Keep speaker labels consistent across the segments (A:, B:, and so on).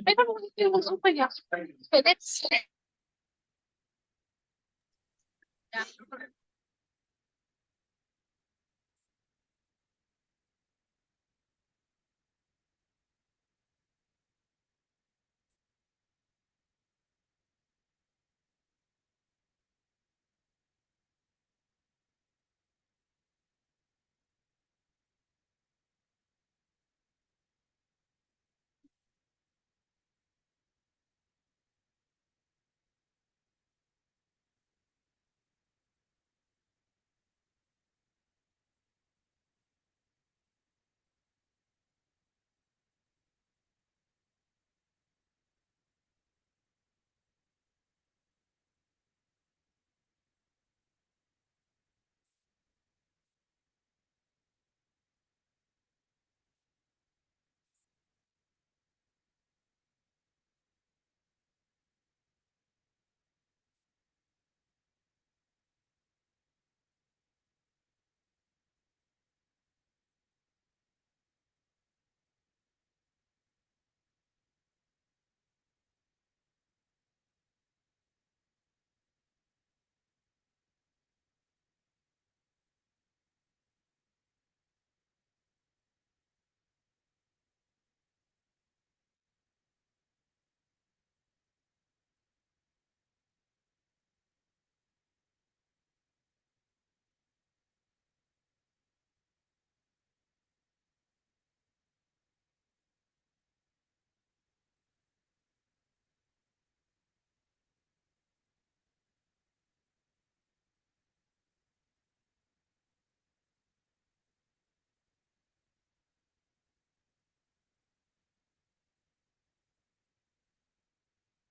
A: I don't know if it was open yesterday, but it's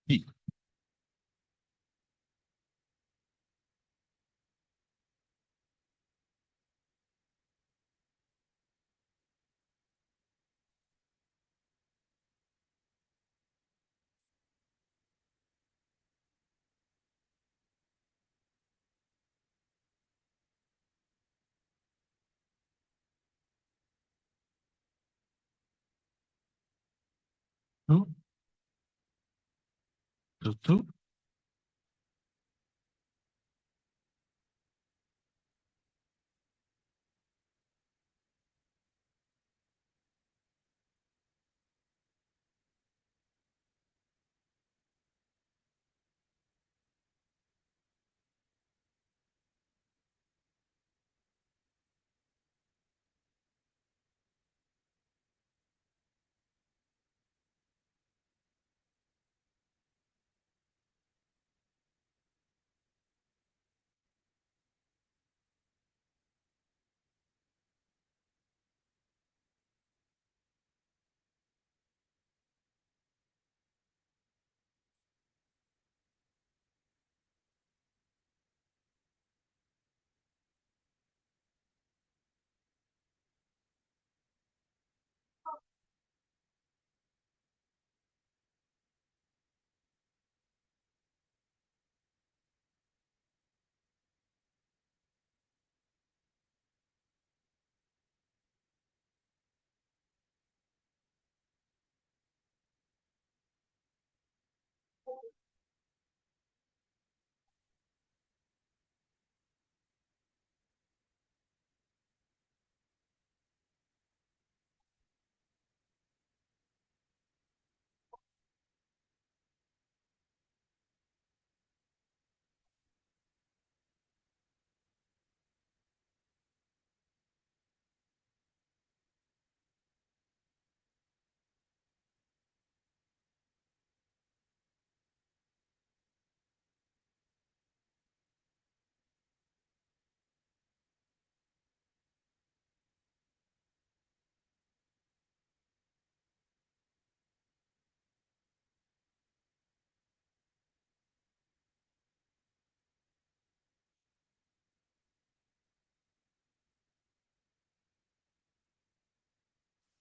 B: Sì. Tu? Tu?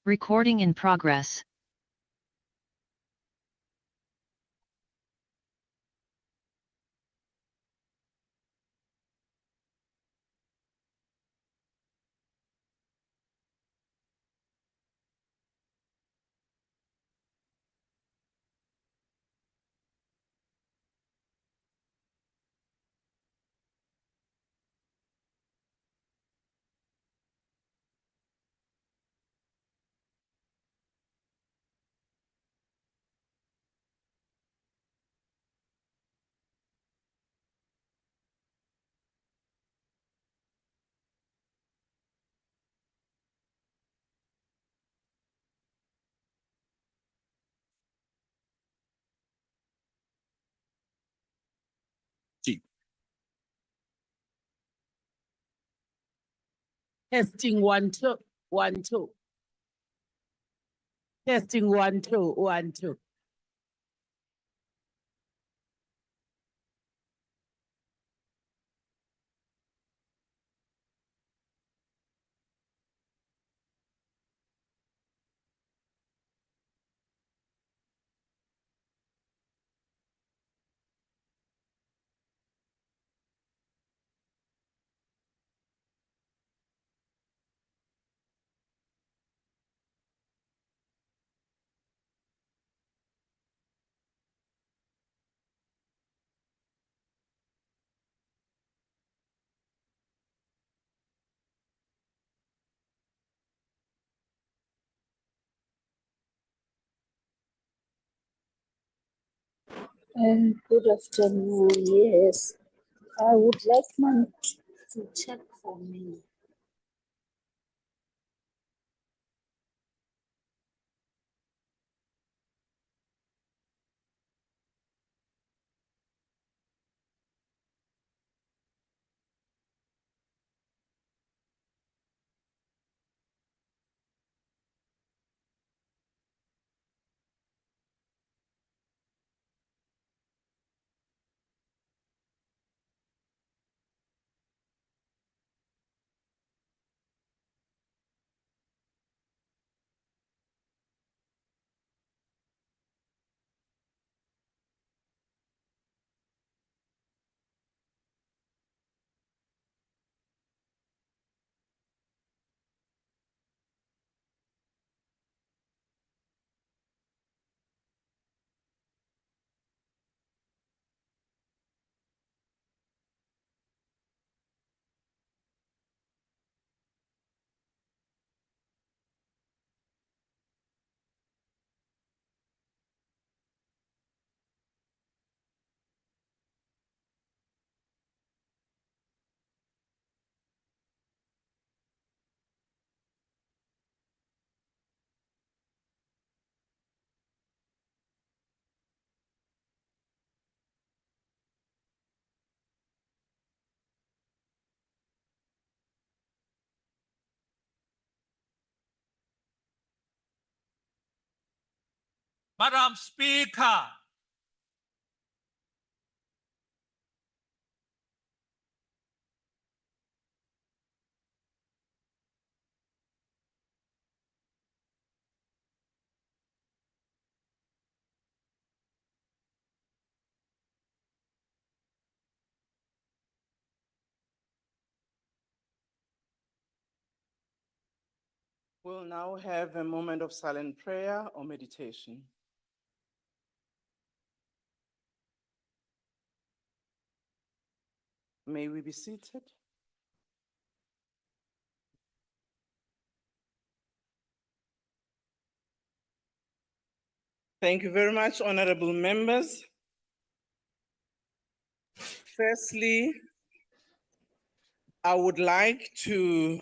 C: Recording in progress.
D: Testing 1 2 1 2. Testing 1 2 1 2.
E: Good afternoon. Yes, I would like ma'am to check for me.
B: Madam Speaker,
D: We'll now have a moment of silent prayer or meditation. May we be seated? Thank you very much, honorable members. Firstly, I would like to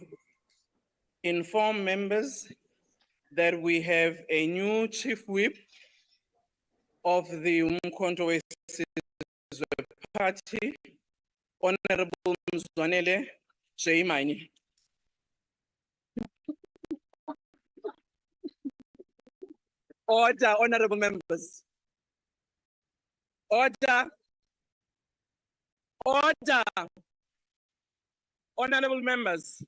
D: inform members that we have a new chief whip of the Umkhonto weSizwe Party, Honorable Mzwanele J. Maini. Order, honorable members. Order. Order. Honorable members.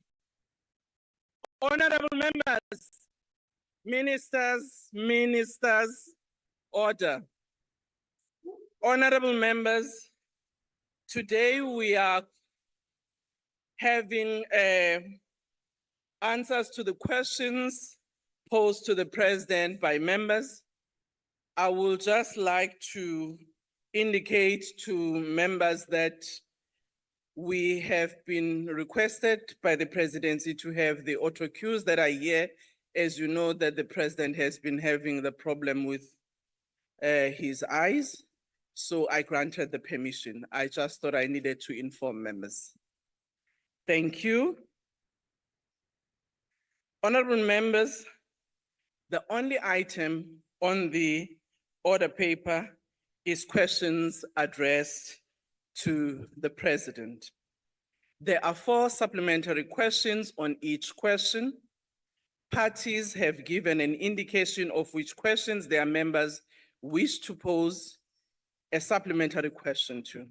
D: Honorable members. Ministers, order. Honorable members, today we are having answers to the questions posed to the president by members. I would just like to indicate to members that we have been requested by the presidency to have the auto cues that are here. As you know, that the president has been having the problem with his eyes. So I granted the permission. I just thought I needed to inform members. Thank you. Honorable members, the only item on the order paper is questions addressed to the president. There are 4 supplementary questions on each question. Parties have given an indication of which questions their members wish to pose a supplementary question to.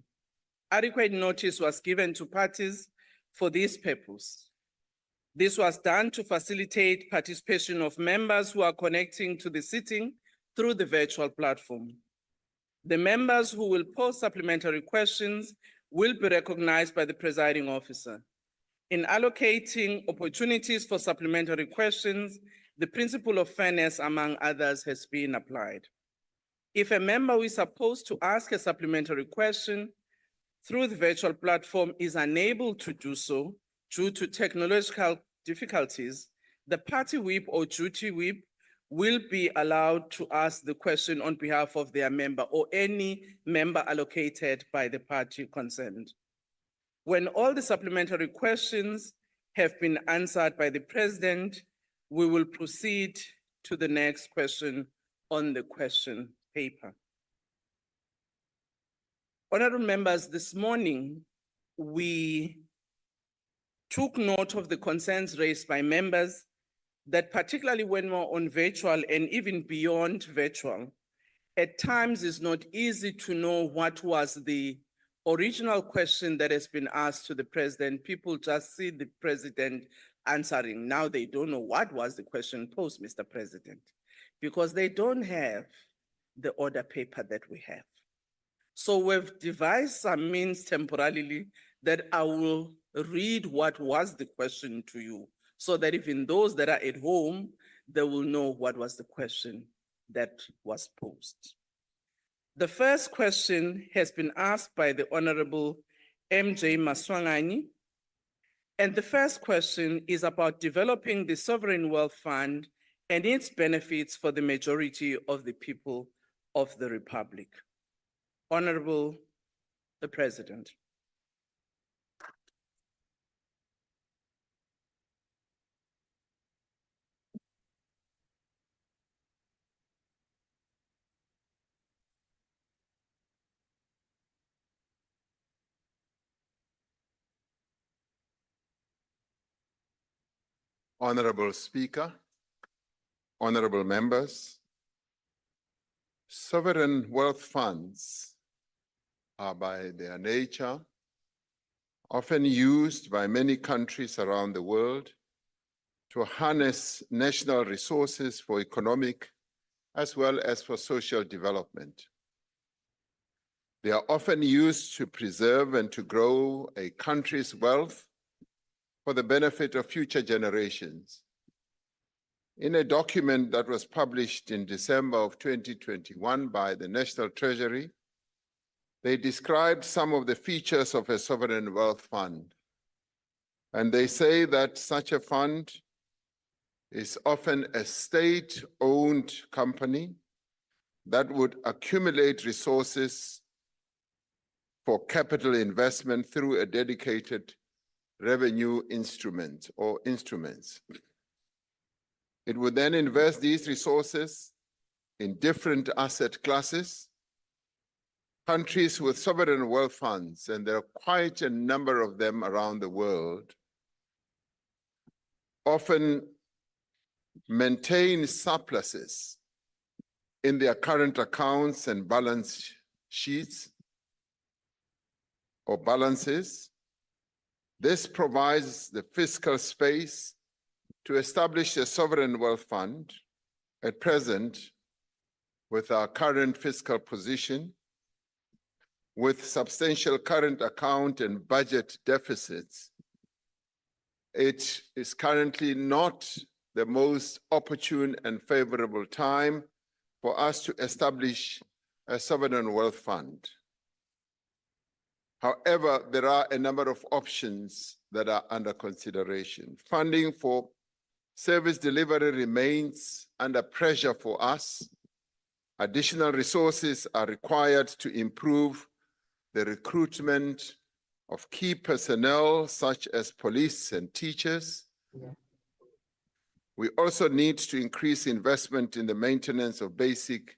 D: Adequate notice was given to parties for this purpose. This was done to facilitate participation of members who are connecting to the sitting through the virtual platform. The members who will pose supplementary questions will be recognized by the presiding officer. In allocating opportunities for supplementary questions, the principle of fairness, among others, has been applied. If a member who is supposed to ask a supplementary question through the virtual platform is unable to do so due to technological difficulties, the party whip or duty whip will be allowed to ask the question on behalf of their member or any member allocated by the party concerned. When all the supplementary questions have been answered by the president, we will proceed to the next question on the question paper. Honorable members, this morning, we took note of the concerns raised by members that particularly when we're on virtual and even beyond virtual, at times it's not easy to know what was the original question that has been asked to the president. People just see the president answering. Now they don't know what was the question posed, Mr. President, because they don't have the order paper that we have. So we've devised some means temporarily that I will read what was the question to you, so that even those that are at home, they will know what was the question that was posed. The first question has been asked by the Honorable MJ Maswangani. And the first question is about developing the Sovereign Wealth Fund and its benefits for the majority of the people of the Republic. Honorable the President.
F: Honorable Speaker, honorable members, sovereign wealth funds are by their nature often used by many countries around the world to harness national resources for economic as well as for social development. They are often used to preserve and to grow a country's wealth for the benefit of future generations. In a document that was published in December of 2021 by the National Treasury, they described some of the features of a sovereign wealth fund. And they say that such a fund is often a state-owned company that would accumulate resources for capital investment through a dedicated revenue instrument or instruments. It would then invest these resources in different asset classes. Countries with sovereign wealth funds, and there are quite a number of them around the world, often maintain surpluses in their current accounts and balance sheets or balances. This provides the fiscal space to establish a sovereign wealth fund. At present, with our current fiscal position, with substantial current account and budget deficits, it is currently not the most opportune and favorable time for us to establish a sovereign wealth fund. However, there are a number of options that are under consideration. Funding for service delivery remains under pressure for us. Additional resources are required to improve the recruitment of key personnel, such as police and teachers. We also need to increase investment in the maintenance of basic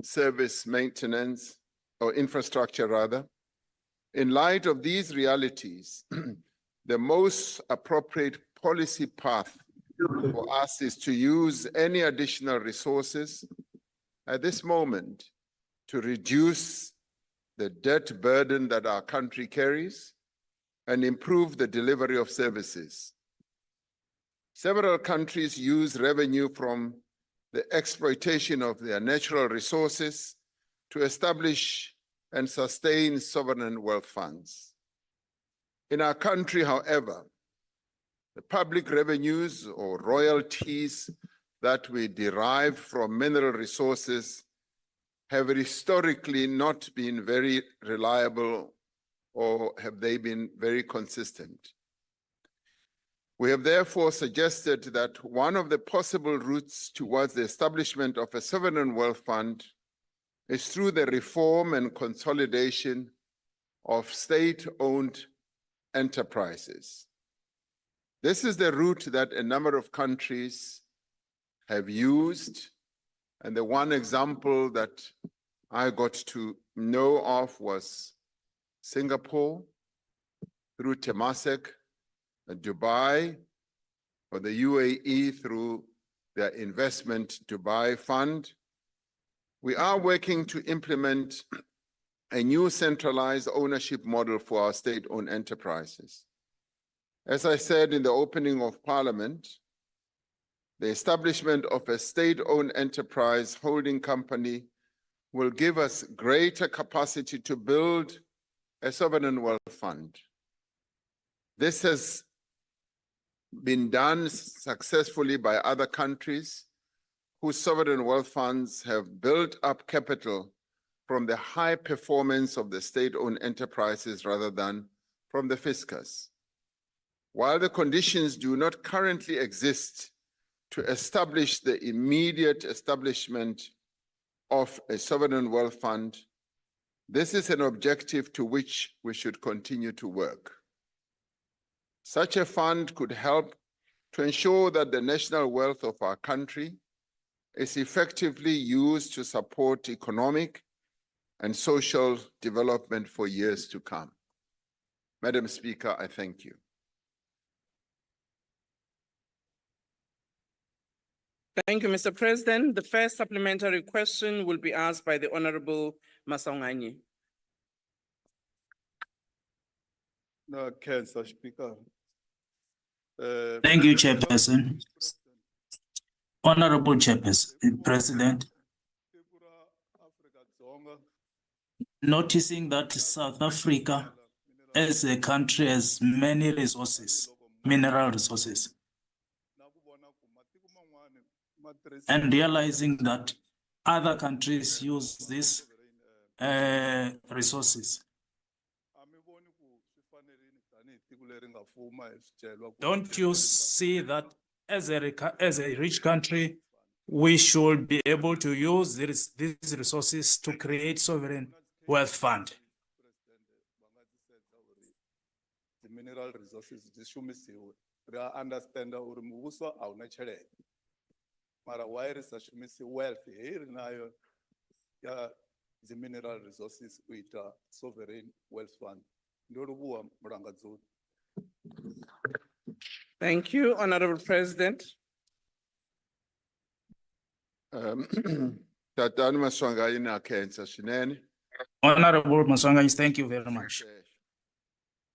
F: service maintenance, or infrastructure rather. In light of these realities, the most appropriate policy path for us is to use any additional resources at this moment to reduce the debt burden that our country carries and improve the delivery of services. Several countries use revenue from the exploitation of their natural resources to establish and sustain sovereign wealth funds. In our country, however, the public revenues or royalties that we derive from mineral resources have historically not been very reliable, or have they been very consistent. We have therefore suggested that one of the possible routes towards the establishment of a sovereign wealth fund is through the reform and consolidation of state-owned enterprises. This is the route that a number of countries have used, and the one example that I got to know of was Singapore through Temasek, Dubai, or the UAE through their Investment Dubai Fund. We are working to implement a new centralized ownership model for our state-owned enterprises. As I said in the opening of Parliament, the establishment of a state-owned enterprise holding company will give us greater capacity to build a sovereign wealth fund. This has been done successfully by other countries whose sovereign wealth funds have built up capital from the high performance of the state-owned enterprises rather than from the fiscus. While the conditions do not currently exist to establish the immediate establishment of a sovereign wealth fund, this is an objective to which we should continue to work. Such a fund could help to ensure that the national wealth of our country is effectively used to support economic and social development for years to come. Madam Speaker, I thank you.
D: Thank you, Mr. President. The first supplementary question will be asked by the Honorable Masanganyi.
G: No, Councillor Speaker.
H: Thank you, Chairperson. Honorable Chairperson, President, noticing that South Africa as a country has many resources, mineral resources, and realizing that other countries use these resources. Don't you see that as a rich country, we should be able to use these resources to create sovereign wealth fund?
G: The mineral resources, we understand that we must our nature. Mara why is a wealth here now? Yeah, the mineral resources with sovereign wealth fund.
D: Thank you, Honorable President.
F: Tatani Maswanganyi na Khensa swinene.
H: Honorable Maswanganyi, thank you very much.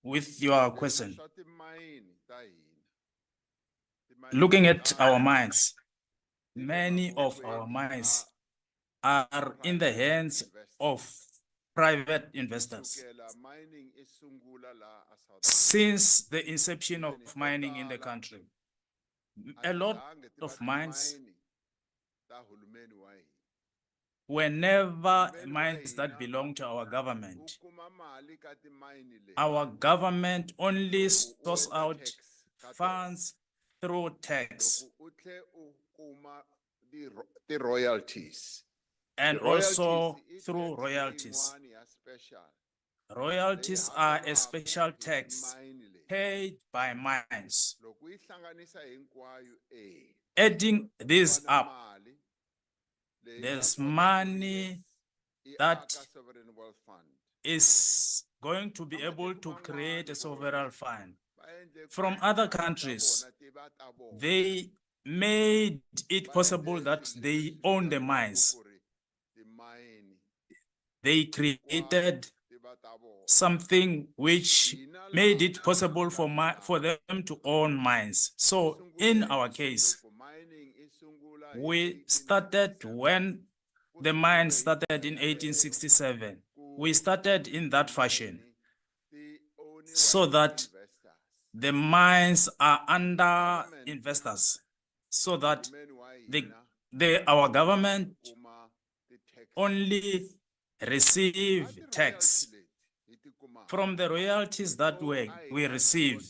H: With your question, looking at our mines, many of our mines are in the hands of private investors. Since the inception of mining in the country, a lot of mines were never mines that belong to our government. Our government only source out funds through tax
F: The royalties.
H: and also through royalties. Royalties are a special tax paid by mines. Adding this up, there's money that is going to be able to create a sovereign fund. from other countries, they made it possible that they own the mines. They created something which made it possible for them to own mines. So in our case, we started when the mine started in 1867. We started in that fashion so that the mines are under investors, so that our government only receive tax from the royalties that we receive.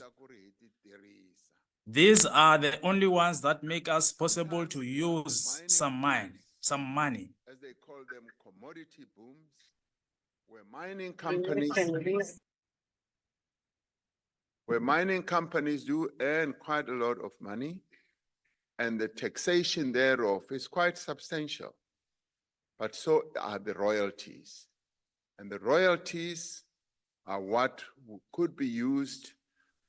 H: These are the only ones that make us possible to use some money.
F: As they call them, commodity booms, where mining companies do earn quite a lot of money, and the taxation thereof is quite substantial. But so are the royalties. And the royalties are what could be used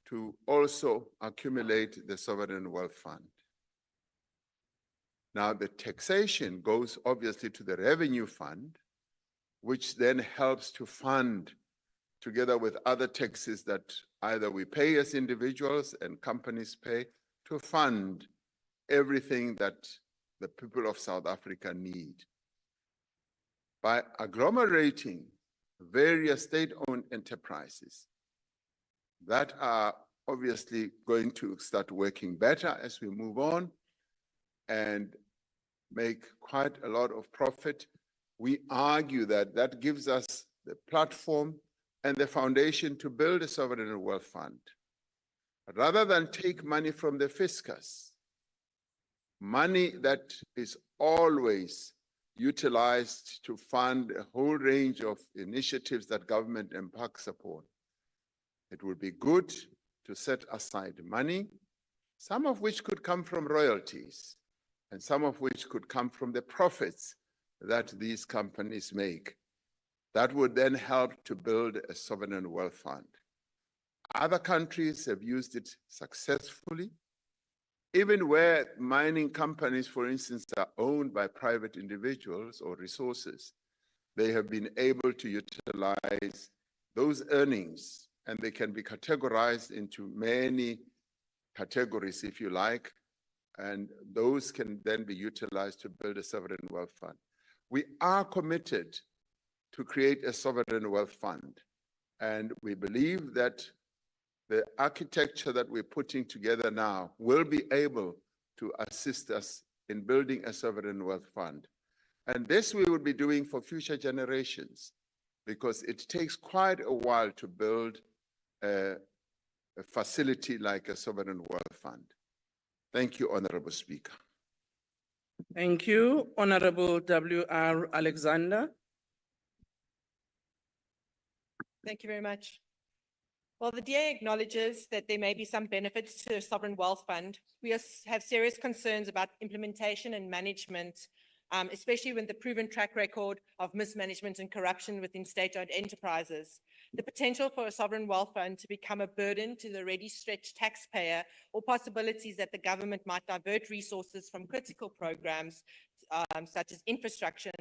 F: to also accumulate the sovereign wealth fund. Now, the taxation goes obviously to the revenue fund, which then helps to fund, together with other taxes that either we pay as individuals and companies pay, to fund everything that the people of South Africa need. By agglomerating various state-owned enterprises that are obviously going to start working better as we move on and make quite a lot of profit, we argue that that gives us the platform and the foundation to build a sovereign wealth fund. Rather than take money from the fiscus, money that is always utilized to fund a whole range of initiatives that government embarks upon, it would be good to set aside money, some of which could come from royalties, and some of which could come from the profits that these companies make. That would then help to build a sovereign wealth fund. Other countries have used it successfully. Even where mining companies, for instance, are owned by private individuals or resources, they have been able to utilize those earnings, and they can be categorized into many categories, if you like, and those can then be utilized to build a sovereign wealth fund. We are committed to create a sovereign wealth fund, and we believe that the architecture that we're putting together now will be able to assist us in building a sovereign wealth fund. And this we will be doing for future generations, because it takes quite a while to build a facility like a sovereign wealth fund. Thank you, Honorable Speaker.
D: Thank you, Honorable W.R. Alexander.
I: Thank you very much. While the DA acknowledges that there may be some benefits to a sovereign wealth fund, we have serious concerns about implementation and management, especially when the proven track record of mismanagement and corruption within state-owned enterprises. The potential for a sovereign wealth fund to become a burden to the already stretched taxpayer, or possibilities that the government might divert resources from critical programs such as infrastructure,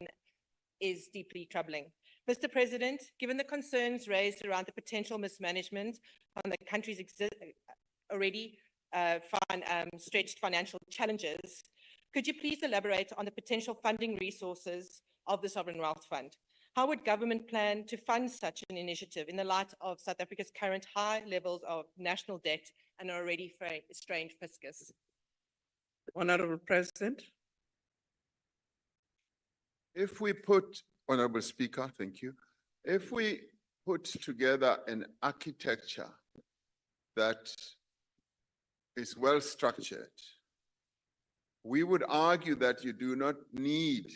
I: is deeply troubling. Mr. President, given the concerns raised around the potential mismanagement on the country's already stretched financial challenges, could you please elaborate on the potential funding resources of the Sovereign Wealth Fund? How would government plan to fund such an initiative in the light of South Africa's current high levels of national debt and an already strained fiscus?
D: Honorable President.
F: If we put, Honorable Speaker, thank you. If we put together an architecture that is well structured, we would argue that you do not need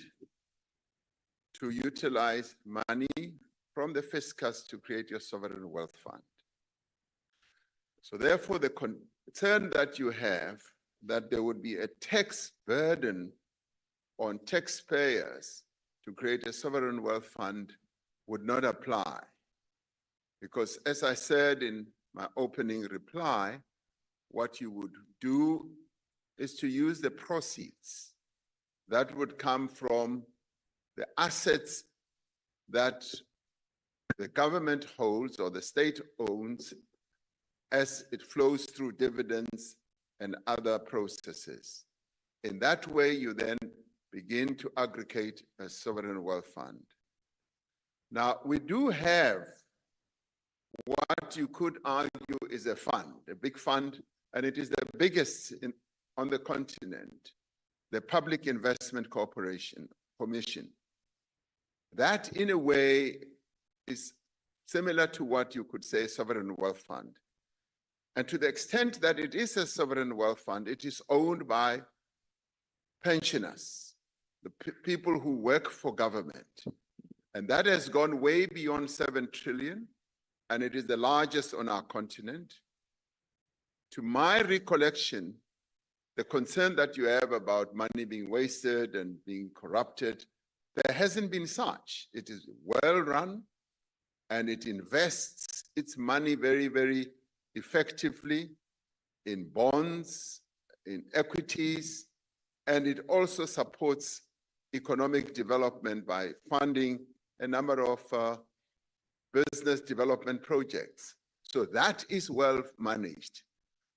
F: to utilize money from the fiscus to create your sovereign wealth fund. So therefore, the concern that you have that there would be a tax burden on taxpayers to create a sovereign wealth fund would not apply. Because as I said in my opening reply, what you would do is to use the proceeds that would come from the assets that the government holds or the state owns as it flows through dividends and other processes. In that way, you then begin to aggregate a sovereign wealth fund. Now, we do have what you could argue is a fund, a big fund, and it is the biggest on the continent, the Public Investment Commission. That, in a way, is similar to what you could say sovereign wealth fund. And to the extent that it is a sovereign wealth fund, it is owned by pensioners, the people who work for government. And that has gone way beyond 7 trillion, and it is the largest on our continent. To my recollection, the concern that you have about money being wasted and being corrupted, there hasn't been such. It is well run, and it invests its money very, very effectively in bonds, in equities, and it also supports economic development by funding a number of business development projects. So that is well managed.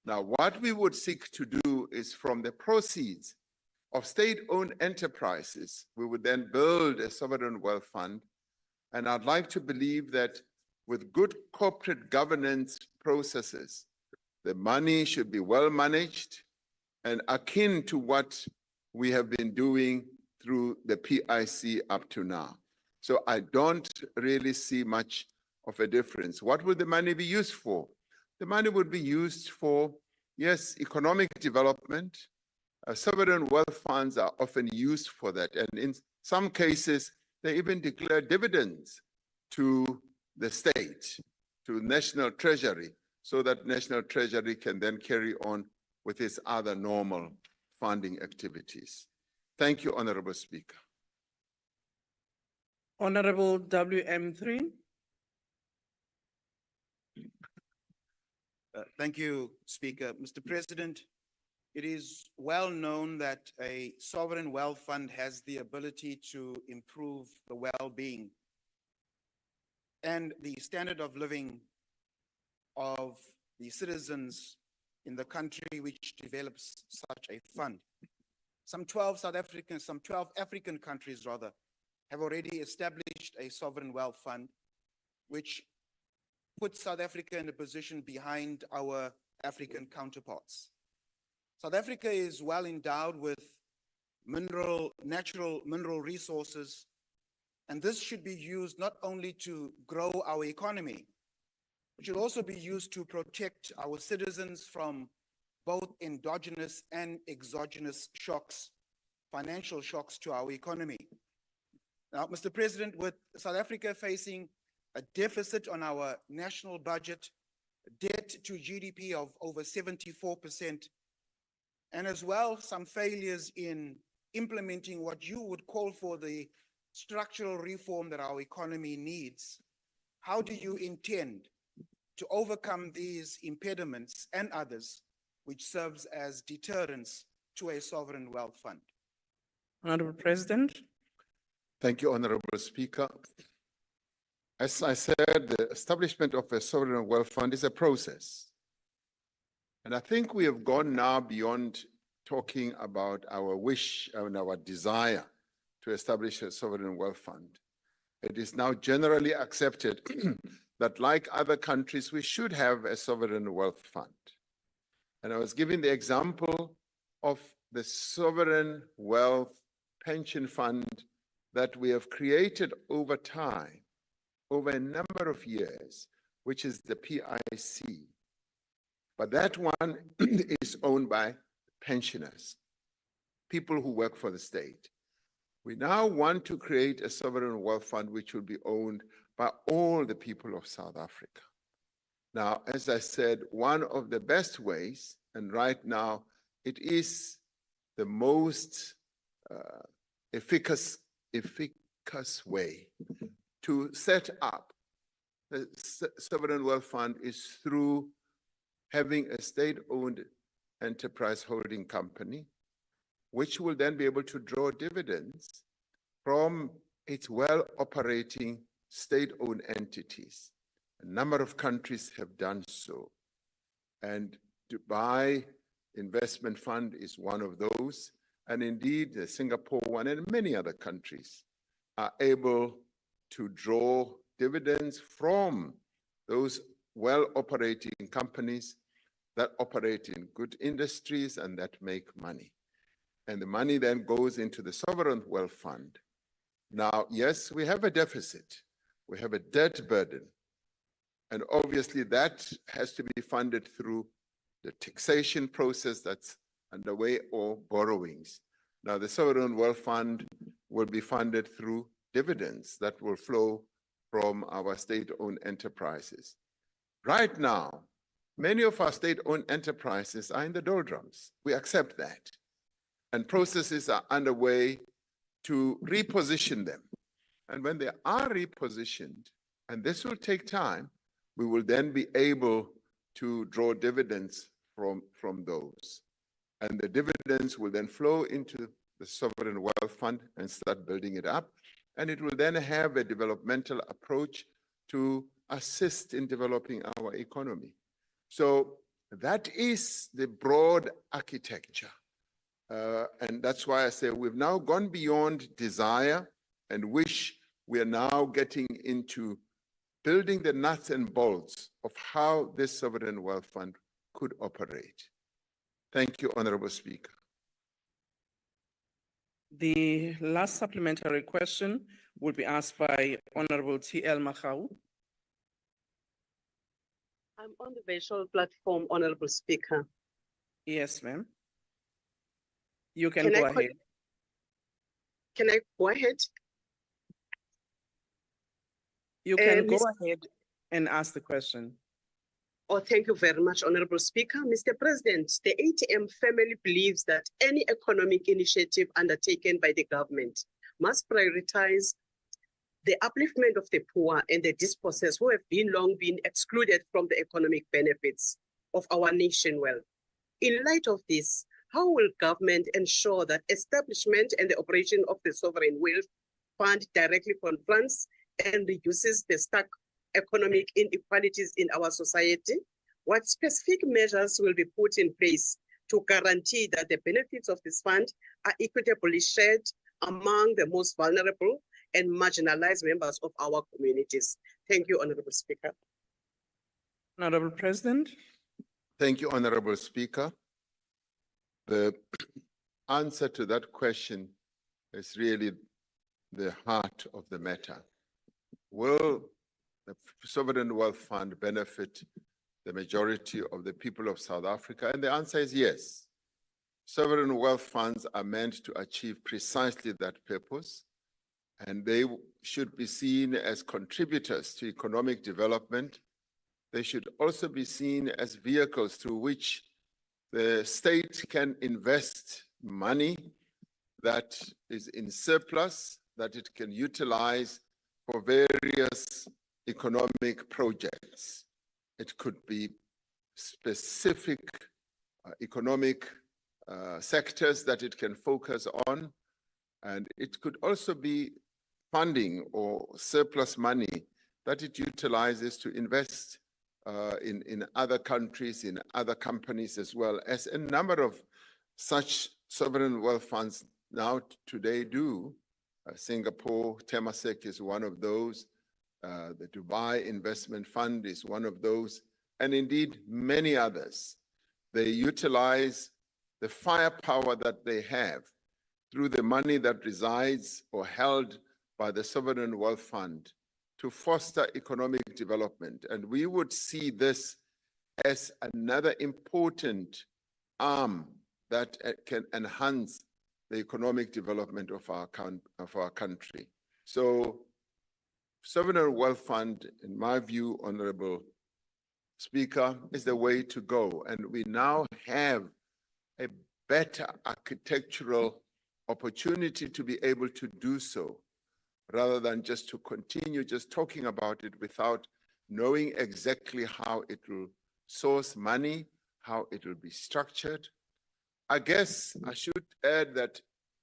F: Now, what we would seek to do is from the proceeds of state-owned enterprises, we would then build a sovereign wealth fund. And I'd like to believe that with good corporate governance processes, the money should be well managed and akin to what we have been doing through the PIC up to now. So I don't really see much of a difference. What would the money be used for? The money would be used for, yes, economic development. Sovereign wealth funds are often used for that. And in some cases, they even declare dividends to the state, to National Treasury, so that National Treasury can then carry on with its other normal funding activities. Thank you, Honorable Speaker.
D: Honorable WM3.
J: Thank you, Speaker. Mr. President, it is well known that a sovereign wealth fund has the ability to improve the well-being and the standard of living of the citizens in the country which develops such a fund. Some 12 African countries rather, have already established a sovereign wealth fund, which puts South Africa in a position behind our African counterparts. South Africa is well endowed with natural mineral resources, and this should be used not only to grow our economy, it should also be used to protect our citizens from both endogenous and exogenous shocks, financial shocks to our economy. Now, Mr. President, with South Africa facing a deficit on our national budget, debt to GDP of over 74%, and as well some failures in implementing what you would call for the structural reform that our economy needs, how do you intend to overcome these impediments and others which serves as deterrents to a sovereign wealth fund?
D: Honorable President.
F: Thank you, Honorable Speaker. As I said, the establishment of a sovereign wealth fund is a process. And I think we have gone now beyond talking about our wish and our desire to establish a sovereign wealth fund. It is now generally accepted that, like other countries, we should have a sovereign wealth fund. And I was giving the example of the sovereign wealth pension fund that we have created over time, over a number of years, which is the PIC. But that one is owned by pensioners, people who work for the state. We now want to create a sovereign wealth fund which will be owned by all the people of South Africa. Now, as I said, one of the best ways, and right now it is the most efficacious way to set up the Sovereign Wealth Fund is through having a state-owned enterprise holding company, which will then be able to draw dividends from its well-operating state-owned entities. A number of countries have done so. And Dubai Investment Fund is one of those. And indeed, the Singapore one and many other countries are able to draw dividends from those well-operating companies that operate in good industries and that make money. And the money then goes into the Sovereign Wealth Fund. Now, yes, we have a deficit. We have a debt burden. And obviously that has to be funded through the taxation process that's underway or borrowings. Now, the Sovereign Wealth Fund will be funded through dividends that will flow from our state-owned enterprises. Right now, many of our state-owned enterprises are in the doldrums. We accept that. And processes are underway to reposition them. And when they are repositioned, and this will take time, we will then be able to draw dividends from those. And the dividends will then flow into the Sovereign Wealth Fund and start building it up. And it will then have a developmental approach to assist in developing our economy. So that is the broad architecture. And that's why I say we've now gone beyond desire and wish. We are now getting into building the nuts and bolts of how this Sovereign Wealth Fund could operate. Thank you, Honorable Speaker.
D: The last supplementary question will be asked by Honorable T.L. Makau.
K: I'm on the virtual platform, Honorable Speaker.
D: Yes, ma'am. You can go ahead.
K: Can I go ahead?
D: You can go ahead and ask the question.
K: Oh, thank you very much, Honorable Speaker. Mr. President, the ATM family believes that any economic initiative undertaken by the government must prioritize the upliftment of the poor and the dispossessed who have long been excluded from the economic benefits of our nation wealth. In light of this, how will government ensure that establishment and the operation of the Sovereign Wealth Fund directly confronts and reduces the stark economic inequalities in our society? What specific measures will be put in place to guarantee that the benefits of this fund are equitably shared among the most vulnerable and marginalized members of our communities? Thank you, Honorable Speaker.
D: Honorable President.
F: Thank you, Honorable Speaker. The answer to that question is really the heart of the matter. Will the Sovereign Wealth Fund benefit the majority of the people of South Africa? And the answer is yes. Sovereign wealth funds are meant to achieve precisely that purpose, and they should be seen as contributors to economic development. They should also be seen as vehicles through which the state can invest money that is in surplus, that it can utilize for various economic projects. It could be specific economic sectors that it can focus on, and it could also be funding or surplus money that it utilizes to invest in other countries, in other companies, as well as a number of such sovereign wealth funds now today do. Singapore, Temasek is one of those. The Dubai Investment Fund is one of those, and indeed many others. They utilize the firepower that they have through the money that resides or held by the Sovereign Wealth Fund to foster economic development. And we would see this as another important arm that can enhance the economic development of our country. So Sovereign Wealth Fund, in my view, Honorable Speaker, is the way to go. And we now have a better architectural opportunity to be able to do so, rather than just to continue just talking about it without knowing exactly how it will source money, how it will be structured. I guess I should add that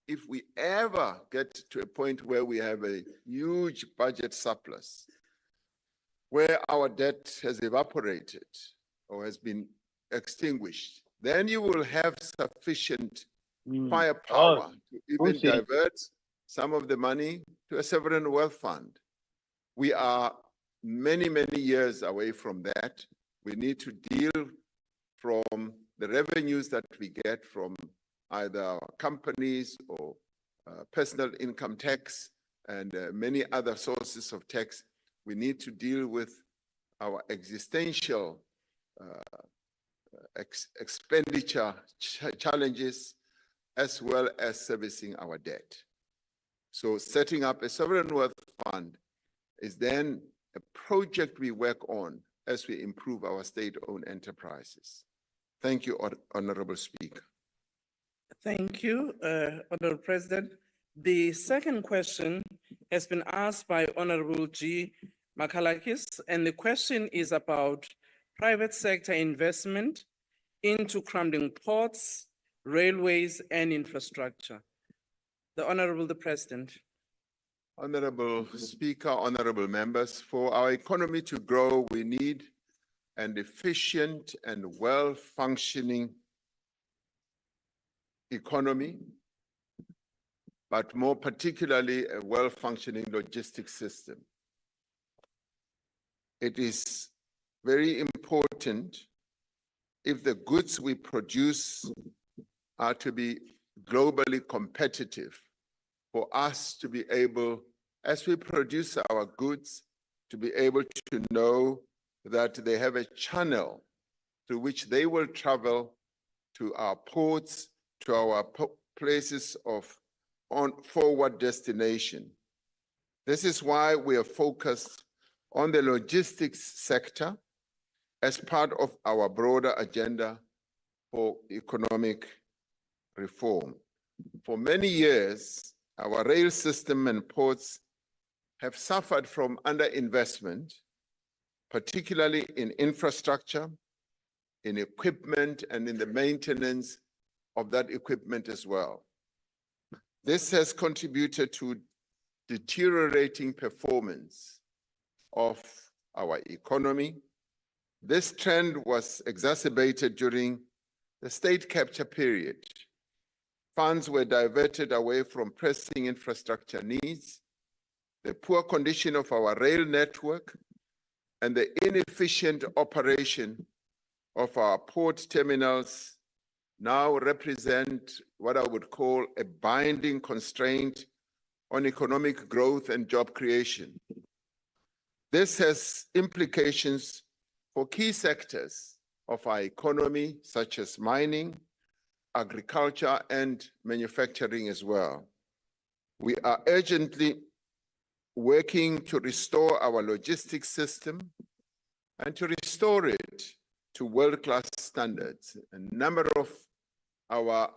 F: if we ever get to a point where we have a huge budget surplus, where our debt has evaporated or has been extinguished, then you will have sufficient firepower to even divert some of the money to a sovereign wealth fund. We are many, many years away from that. We need to deal from the revenues that we get from either companies or personal income tax and many other sources of tax. We need to deal with our existential expenditure challenges as well as servicing our debt. So setting up a sovereign wealth fund is then a project we work on as we improve our state-owned enterprises. Thank you, Honorable Speaker.
D: Thank you, Honorable President. The second question has been asked by Honorable G. Makalakis, and the question is about private sector investment into crumbling ports, railways, and infrastructure. The Honorable the President.
F: Honorable Speaker, honorable members, for our economy to grow, we need an efficient and well-functioning economy, but more particularly a well-functioning logistics system. It is very important if the goods we produce are to be globally competitive, for us to be able, as we produce our goods, to be able to know that they have a channel through which they will travel to our ports, to our places of forward destination. This is why we are focused on the logistics sector as part of our broader agenda for economic reform. For many years, our rail system and ports have suffered from underinvestment, particularly in infrastructure, in equipment, and in the maintenance of that equipment as well. This has contributed to deteriorating performance of our economy. This trend was exacerbated during the state capture period. Funds were diverted away from pressing infrastructure needs. The poor condition of our rail network and the inefficient operation of our port terminals now represent what I would call a binding constraint on economic growth and job creation. This has implications for key sectors of our economy, such as mining, agriculture, and manufacturing as well. We are urgently working to restore our logistics system and to restore it to world-class standards. A number of our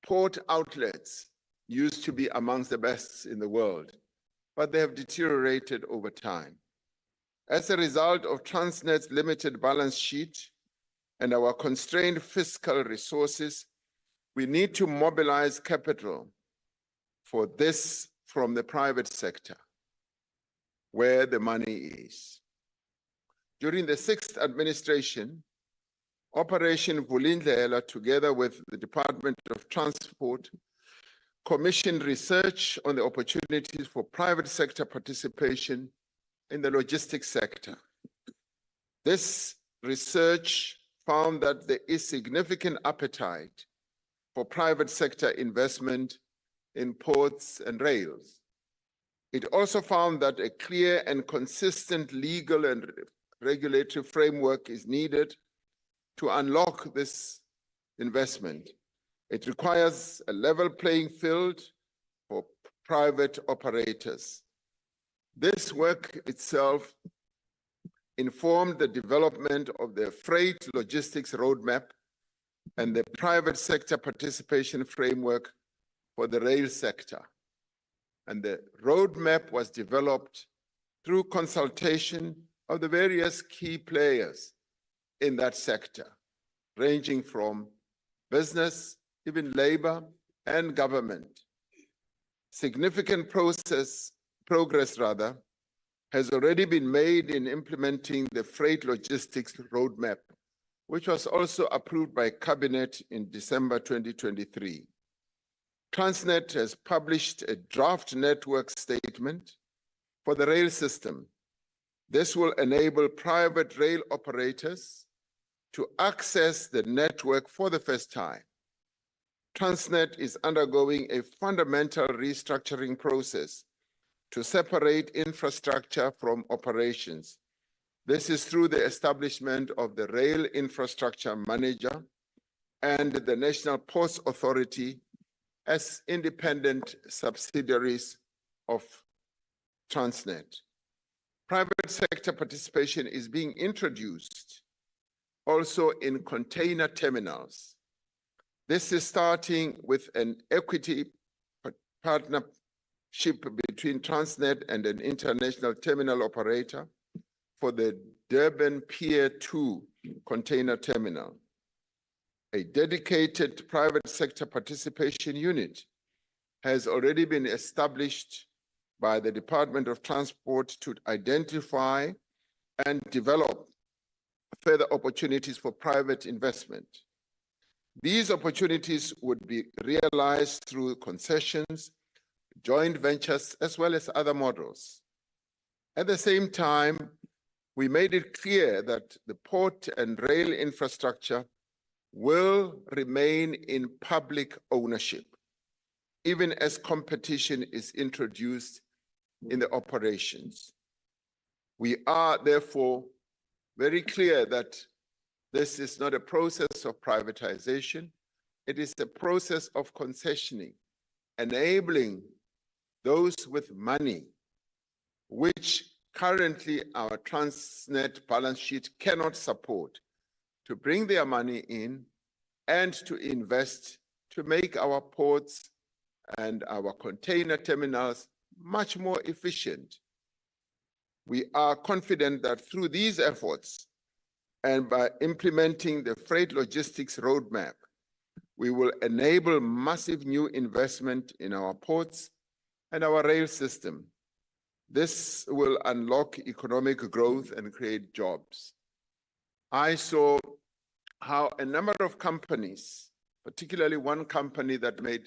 F: port outlets used to be amongst the best in the world, but they have deteriorated over time. As a result of Transnet's limited balance sheet and our constrained fiscal resources, we need to mobilize capital for this from the private sector, where the money is. During the 6th administration, Operation Vulindlela, together with the Department of Transport, commissioned research on the opportunities for private sector participation in the logistics sector. This research found that there is significant appetite for private sector investment in ports and rails. It also found that a clear and consistent legal and regulatory framework is needed to unlock this investment. It requires a level playing field for private operators. This work itself informed the development of the Freight Logistics Roadmap and the private sector participation framework for the rail sector. And the roadmap was developed through consultation of the various key players in that sector, ranging from business, even labor, and government. Significant progress has already been made in implementing the freight logistics roadmap, which was also approved by Cabinet in December 2023. Transnet has published a draft network statement for the rail system. This will enable private rail operators to access the network for the first time. Transnet is undergoing a fundamental restructuring process to separate infrastructure from operations. This is through the establishment of the Rail Infrastructure Manager and the National Ports Authority as independent subsidiaries of Transnet. Private sector participation is being introduced also in container terminals. This is starting with an equity partnership between Transnet and an international terminal operator for the Durban Pier 2 container terminal. A dedicated private sector participation unit has already been established by the Department of Transport to identify and develop further opportunities for private investment. These opportunities would be realized through concessions, joint ventures, as well as other models. At the same time, we made it clear that the port and rail infrastructure will remain in public ownership, even as competition is introduced in the operations. We are therefore very clear that this is not a process of privatization. It is a process of concessioning, enabling those with money, which currently our Transnet balance sheet cannot support, to bring their money in and to invest to make our ports and our container terminals much more efficient. We are confident that through these efforts and by implementing the freight logistics roadmap, we will enable massive new investment in our ports and our rail system. This will unlock economic growth and create jobs. I saw how a number of companies, particularly one company that made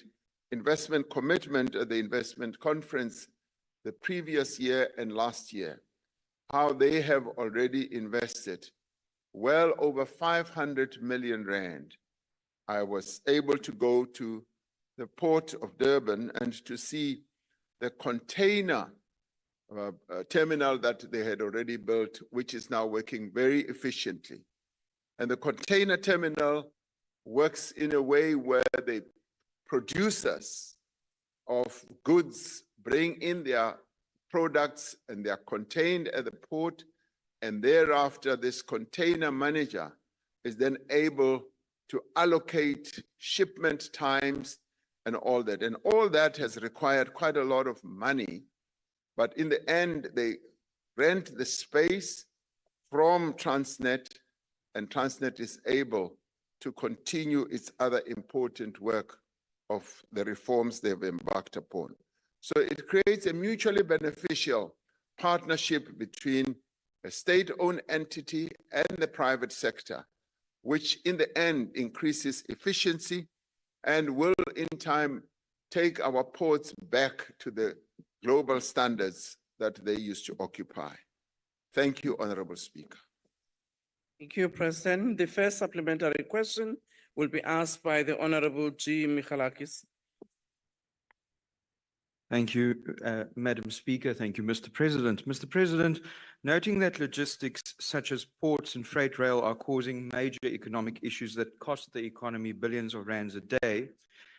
F: investment commitment at the investment conference the previous year and last year, how they have already invested well over 500 million rand. I was able to go to the port of Durban and to see the container terminal that they had already built, which is now working very efficiently. And the container terminal works in a way where the producers of goods bring in their products and they are contained at the port, and thereafter this container manager is then able to allocate shipment times and all that. And all that has required quite a lot of money, but in the end, they rent the space from Transnet, and Transnet is able to continue its other important work of the reforms they've embarked upon. So it creates a mutually beneficial partnership between a state-owned entity and the private sector, which in the end increases efficiency and will in time take our ports back to the global standards that they used to occupy. Thank you, Honorable Speaker.
D: Thank you, President. The first supplementary question will be asked by the Honorable G. Michalakis.
L: Thank you, Madam Speaker. Thank you, Mr. President. Mr. President, noting that logistics such as ports and freight rail are causing major economic issues that cost the economy billions of rands a day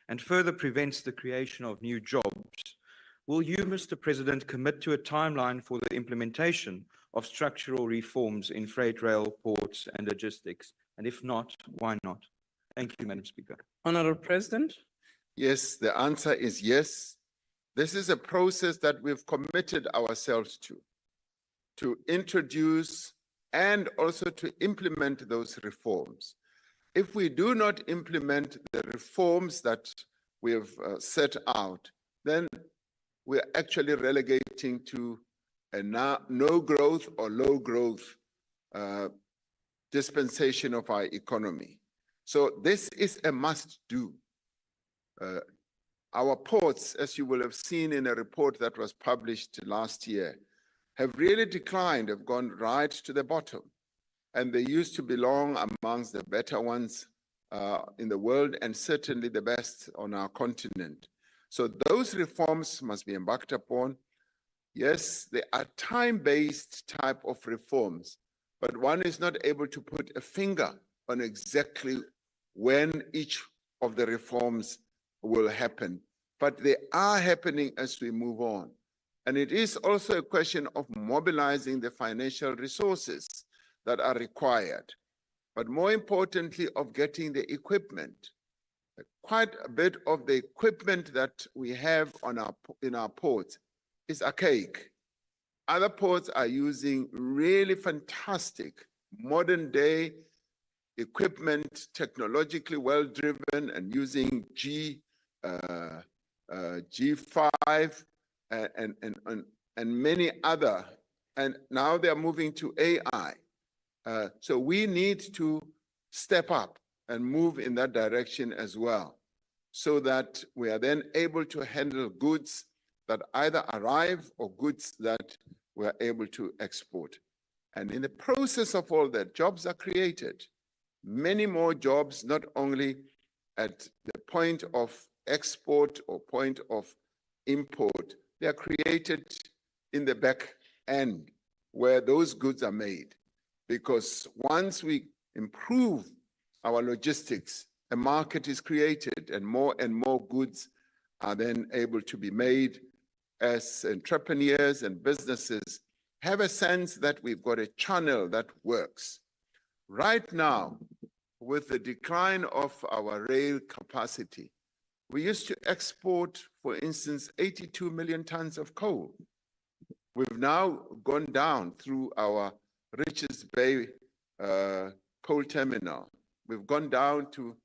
L: and further prevents the creation of new jobs, will you, Mr. President, commit to a timeline for the implementation of structural reforms in freight rail, ports, and logistics? And if not, why not? Thank you, Madam Speaker.
D: Honorable President.
F: Yes, the answer is yes. This is a process that we've committed ourselves to. to introduce and also to implement those reforms. If we do not implement the reforms that we have set out, then we're actually relegating to a no growth or low growth dispensation of our economy. So this is a must do. Our ports, as you will have seen in a report that was published last year, have really declined, have gone right to the bottom. And they used to belong amongst the better ones in the world and certainly the best on our continent. So those reforms must be embarked upon. Yes, they are time-based type of reforms, but one is not able to put a finger on exactly when each of the reforms will happen. But they are happening as we move on. And it is also a question of mobilizing the financial resources that are required, but more importantly, of getting the equipment. Quite a bit of the equipment that we have in our ports is archaic. Other ports are using really fantastic modern day equipment, technologically well-driven and using G5 and many other, and now they're moving to AI. So we need to step up and move in that direction as well, so that we are then able to handle goods that either arrive or goods that we are able to export. And in the process of all that, jobs are created. Many more jobs, not only at the point of export or point of import, they are created in the back end where those goods are made. Because once we improve our logistics, a market is created and more goods are then able to be made as entrepreneurs and businesses have a sense that we've got a channel that works. Right now, with the decline of our rail capacity, we used to export, for instance, 82 million tons of coal. We've now gone down through our Richards Bay coal terminal. We've gone down to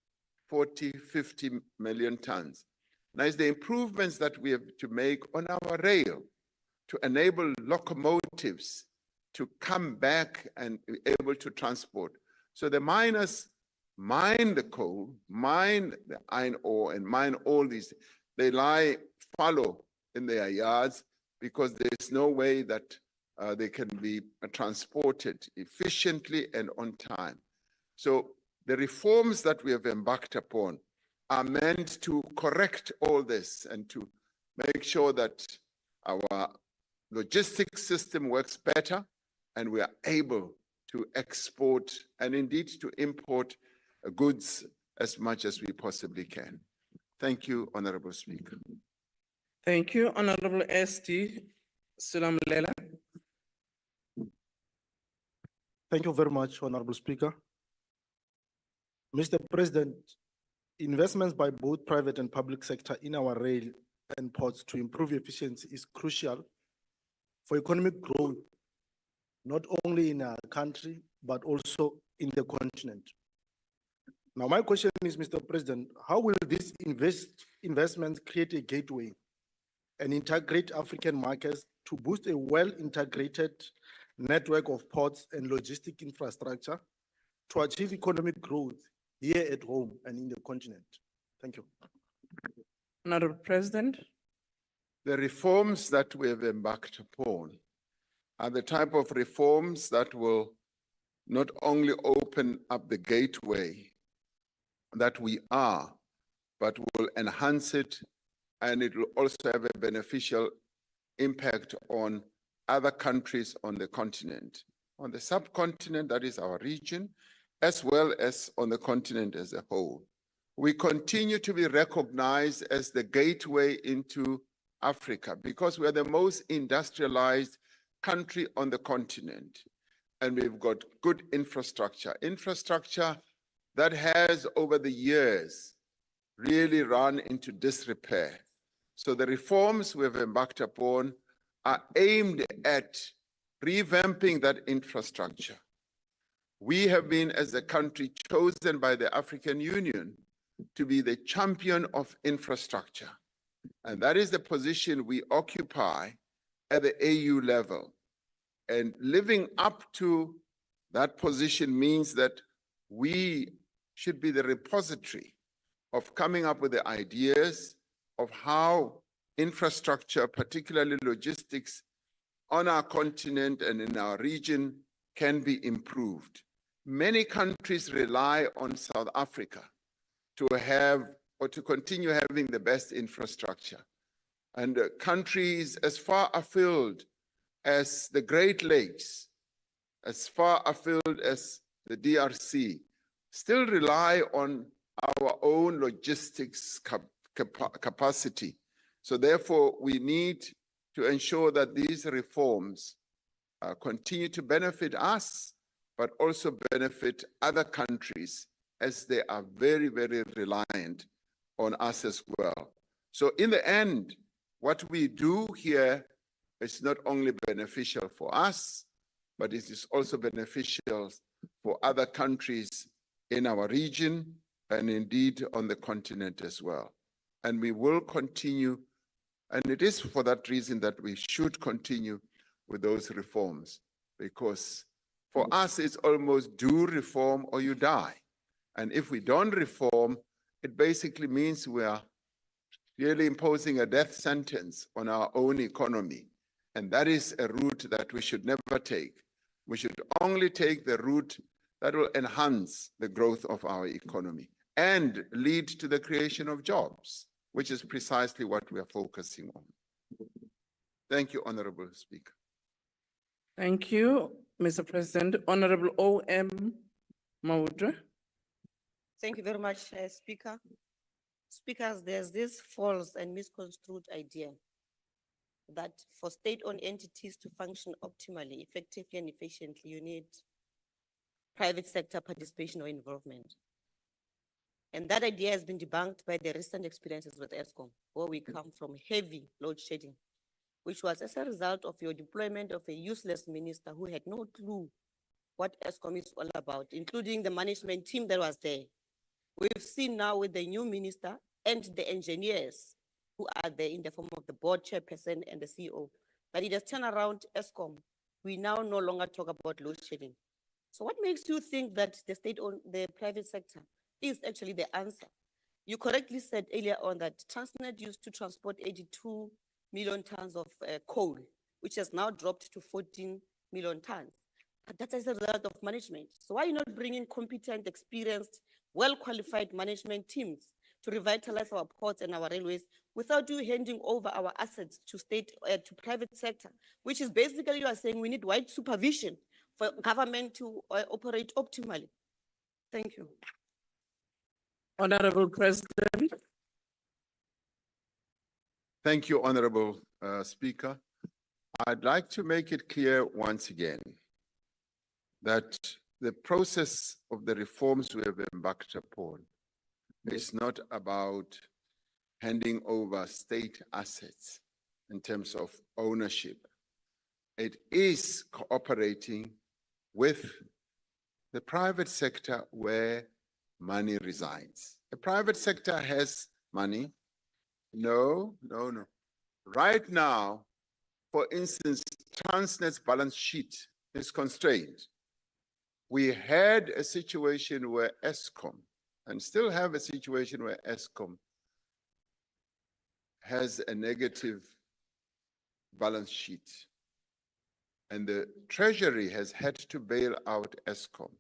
F: 40, 50 million tons. Now, it's the improvements that we have to make on our rail to enable locomotives to come back and be able to transport. So the miners mine the coal, mine the iron ore, and mine all these. They lie fallow in their yards because there's no way that they can be transported efficiently and on time. So the reforms that we have embarked upon are meant to correct all this and to make sure that our logistics system works better and we are able to export and indeed to import goods as much as we possibly can. Thank you, Honorable Speaker.
D: Thank you, Honorable S.T. Silamlela.
M: Thank you very much, Honorable Speaker. Mr. President, investments by both private and public sector in our rail and ports to improve efficiency is crucial for economic growth, not only in our country, but also in the continent. Now, my question is, Mr. President, how will these investments create a gateway and integrate African markets to boost a well-integrated network of ports and logistic infrastructure to achieve economic growth here at home and in the continent? Thank you.
D: Honorable President.
F: The reforms that we have embarked upon are the type of reforms that will not only open up the gateway that we are, but will enhance it, and it will also have a beneficial impact on other countries on the continent, on the subcontinent, that is our region, as well as on the continent as a whole. We continue to be recognized as the gateway into Africa because we are the most industrialized country on the continent, and we've got good infrastructure that has over the years really run into disrepair. So the reforms we have embarked upon are aimed at revamping that infrastructure. We have been, as a country, chosen by the African Union to be the champion of infrastructure. And that is the position we occupy at the AU level. And living up to that position means that we should be the repository of coming up with the ideas of how infrastructure, particularly logistics, on our continent and in our region can be improved. Many countries rely on South Africa to have or to continue having the best infrastructure. And countries as far afield as the Great Lakes, as far afield as the DRC, still rely on our own logistics capacity. So therefore, we need to ensure that these reforms continue to benefit us, but also benefit other countries as they are very, very reliant on us as well. So in the end, what we do here is not only beneficial for us, but it is also beneficial for other countries in our region and indeed on the continent as well. And we will continue, and it is for that reason that we should continue with those reforms, because for us it's almost do reform or you die. And if we don't reform, it basically means we are really imposing a death sentence on our own economy. And that is a route that we should never take. We should only take the route that will enhance the growth of our economy and lead to the creation of jobs, which is precisely what we are focusing on. Thank you, Honorable Speaker.
D: Thank you, Mr. President. Honorable O.M. Maudra.
N: Thank you very much, Speaker. Speakers, there's this false and misconstrued idea that for state-owned entities to function optimally, effectively, and efficiently, you need private sector participation or involvement. And that idea has been debunked by the recent experiences with Eskom, where we come from heavy load shedding, which was as a result of your deployment of a useless minister who had no clue what Eskom is all about, including the management team that was there. We've seen now with the new minister and the engineers who are there in the form of the board chairperson and the CEO, but it has turned around Eskom. We now no longer talk about load shedding. So what makes you think that the private sector is actually the answer? You correctly said earlier on that Transnet used to transport 82 million tons of coal, which has now dropped to 14 million tons. But that is a result of management. So why are you not bringing competent, experienced, well-qualified management teams to revitalize our ports and our railways without you handing over our assets to to private sector, which is basically you are saying we need wide supervision for government to operate optimally. Thank you.
D: Honorable President.
F: Thank you, Honorable Speaker. I'd like to make it clear once again that the process of the reforms we have embarked upon is not about handing over state assets in terms of ownership. It is cooperating with the private sector where money resides. The private sector has money. No. Right now, for instance, Transnet's balance sheet is constrained. We had a situation where Eskom, and still have a situation where Eskom has a negative balance sheet. And the Treasury has had to bail out Eskom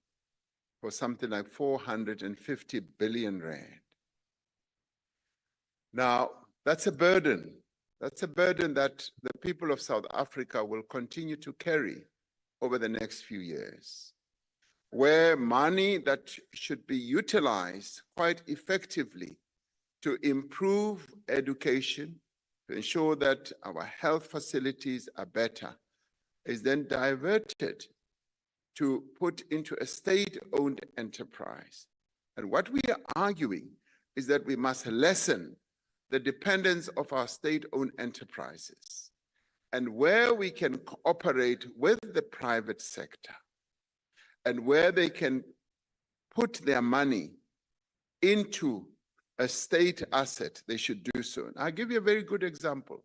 F: for something like 450 billion rand. Now, that's a burden. That's a burden that the people of South Africa will continue to carry over the next few years, where money that should be utilized quite effectively to improve education, to ensure that our health facilities are better, is then diverted to put into a state-owned enterprise. And what we are arguing is that we must lessen the dependence of our state-owned enterprises and where we can cooperate with the private sector and where they can put their money into a state asset, they should do so. And I'll give you a very good example.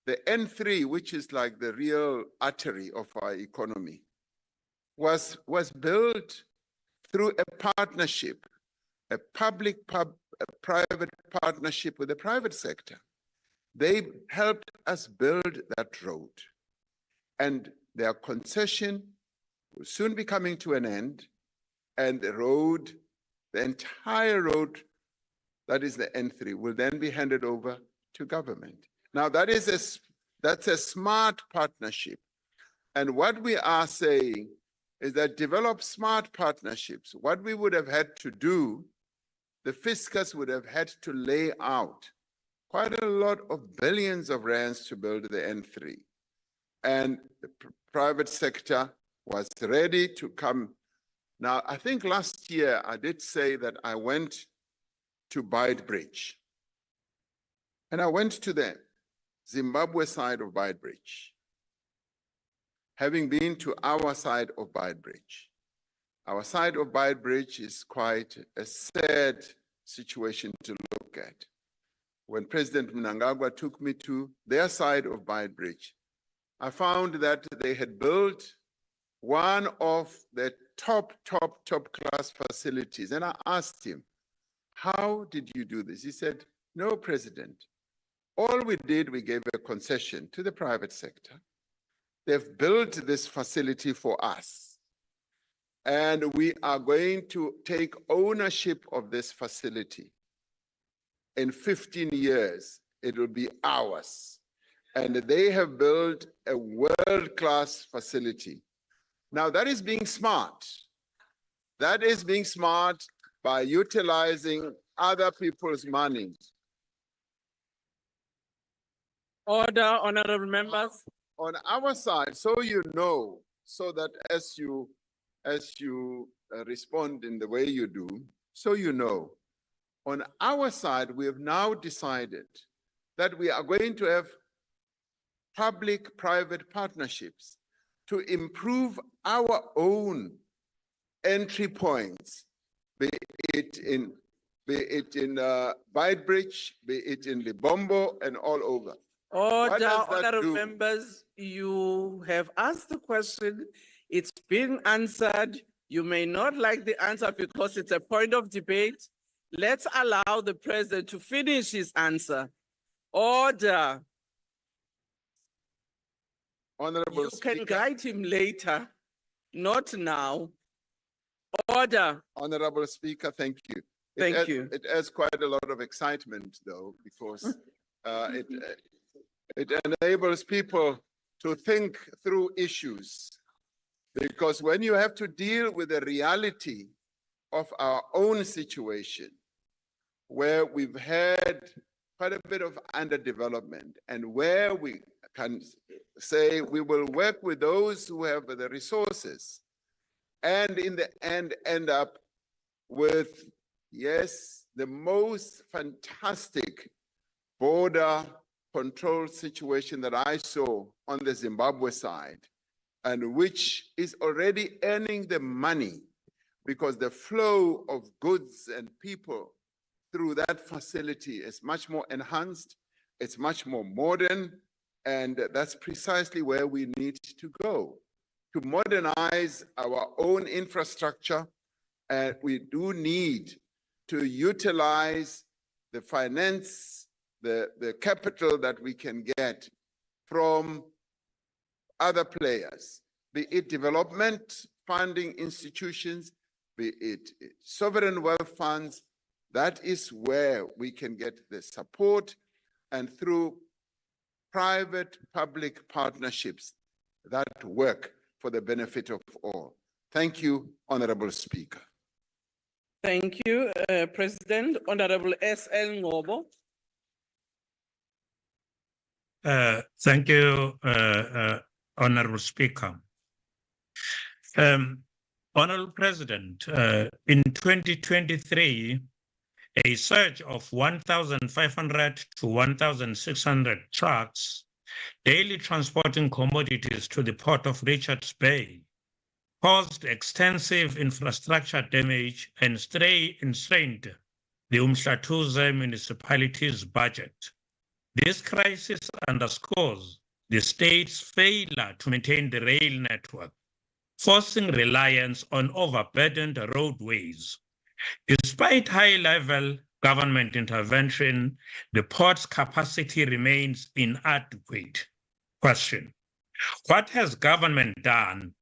F: The N3, which is like the real artery of our economy, was built through a partnership, a public-private partnership with the private sector. They helped us build that road. And their concession will soon be coming to an end, and the road, the entire road, that is the N3, will then be handed over to government. Now, that's a smart partnership. And what we are saying is that develop smart partnerships. What we would have had to do, the fiscus would have had to lay out quite a lot of billions of rands to build the N3. And the private sector was ready to come. Now, I think last year I did say that I went to Beitbridge. And I went to the Zimbabwe side of Beitbridge, having been to our side of Beitbridge. Our side of Beitbridge is quite a sad situation to look at. When President Mnangagwa took me to their side of Beitbridge, I found that they had built one of the top class facilities. And I asked him, how did you do this? He said, no, President. All we did, we gave a concession to the private sector. They've built this facility for us. And we are going to take ownership of this facility. In 15 years, it will be ours. And they have built a world-class facility. Now, that is being smart. That is being smart by utilizing other people's money.
D: Order, honorable members.
F: On our side, so you know, so that as you respond in the way you do, so you know, on our side, we have now decided that we are going to have public-private partnerships to improve our own entry points, be it in Beitbridge, be it in Libombo, and all over.
D: Order, honorable members, you have asked the question. It's been answered. You may not like the answer because it's a point of debate. Let's allow the president to finish his answer. Order.
F: Honorable
D: You
F: Speaker.
D: can guide him later, not now. Order.
F: Honorable Speaker, thank you.
D: Thank you.
F: It adds quite a lot of excitement, though, because it enables people to think through issues. Because when you have to deal with the reality of our own situation, where we've had quite a bit of underdevelopment, and where we can say we will work with those who have the resources, and in the end up with, yes, the most fantastic border control situation that I saw on the Zimbabwe side, and which is already earning the money because the flow of goods and people through that facility is much more enhanced, it's much more modern, and that's precisely where we need to go. To modernize our own infrastructure, and we do need to utilize the finance, the capital that we can get from other players, be it development funding institutions, be it sovereign wealth funds. That is where we can get the support, and through private-public partnerships that work for the benefit of all. Thank you, Honorable Speaker.
D: Thank you, President. Honorable S.L. Ngobo.
B: Thank you, Honorable Speaker. Honorable President, in 2023, a surge of 1,500 to 1,600 trucks daily transporting commodities to the port of Richards Bay, caused extensive infrastructure damage and strained the Umhlatuze municipality's budget. This crisis underscores the state's failure to maintain the rail network, forcing reliance on overburdened roadways. Despite high-level government intervention, the port's capacity remains inadequate. Question: what has government done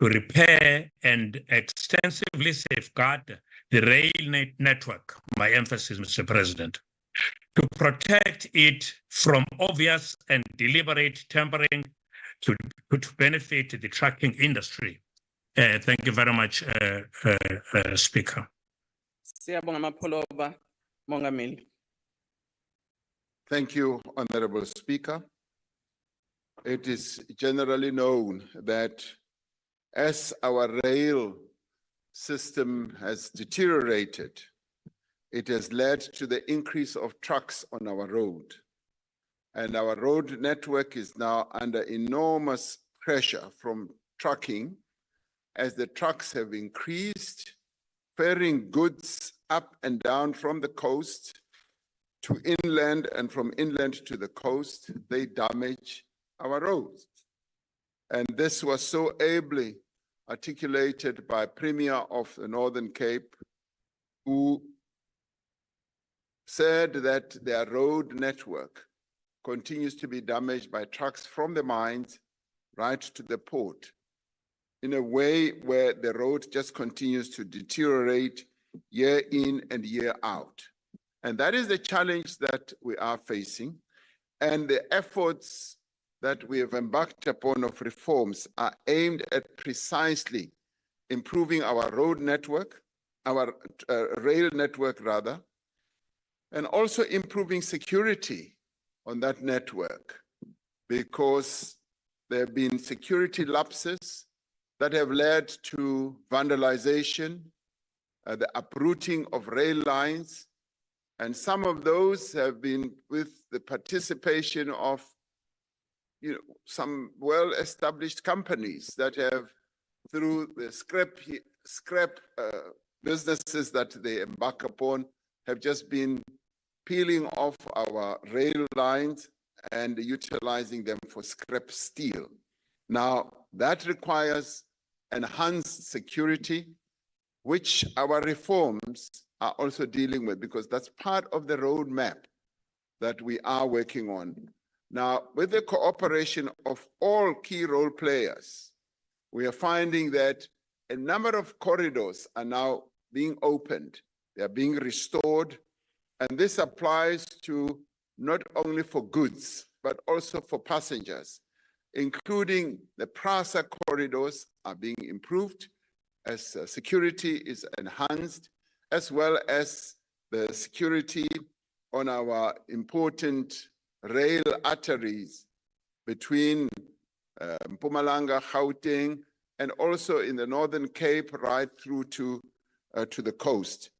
B: to repair and extensively safeguard the rail network, my emphasis, Mr. President, to protect it from obvious and deliberate tampering to benefit the trucking industry? Thank you very much, Speaker.
D: Siyabonga Mapholoba, Mongameli.
F: Thank you, Honorable Speaker. It is generally known that as our rail system has deteriorated, it has led to the increase of trucks on our road. And our road network is now under enormous pressure from trucking as the trucks have increased, ferrying goods up and down from the coast to inland and from inland to the coast. They damage our roads. And this was so ably articulated by Premier of the Northern Cape, who said that their road network continues to be damaged by trucks from the mines right to the port in a way where the road just continues to deteriorate year in and year out. And that is the challenge that we are facing. And the efforts that we have embarked upon of reforms are aimed at precisely improving our road network, our rail network rather, and also improving security on that network, because there have been security lapses that have led to vandalization, the uprooting of rail lines, and some of those have been with the participation of some well-established companies that have, through the scrap businesses that they embark upon, have just been peeling off our rail lines and utilizing them for scrap steel. Now, that requires enhanced security, which our reforms are also dealing with, because that's part of the roadmap that we are working on. Now, with the cooperation of all key role players, we are finding that a number of corridors are now being opened. They are being restored. And this applies to not only for goods, but also for passengers, including the PRASA corridors are being improved as security is enhanced, as well as the security on our important rail arteries between Mpumalanga, Gauteng, and also in the Northern Cape right through to the coast.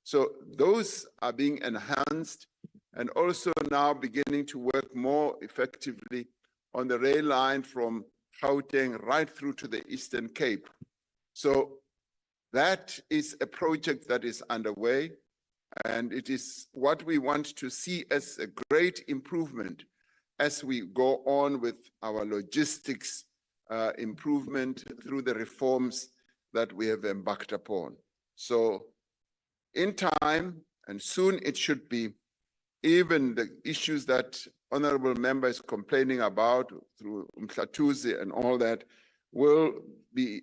F: So those are being enhanced, and also now beginning to work more effectively on the rail line from Gauteng right through to the Eastern Cape. So that is a project that is underway, and it is what we want to see as a great improvement as we go on with our logistics improvement through the reforms that we have embarked upon. So in time, and soon it should be, even the issues that honorable member is complaining about through Umhlatuze and all that will be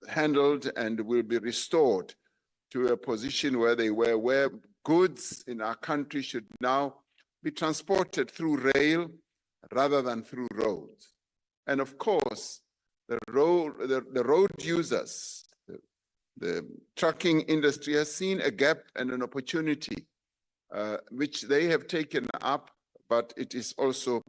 F: handled and will be restored to a position where they were, where goods in our country should now be transported through rail rather than through roads. And of course, the road users, the trucking industry has seen a gap and an opportunity which they have taken up, but it is also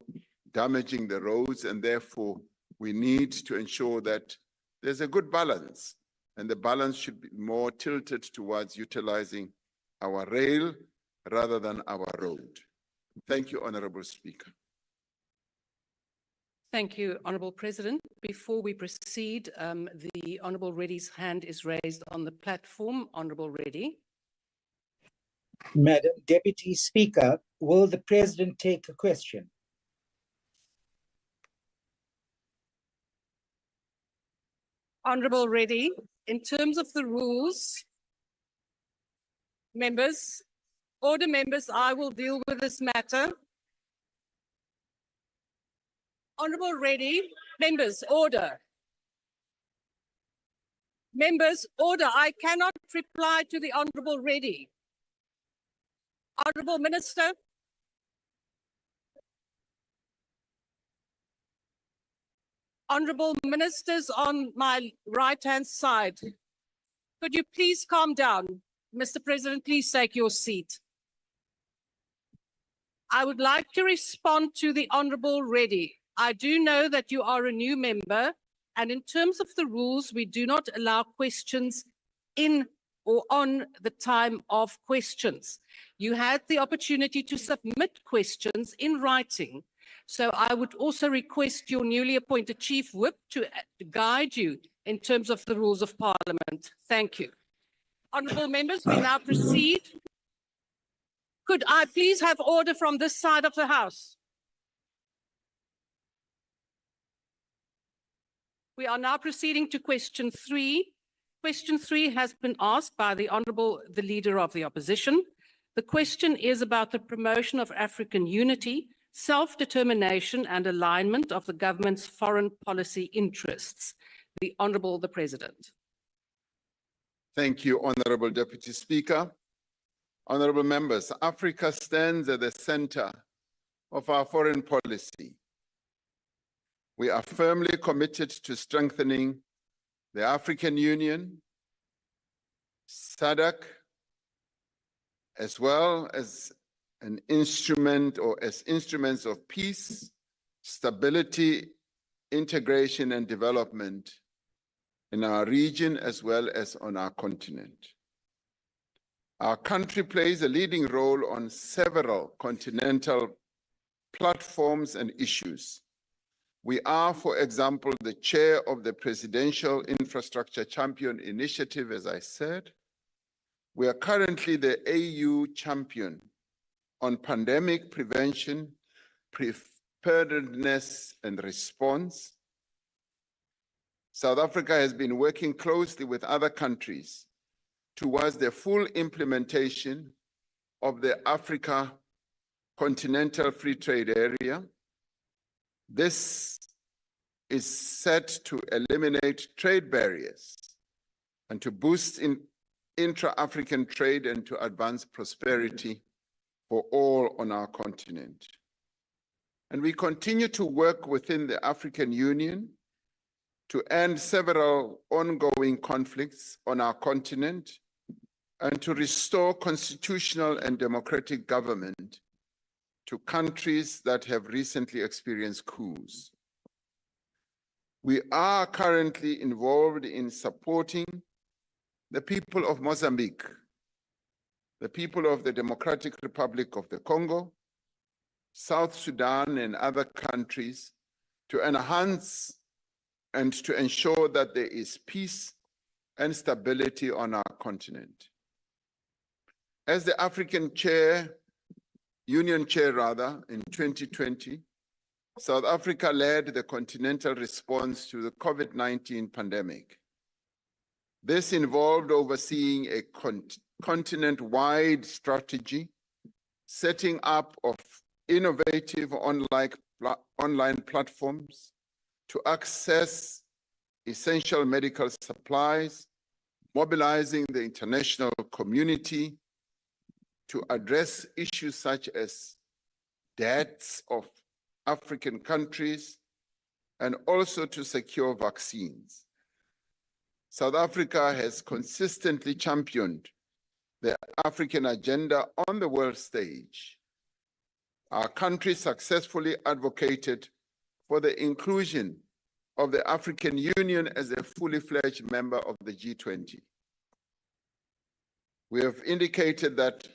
F: damaging the roads, and therefore we need to ensure that there's a good balance, and the balance should be more tilted towards utilizing our rail rather than our road. Thank you, Honorable Speaker.
O: Thank you, Honourable President. Before we proceed, the Honourable Reddy's hand is raised on the platform. Honourable Reddy.
P: Madam Deputy Speaker, will the President take a question?
O: Honourable Reddy, in terms of the rules, members, order members, I will deal with this matter. Honourable Reddy, members, order. Members, order. I cannot reply to the Honourable Reddy. Honourable Minister. Honourable Ministers on my right-hand side, could you please calm down? Mr. President, please take your seat. I would like to respond to the Honourable Reddy. I do know that you are a new member, and in terms of the rules, we do not allow questions in or on the time of questions. You had the opportunity to submit questions in writing. So I would also request your newly appointed Chief Whip to guide you in terms of the rules of Parliament. Thank you. Honourable members, we now proceed. Could I please have order from this side of the House? We are now proceeding to question 3. Question 3 has been asked by the Leader of the Opposition. The question is about the promotion of African unity, self-determination and alignment of the government's foreign policy interests. The Honourable the President.
F: Thank you, Honorable Deputy Speaker. Honorable members, Africa stands at the center of our foreign policy. We are firmly committed to strengthening the African Union, SADC, as well as an instrument or as instruments of peace, stability, integration, and development in our region as well as on our continent. Our country plays a leading role on several continental platforms and issues. We are, for example, the chair of the Presidential Infrastructure Champion Initiative, as I said. We are currently the AU champion on pandemic prevention, preparedness, and response. South Africa has been working closely with other countries towards the full implementation of the Africa Continental Free Trade Area. This is set to eliminate trade barriers and to boost intra-African trade and to advance prosperity for all on our continent. And we continue to work within the African Union to end several ongoing conflicts on our continent and to restore constitutional and democratic government to countries that have recently experienced coups. We are currently involved in supporting the people of Mozambique, the people of the Democratic Republic of the Congo, South Sudan, and other countries to enhance and to ensure that there is peace and stability on our continent. As the Union Chair in 2020, South Africa led the continental response to the COVID-19 pandemic. This involved overseeing a continent-wide strategy, setting up of innovative online platforms to access essential medical supplies, mobilizing the international community to address issues such as debts of African countries, and also to secure vaccines. South Africa has consistently championed the African agenda on the world stage. Our country successfully advocated for the inclusion of the African Union as a fully fledged member of the G20. We have indicated that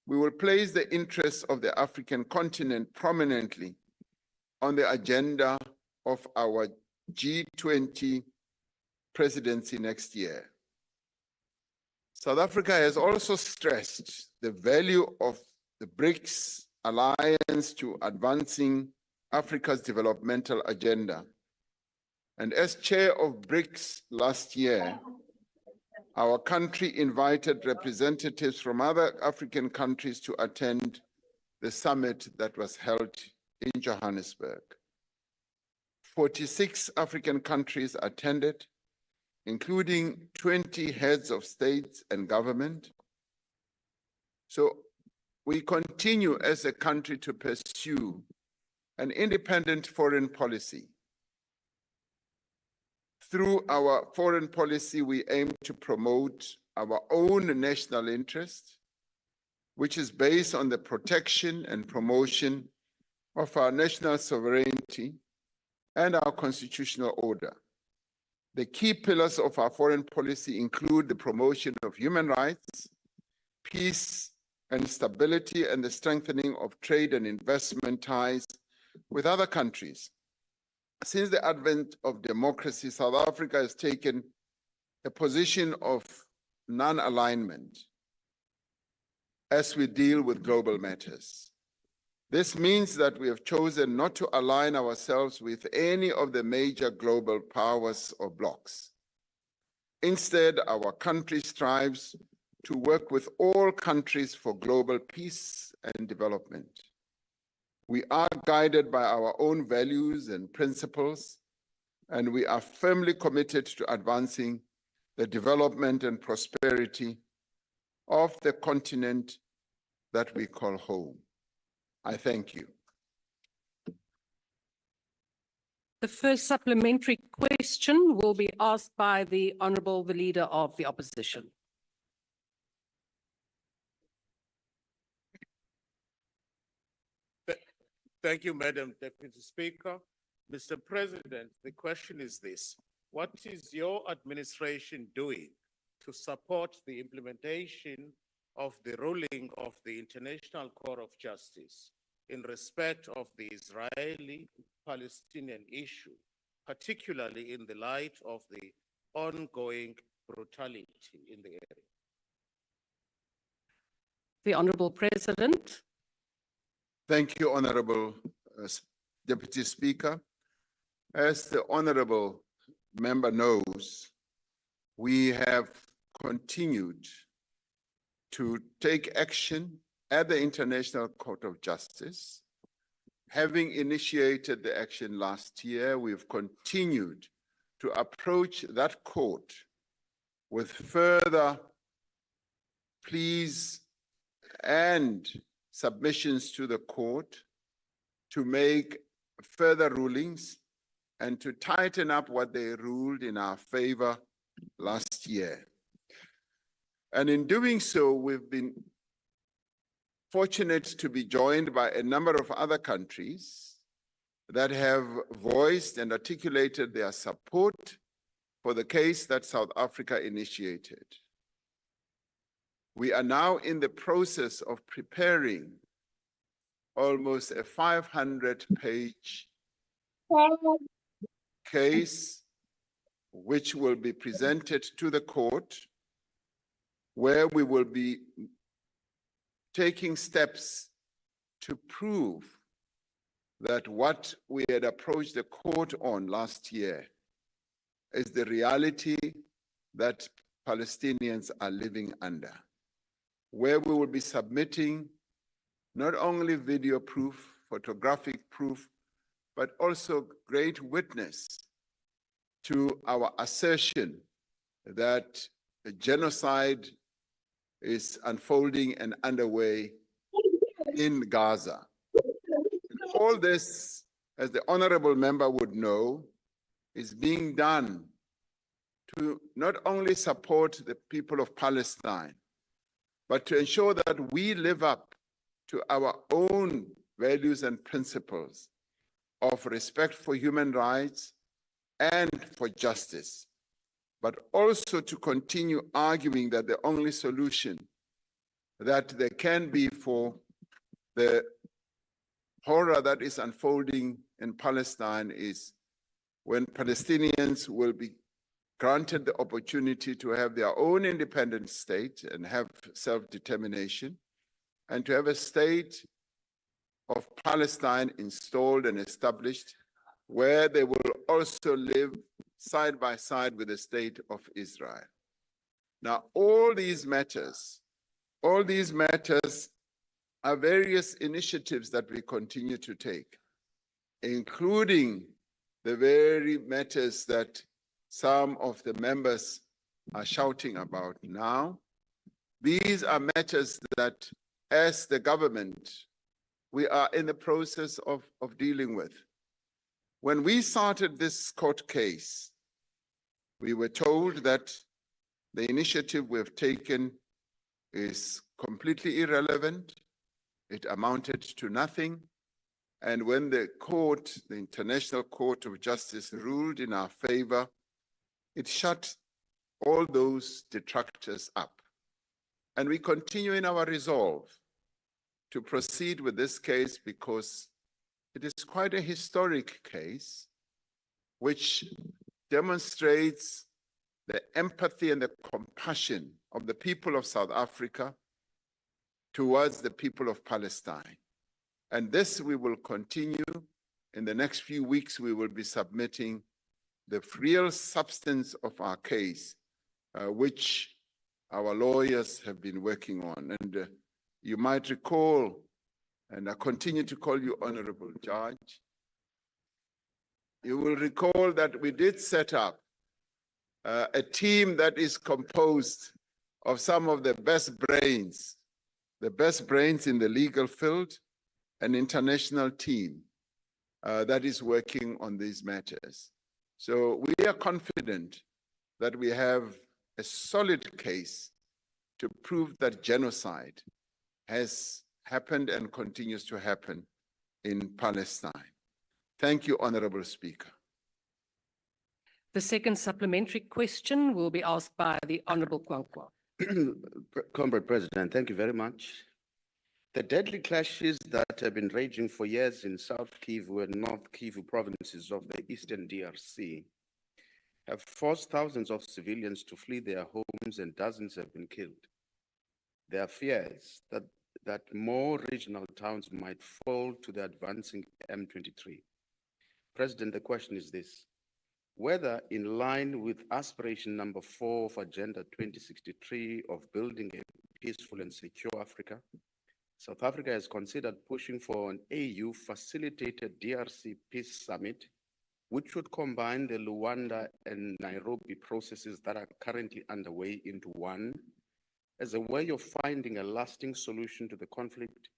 F: we will place the interests of the African continent prominently on the agenda of our G20 presidency next year. South Africa has also stressed the value of the BRICS alliance to advancing Africa's developmental agenda. And as chair of BRICS last year, our country invited representatives from other African countries to attend the summit that was held in Johannesburg. 46 African countries attended, including 20 heads of states and government. So we continue as a country to pursue an independent foreign policy. Through our foreign policy, we aim to promote our own national interest, which is based on the protection and promotion of our national sovereignty and our constitutional order. The key pillars of our foreign policy include the promotion of human rights, peace and stability, and the strengthening of trade and investment ties with other countries. Since the advent of democracy, South Africa has taken a position of non-alignment as we deal with global matters. This means that we have chosen not to align ourselves with any of the major global powers or blocs. Instead, our country strives to work with all countries for global peace and development. We are guided by our own values and principles, and we are firmly committed to advancing the development and prosperity of the continent that we call home. I thank you.
O: The first supplementary question will be asked by the Honourable the Leader of the Opposition.
Q: Thank you, Madam Deputy Speaker. Mr. President, the question is this: what is your administration doing to support the implementation of the ruling of the International Court of Justice in respect of the Israeli-Palestinian issue, particularly in the light of the ongoing brutality in the area?
O: The Honourable President.
F: Thank you, Honourable Deputy Speaker. As the Honourable member knows, we have continued to take action at the International Court of Justice. Having initiated the action last year, we've continued to approach that court with further pleas and submissions to the court to make further rulings and to tighten up what they ruled in our favor last year. And in doing so, we've been fortunate to be joined by a number of other countries that have voiced and articulated their support for the case that South Africa initiated. We are now in the process of preparing almost a 500-page case, which will be presented to the court, where we will be taking steps to prove that what we had approached the court on last year is the reality that Palestinians are living under, where we will be submitting not only video proof, photographic proof, but also great witness to our assertion that a genocide is unfolding and underway in Gaza. All this, as the honorable member would know, is being done to not only support the people of Palestine, but to ensure that we live up to our own values and principles of respect for human rights and for justice, but also to continue arguing that the only solution that there can be for the horror that is unfolding in Palestine is when Palestinians will be granted the opportunity to have their own independent state and have self-determination, and to have a state of Palestine installed and established, where they will also live side by side with the state of Israel. Now, all these matters are various initiatives that we continue to take, including the very matters that some of the members are shouting about now. These are matters that, as the government, we are in the process of dealing with. When we started this court case, we were told that the initiative we've taken is completely irrelevant. It amounted to nothing. And when the court, the International Court of Justice, ruled in our favor, it shut all those detractors up. And we continue in our resolve to proceed with this case because it is quite a historic case which demonstrates the empathy and the compassion of the people of South Africa towards the people of Palestine. And this we will continue. In the next few weeks, we will be submitting the real substance of our case, which our lawyers have been working on. And you might recall, and I continue to call you Honorable Judge, you will recall that we did set up a team that is composed of some of the best brains in the legal field, an international team that is working on these matters. So we are confident that we have a solid case to prove that genocide has happened and continues to happen in Palestine. Thank you, Honorable Speaker.
O: The second supplementary question will be asked by the Honorable Kwankwa.
R: Comrade President, thank you very much. The deadly clashes that have been raging for years in South Kivu and North Kivu provinces of the Eastern DRC have forced thousands of civilians to flee their homes and dozens have been killed. There are fears that more regional towns might fall to the advancing M23. President, the question is this: whether in line with aspiration number 4 of Agenda 2063 of building a peaceful and secure Africa, South Africa has considered pushing for an AU-facilitated DRC Peace Summit, which would combine the Luanda and Nairobi processes that are currently underway into one, as a way of finding a lasting solution to the conflict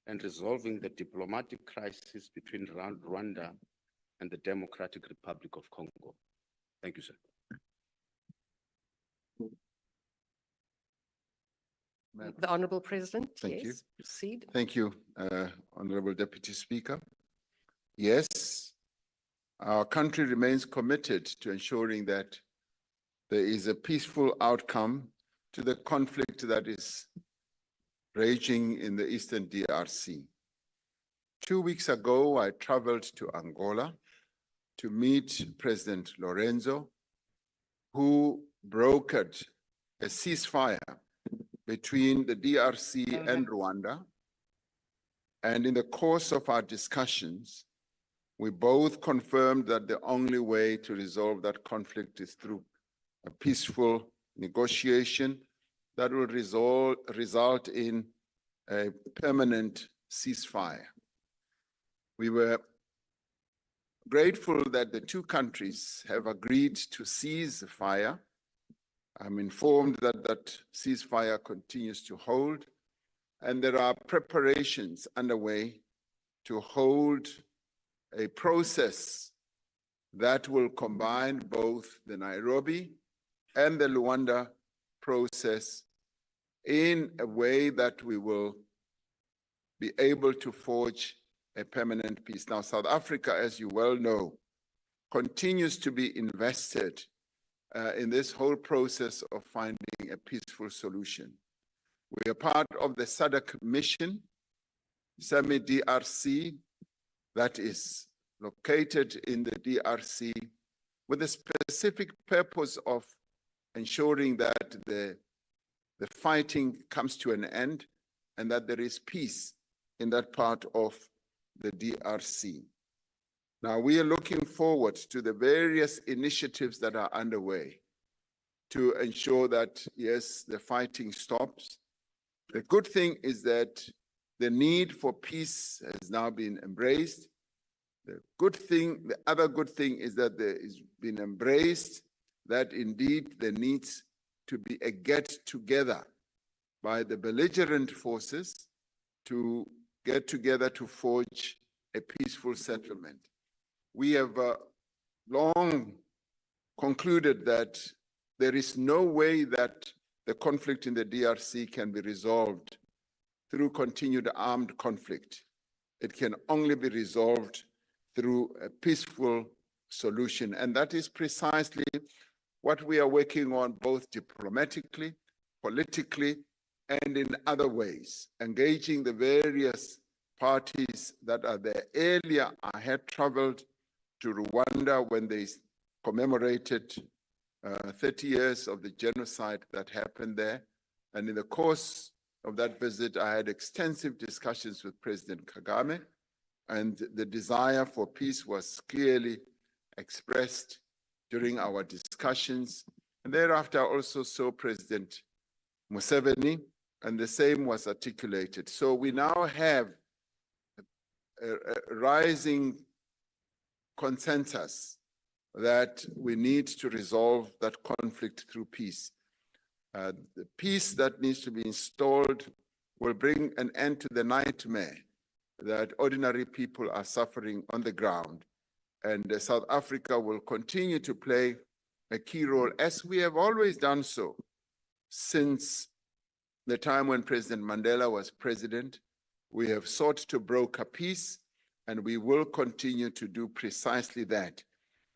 R: and resolving the diplomatic crisis between Rwanda and the Democratic Republic of Congo. Thank you, sir.
O: The Honorable President,
F: Thank you.
O: yes, proceed.
F: Thank you, Honorable Deputy Speaker. Yes, our country remains committed to ensuring that there is a peaceful outcome to the conflict that is raging in the Eastern DRC. 2 weeks ago, I traveled to Angola to meet President Lorenzo, who brokered a ceasefire between the DRC and Rwanda. And in the course of our discussions, we both confirmed that the only way to resolve that conflict is through a peaceful negotiation that will result in a permanent ceasefire. We were grateful that the two countries have agreed to cease the fire. I'm informed that that ceasefire continues to hold, and there are preparations underway to hold a process that will combine both the Nairobi and the Luanda process in a way that we will be able to forge a permanent peace. Now, South Africa, as you well know, continues to be invested in this whole process of finding a peaceful solution. We are part of the SADC mission, SAMI DRC, that is located in the DRC with the specific purpose of ensuring that the fighting comes to an end and that there is peace in that part of the DRC. Now, we are looking forward to the various initiatives that are underway to ensure that, yes, the fighting stops. The good thing is that the need for peace has now been embraced. The other good thing is that there has been embraced that indeed there needs to be a get-together by the belligerent forces to get together to forge a peaceful settlement. We have long concluded that there is no way that the conflict in the DRC can be resolved through continued armed conflict. It can only be resolved through a peaceful solution. And that is precisely what we are working on, both diplomatically, politically, and in other ways, engaging the various parties that are there. Earlier, I had traveled to Rwanda when they commemorated 30 years of the genocide that happened there. And in the course of that visit, I had extensive discussions with President Kagame, and the desire for peace was clearly expressed during our discussions. And thereafter, I also saw President Museveni, and the same was articulated. So we now have a rising consensus that we need to resolve that conflict through peace. The peace that needs to be installed will bring an end to the nightmare that ordinary people are suffering on the ground. And South Africa will continue to play a key role, as we have always done so since the time when President Mandela was president. We have sought to broker peace, and we will continue to do precisely that.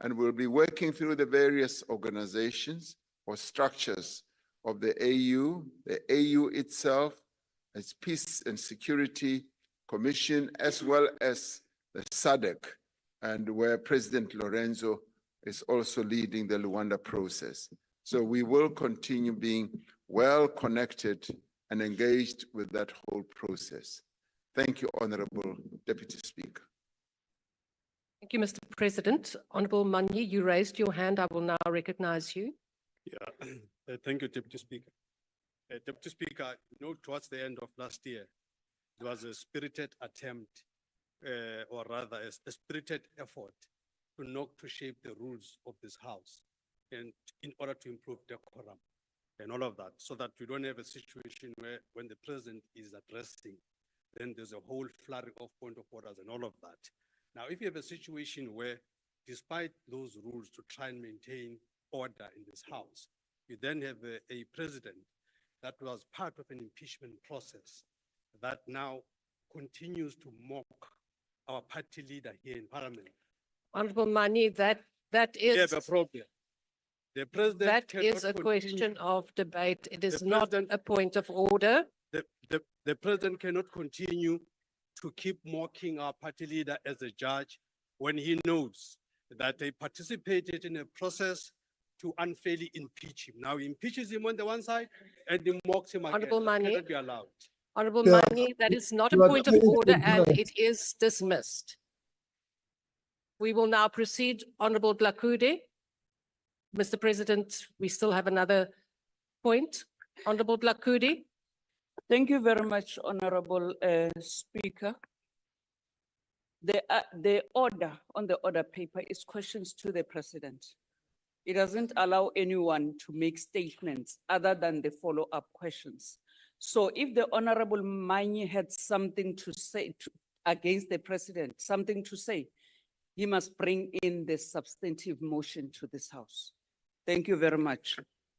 F: And we'll be working through the various organizations or structures of the AU itself, its Peace and Security Commission, as well as the SADC, and where President Lorenzo is also leading the Luanda process. So we will continue being well connected and engaged with that whole process. Thank you, Honorable Deputy Speaker.
O: Thank you, Mr. President. Honorable Manyi, you raised your hand. I will now recognize you.
S: Yeah, thank you, Deputy Speaker. Deputy Speaker, you know, towards the end of last year, there was a spirited attempt, or rather a spirited effort to shape the rules of this House, and in order to improve decorum and all of that, so that we don't have a situation where when the president is addressing, then there's a whole flurry of point of orders and all of that. Now, if you have a situation where, despite those rules to try and maintain order in this House, you then have a president that was part of an impeachment process that now continues to mock our party leader here in Parliament.
O: Honorable Manyi, that is.
S: Yeah, the problem. The president
O: That is
S: cannot
O: a question
S: continue-
O: of debate. It is
S: The
O: not
S: president-
O: a point of order.
S: The president cannot continue to keep mocking our party leader as a judge when he knows that they participated in a process to unfairly impeach him. Now he impeaches him on the one side and he mocks him again.
O: Honorable
S: That
O: Manyi.
S: cannot be allowed.
O: Honorable
S: Yeah.
O: Manyi, that is not a
S: You are
O: point of
S: trying to
O: order and
S: ignore.
O: it is dismissed. We will now proceed. Honorable Dlakude. Mr. President, we still have another point. Honorable Dlakude.
T: Thank you very much, Honorable Speaker. The order on the order paper is questions to the President. It doesn't allow anyone to make statements other than the follow-up questions. So if the Honorable Manyi had something to say against the President, something to say, he must bring in the substantive motion to this House. Thank you very much.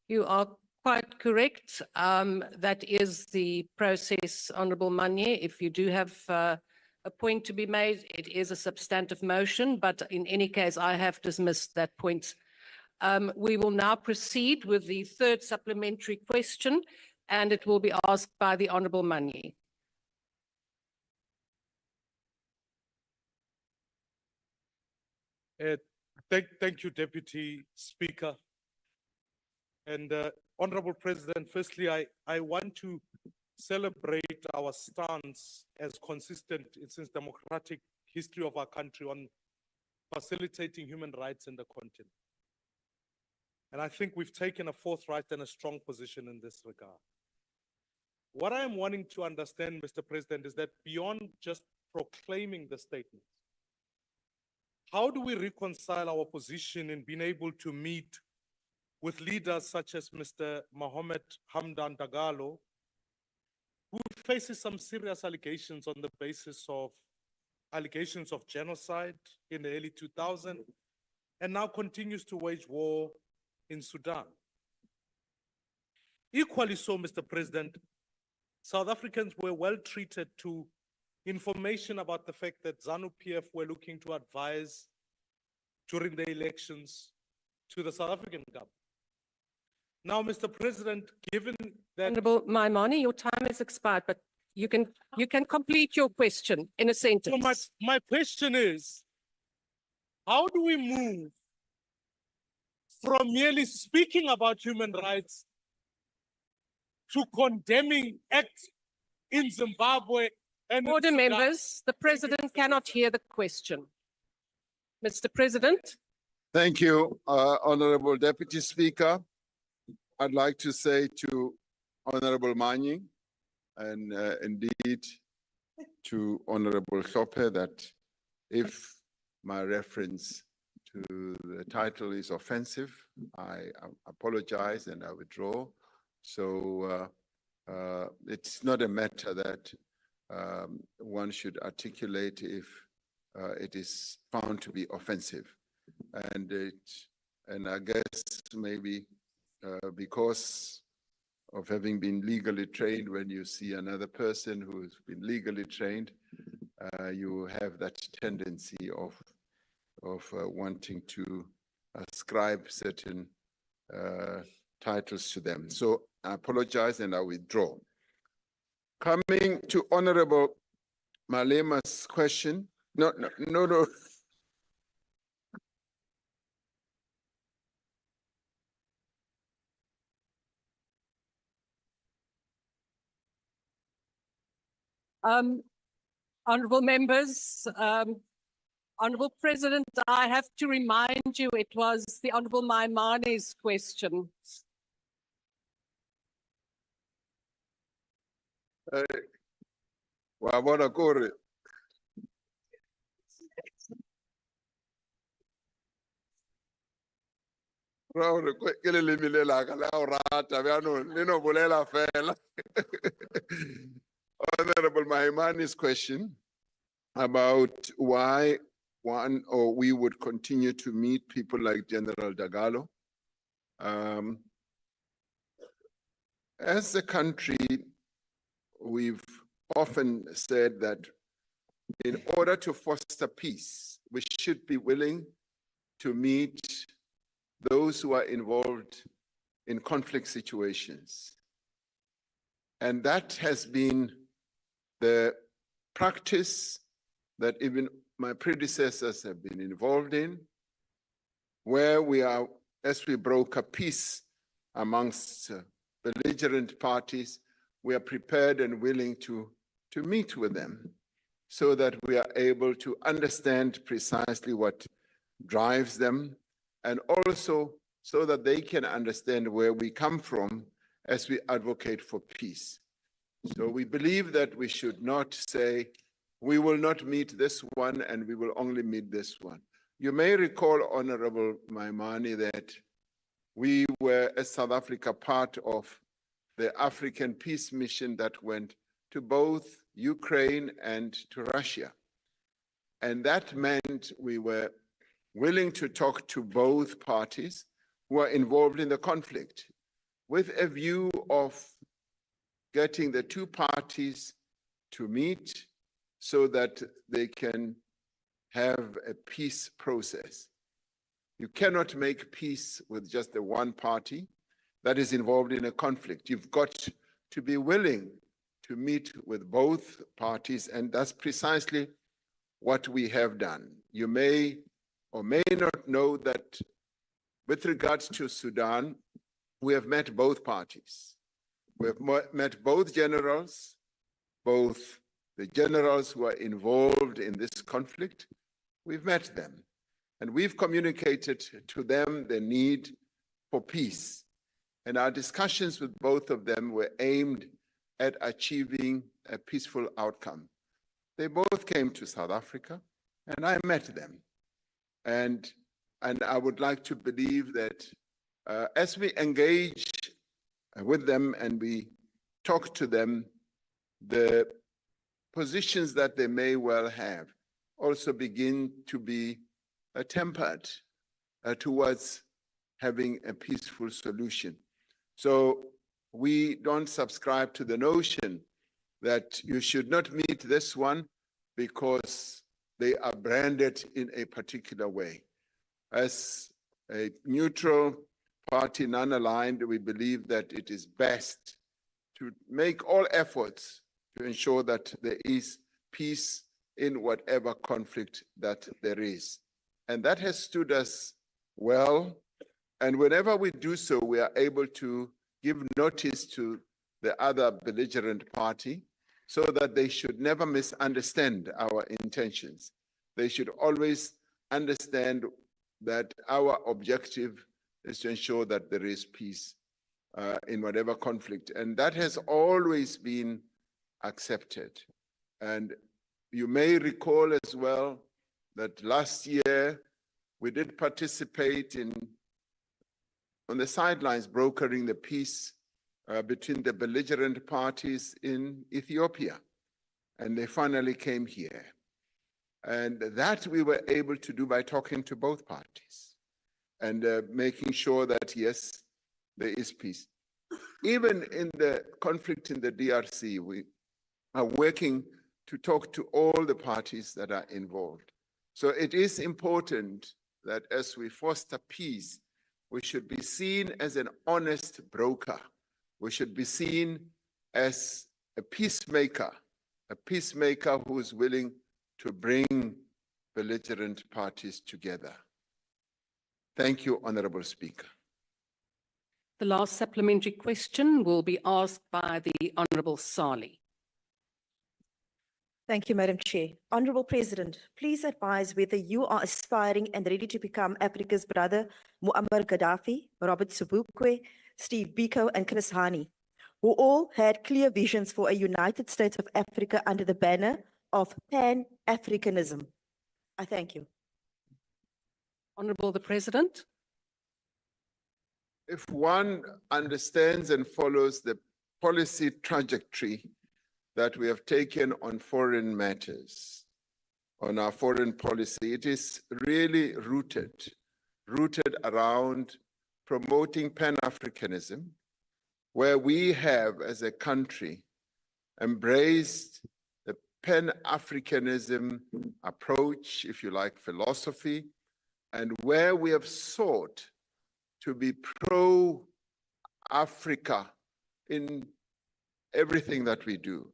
O: You are quite correct. That is the process, Honorable Manyi. If you do have a point to be made, it is a substantive motion, but in any case, I have dismissed that point. We will now proceed with the third supplementary question, and it will be asked by the Honorable Manyi.
S: Thank you, Deputy Speaker. And Honorable President, firstly, I want to celebrate our stance as consistent since democratic history of our country on facilitating human rights in the continent. And I think we've taken a forthright and a strong position in this regard. What I am wanting to understand, Mr. President, is that beyond just proclaiming the statement, how do we reconcile our position in being able to meet with leaders such as Mr. Mohammed Hamdan Dagalo, who faces some serious allegations on the basis of allegations of genocide in the early 2000s, and now continues to wage war in Sudan? Equally so, Mr. President, South Africans were well treated to information about the fact that ZANU-PF were looking to advise during the elections to the South African government. Now, Mr. President, given that—
O: Honorable Maimani, your time has expired, but you can complete your question in a sentence.
S: So my question is, how do we move from merely speaking about human rights to condemning acts in Zimbabwe and—
O: Order, members, the President cannot hear the question. Mr. President.
F: Thank you, Honorable Deputy Speaker. I'd like to say to Honorable Manyi and indeed to Honorable Sope that if my reference to the title is offensive, I apologize and I withdraw. So it's not a matter that one should articulate if it is found to be offensive. And I guess maybe because of having been legally trained, when you see another person who's been legally trained, you have that tendency of wanting to ascribe certain titles to them. So I apologize and I withdraw. Coming to Honorable Malema's question. No.
O: Honorable members, Honorable President, I have to remind you it was the Honorable Maimani's question.
F: Wabona kore. Honorable Maimani's question about why we would continue to meet people like General Dagalo. As a country, we've often said that in order to foster peace, we should be willing to meet those who are involved in conflict situations. And that has been the practice that even my predecessors have been involved in, where we are, as we broker peace amongst belligerent parties, we are prepared and willing to meet with them so that we are able to understand precisely what drives them, and also so that they can understand where we come from as we advocate for peace. So we believe that we should not say, we will not meet this one and we will only meet this one. You may recall, Honorable Maimani, that we were, as South Africa, part of the African Peace Mission that went to both Ukraine and to Russia. And that meant we were willing to talk to both parties who are involved in the conflict, with a view of getting the two parties to meet so that they can have a peace process. You cannot make peace with just the one party that is involved in a conflict. You've got to be willing to meet with both parties, and that's precisely what we have done. You may or may not know that with regards to Sudan, we have met both parties. We have met both generals, both the generals who are involved in this conflict. We've met them, and we've communicated to them the need for peace. And our discussions with both of them were aimed at achieving a peaceful outcome. They both came to South Africa, and I met them. And I would like to believe that as we engage with them and we talk to them, the positions that they may well have also begin to be tempered towards having a peaceful solution. So we don't subscribe to the notion that you should not meet this one because they are branded in a particular way. As a neutral party, non-aligned, we believe that it is best to make all efforts to ensure that there is peace in whatever conflict that there is. And that has stood us well. And whenever we do so, we are able to give notice to the other belligerent party so that they should never misunderstand our intentions. They should always understand that our objective is to ensure that there is peace in whatever conflict. And that has always been accepted. And you may recall as well that last year we did participate on the sidelines brokering the peace between the belligerent parties in Ethiopia. And they finally came here. And that we were able to do by talking to both parties and making sure that, yes, there is peace. Even in the conflict in the DRC, we are working to talk to all the parties that are involved. So it is important that as we foster peace, we should be seen as an honest broker. We should be seen as a peacemaker who is willing to bring belligerent parties together. Thank you, Honorable Speaker.
O: The last supplementary question will be asked by the Honourable Sali.
U: Thank you, Madam Chair. Honourable President, please advise whether you are aspiring and ready to become Africa's brother, Muammar Gaddafi, Robert Sobukwe, Steve Biko, and Chris Hani, who all had clear visions for a United States of Africa under the banner of Pan-Africanism. I thank you.
O: Honourable the President.
F: If one understands and follows the policy trajectory that we have taken on foreign matters, on our foreign policy, it is really rooted around promoting Pan-Africanism, where we have, as a country, embraced the Pan-Africanism approach, if you like, philosophy, and where we have sought to be pro-Africa in everything that we do.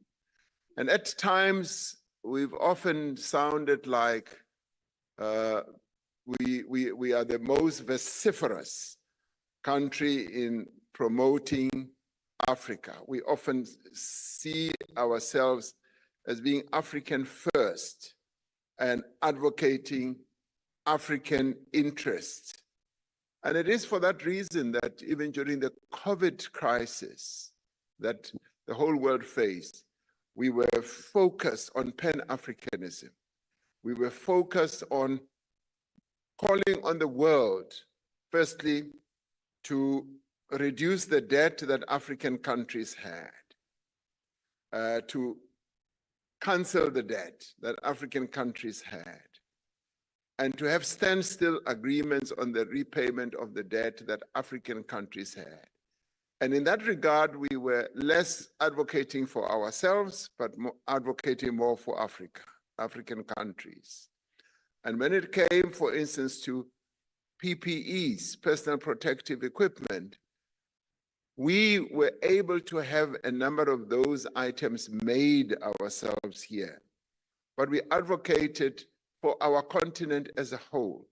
F: And at times, we've often sounded like we are the most vociferous country in promoting Africa. We often see ourselves as being African first and advocating African interests. And it is for that reason that even during the COVID crisis that the whole world faced, we were focused on Pan-Africanism. We were focused on calling on the world, firstly, to reduce the debt that African countries had, to cancel the debt that African countries had, and to have standstill agreements on the repayment of the debt that African countries had. And in that regard, we were less advocating for ourselves, but more advocating more for Africa, African countries. And when it came, for instance, to PPEs, personal protective equipment, we were able to have a number of those items made ourselves here. But we advocated for our continent as a whole.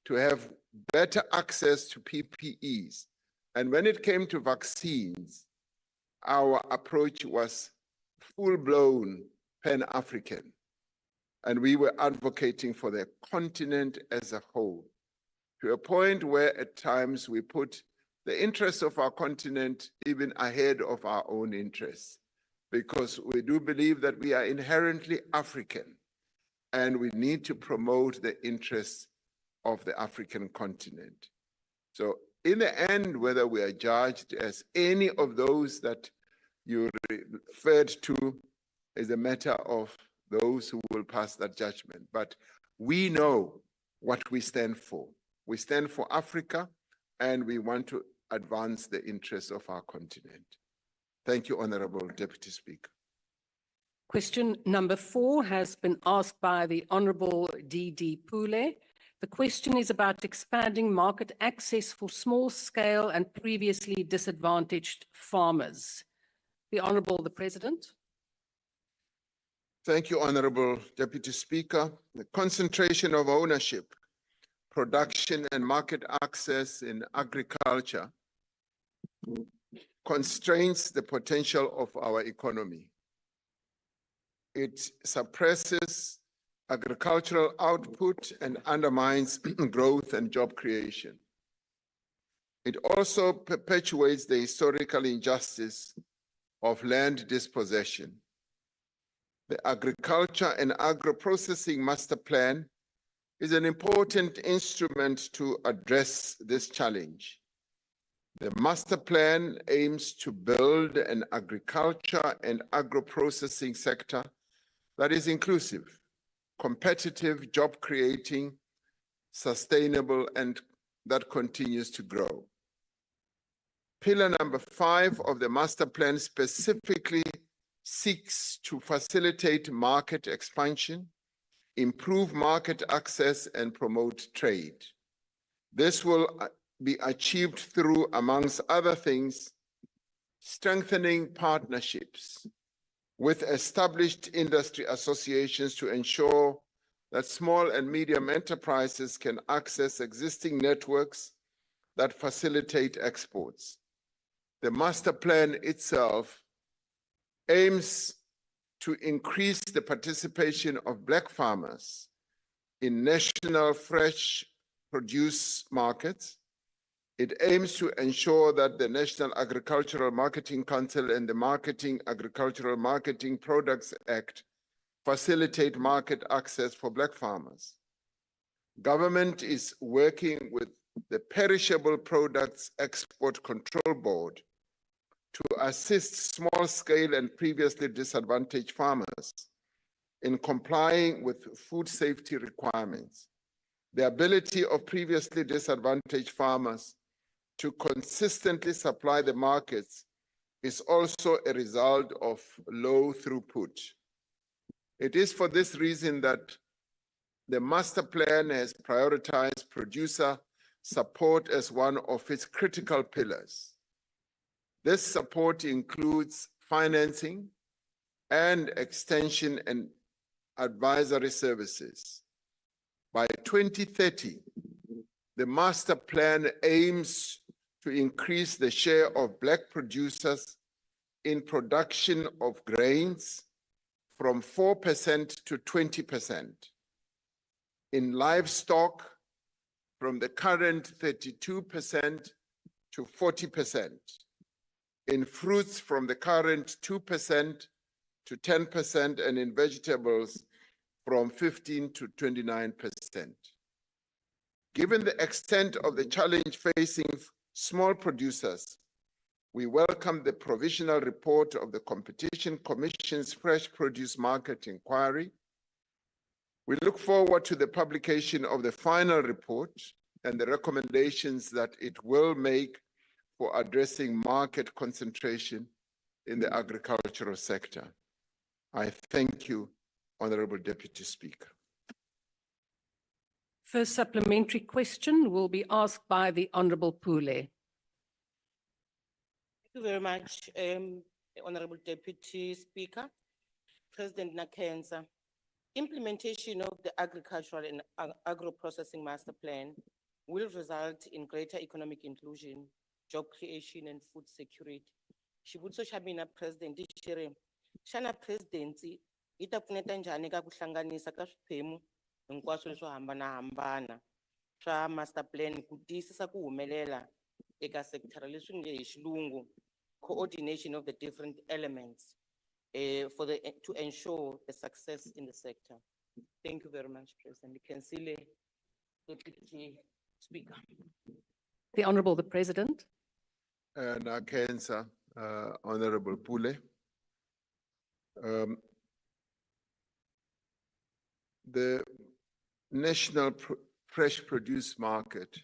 F: to have better access to PPEs. And when it came to vaccines, our approach was full-blown Pan-African. And we were advocating for the continent as a whole, to a point where at times we put the interests of our continent even ahead of our own interests, because we do believe that we are inherently African and we need to promote the interests of the African continent. So in the end, whether we are judged as any of those that you referred to is a matter of those who will pass that judgment. But we know what we stand for. We stand for Africa, and we want to advance the interests of our continent. Thank you, Honorable Deputy Speaker.
O: Question number 4 has been asked by the Honorable D.D. Pule. The question is about expanding market access for small-scale and previously disadvantaged farmers. The Honorable the President.
F: Thank you, Honorable Deputy Speaker. The concentration of ownership, production, and market access in agriculture constrains the potential of our economy. It suppresses agricultural output and undermines growth and job creation. It also perpetuates the historical injustice of land dispossession. The Agriculture and Agro-Processing Master Plan is an important instrument to address this challenge. The master plan aims to build an agriculture and agro-processing sector that is inclusive, competitive, job-creating, sustainable, and that continues to grow. Pillar number 5 of the master plan specifically seeks to facilitate market expansion, improve market access, and promote trade. This will be achieved through, amongst other things, strengthening partnerships with established industry associations to ensure that small and medium enterprises can access existing networks that facilitate exports. The master plan itself aims to increase the participation of Black farmers in national fresh produce markets. It aims to ensure that the National Agricultural Marketing Council and the Marketing Agricultural Marketing Products Act facilitate market access for Black farmers. Government is working with the Perishable Products Export Control Board to assist small-scale and previously disadvantaged farmers in complying with food safety requirements. The ability of previously disadvantaged farmers to consistently supply the markets is also a result of low throughput. It is for this reason that the master plan has prioritized producer support as one of its critical pillars. This support includes financing and extension and advisory services. By 2030, the master plan aims to increase the share of Black producers in production of grains from 4% to 20%, in livestock from the current 32% to 40%, in fruits from the current 2% to 10%, and in vegetables from 15 to 29%. Given the extent of the challenge facing small producers, we welcome the provisional report of the Competition Commission's Fresh Produce Market Inquiry. We look forward to the publication of the final report and the recommendations that it will make for addressing market concentration in the agricultural sector. I thank you, Honorable Deputy Speaker.
O: First supplementary question will be asked by the Honorable Pule.
N: Thank you very much, Honorable Deputy Speaker. President Nakenza, Implementation of the agricultural and agro-processing master plan will result in greater economic inclusion, job creation and food security. Xivutiso xa mina President i xi ri, xana presidency yi ta pfuneta njhani ka ku hlanganisa ka swiphemu hinkwaswo leswo hambanahambana swa master plan ku tiyisisa ku humelela eka sekithara leswi nge hi xilungu coordination of the different elements to ensure the success in the sector. Thank you very much, President. Councillor Deputy Speaker.
O: The Honourable the President.
F: Nakenza, Honorable Pule. The national fresh produce market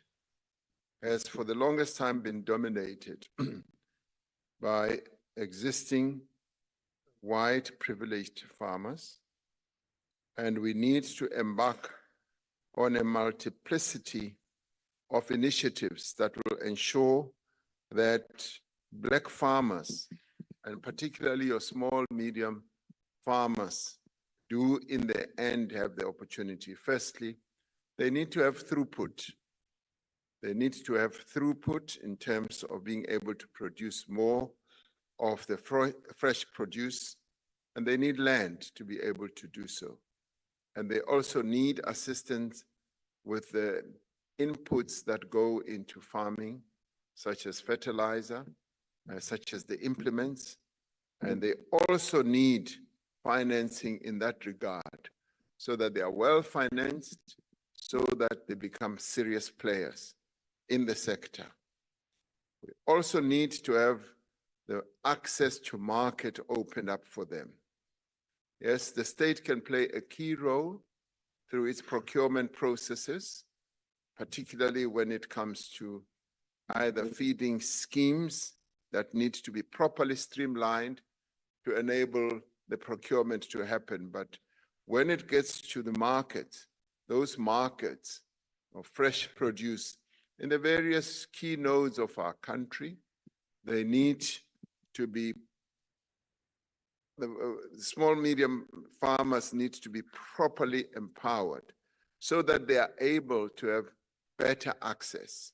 F: has for the longest time been dominated by existing white privileged farmers, and we need to embark on a multiplicity of initiatives that will ensure that Black farmers, and particularly your small, medium farmers, do in the end have the opportunity. Firstly, they need to have throughput. They need to have throughput in terms of being able to produce more of the fresh produce, and they need land to be able to do so. And they also need assistance with the inputs that go into farming, such as fertilizer, such as the implements, and they also need financing in that regard so that they are well financed, so that they become serious players in the sector. We also need to have the access to market opened up for them. Yes, the state can play a key role through its procurement processes, particularly when it comes to either feeding schemes that need to be properly streamlined to enable the procurement to happen. But when it gets to the market, those markets of fresh produce in the various key nodes of our country, they need to be, the small, medium farmers need to be properly empowered so that they are able to have better access.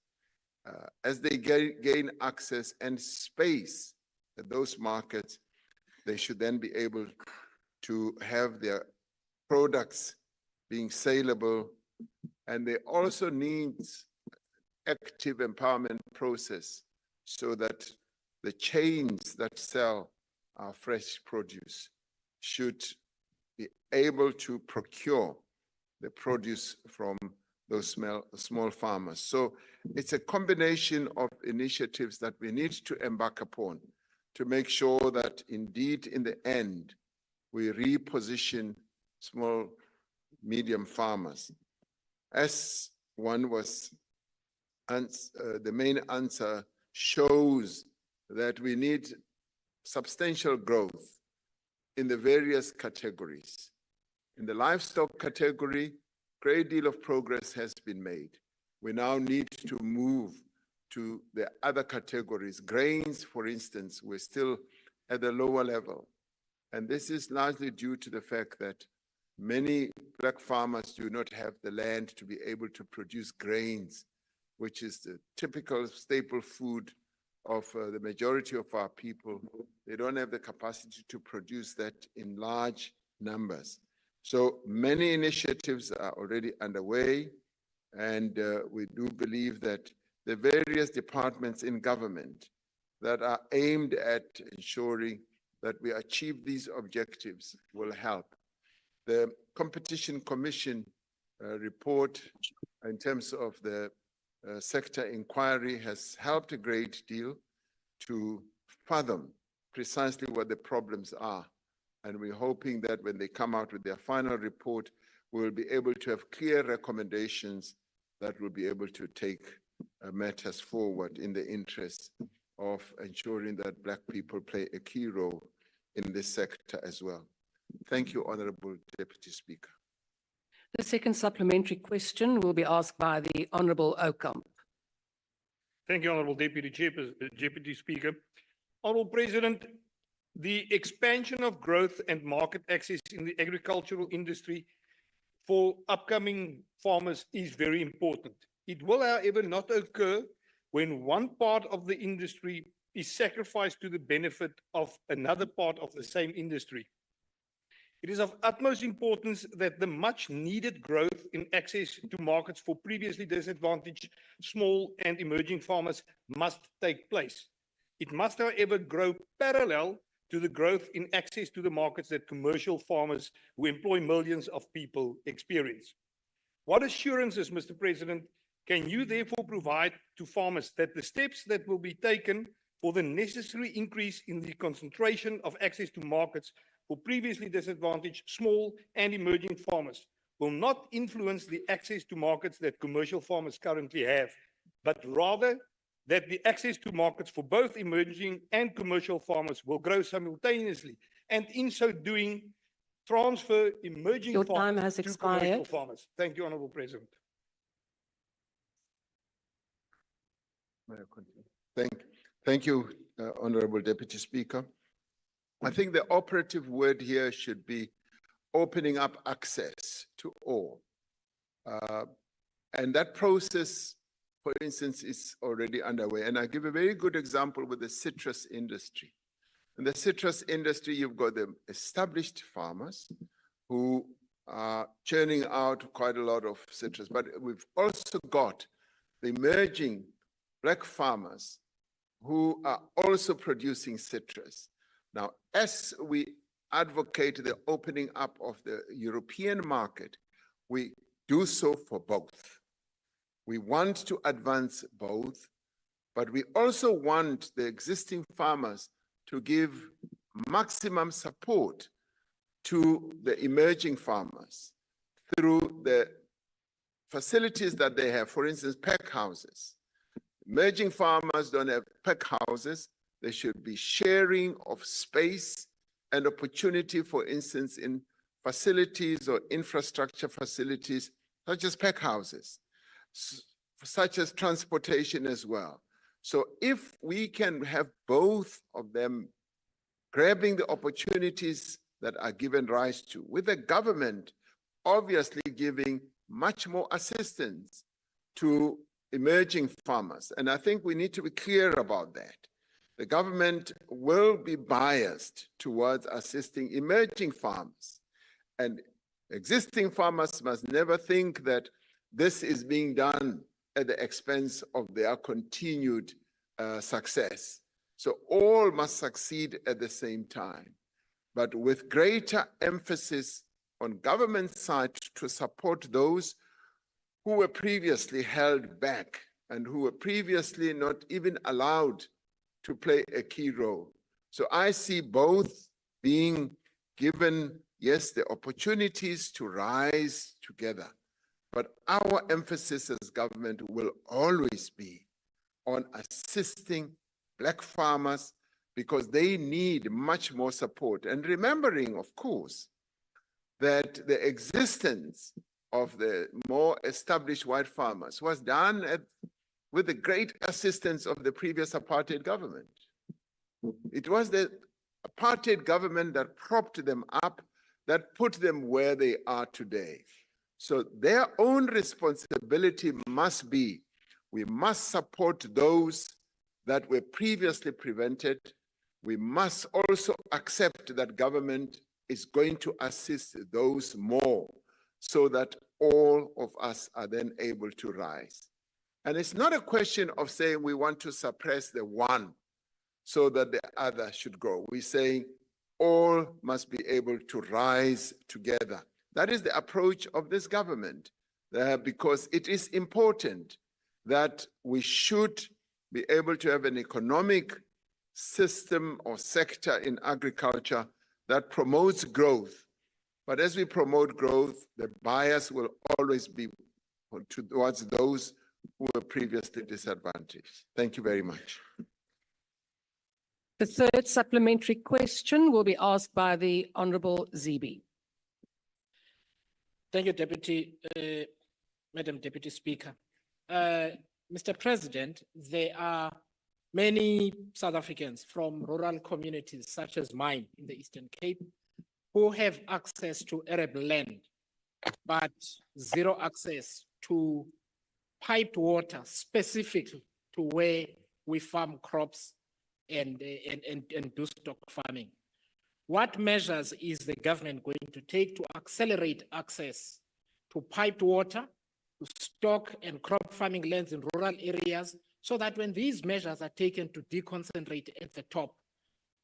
F: As they gain access and space at those markets, they should then be able to have their products being saleable, and they also need active empowerment process so that the chains that sell our fresh produce should be able to procure the produce from those small farmers. So it's a combination of initiatives that we need to embark upon to make sure that indeed in the end, we reposition small, medium farmers. As one was, the main answer shows that we need substantial growth in the various categories. In the livestock category, great deal of progress has been made. We now need to move to the other categories. Grains, for instance, we're still at the lower level. And this is largely due to the fact that many Black farmers do not have the land to be able to produce grains, which is the typical staple food of the majority of our people. They don't have the capacity to produce that in large numbers. So many initiatives are already underway, and we do believe that the various departments in government that are aimed at ensuring that we achieve these objectives will help. The Competition Commission report in terms of the sector inquiry has helped a great deal to fathom precisely what the problems are. And we're hoping that when they come out with their final report, we'll be able to have clear recommendations that will be able to take matters forward in the interest of ensuring that Black people play a key role in this sector as well. Thank you, Honorable Deputy Speaker.
O: The second supplementary question will be asked by the Honourable Oukamp.
A: Thank you, Honourable Deputy Speaker. Honourable President, the expansion of growth and market access in the agricultural industry for upcoming farmers is very important. It will, however, not occur when one part of the industry is sacrificed to the benefit of another part of the same industry. It is of utmost importance that the much needed growth in access to markets for previously disadvantaged small and emerging farmers must take place. It must, however, grow parallel to the growth in access to the markets that commercial farmers who employ millions of people experience. What assurances, Mr. President, can you therefore provide to farmers that the steps that will be taken for the necessary increase in the concentration of access to markets for previously disadvantaged small and emerging farmers will not influence the access to markets that commercial farmers currently have, but rather that the access to markets for both emerging and commercial farmers will grow simultaneously, and in so doing, transfer emerging
V: Your
A: farmers
V: time has
A: to commercial
V: expired.
A: farmers. Thank you, Honourable President.
F: Thank you, Honourable Deputy Speaker. I think the operative word here should be opening up access to all. And that process, for instance, is already underway. And I give a very good example with the citrus industry. In the citrus industry, you've got the established farmers who are churning out quite a lot of citrus, but we've also got the emerging Black farmers who are also producing citrus. Now, as we advocate the opening up of the European market, we do so for both. We want to advance both, but we also want the existing farmers to give maximum support to the emerging farmers through the facilities that they have, for instance, pack houses. Emerging farmers don't have pack houses. There should be sharing of space and opportunity, for instance, in facilities or infrastructure facilities, such as pack houses, such as transportation as well. So if we can have both of them grabbing the opportunities that are given rise to, with the government obviously giving much more assistance to emerging farmers. And I think we need to be clear about that. The government will be biased towards assisting emerging farmers. And existing farmers must never think that this is being done at the expense of their continued success. So all must succeed at the same time, but with greater emphasis on government side to support those who were previously held back and who were previously not even allowed to play a key role. So I see both being given, yes, the opportunities to rise together, but our emphasis as government will always be on assisting Black farmers because they need much more support. And remembering, of course, that the existence of the more established white farmers was done with the great assistance of the previous apartheid government. It was the apartheid government that propped them up, that put them where they are today. So their own responsibility must be, we must support those that were previously prevented. We must also accept that government is going to assist those more so that all of us are then able to rise. And it's not a question of saying we want to suppress the one so that the other should grow. We're saying all must be able to rise together. That is the approach of this government, because it is important that we should be able to have an economic system or sector in agriculture that promotes growth. But as we promote growth, the bias will always be towards those who were previously disadvantaged. Thank you very much.
V: The third supplementary question will be asked by the Honourable Zibi.
W: Thank you, Madam Deputy Speaker. Mr. President, there are
C: many South Africans from rural communities such as mine in the Eastern Cape who have access to arable land, but zero access to piped water specifically to where we farm crops and do stock farming. What measures is the government going to take to accelerate access to piped water, to stock and crop farming lands in rural areas, so that when these measures are taken to deconcentrate at the top,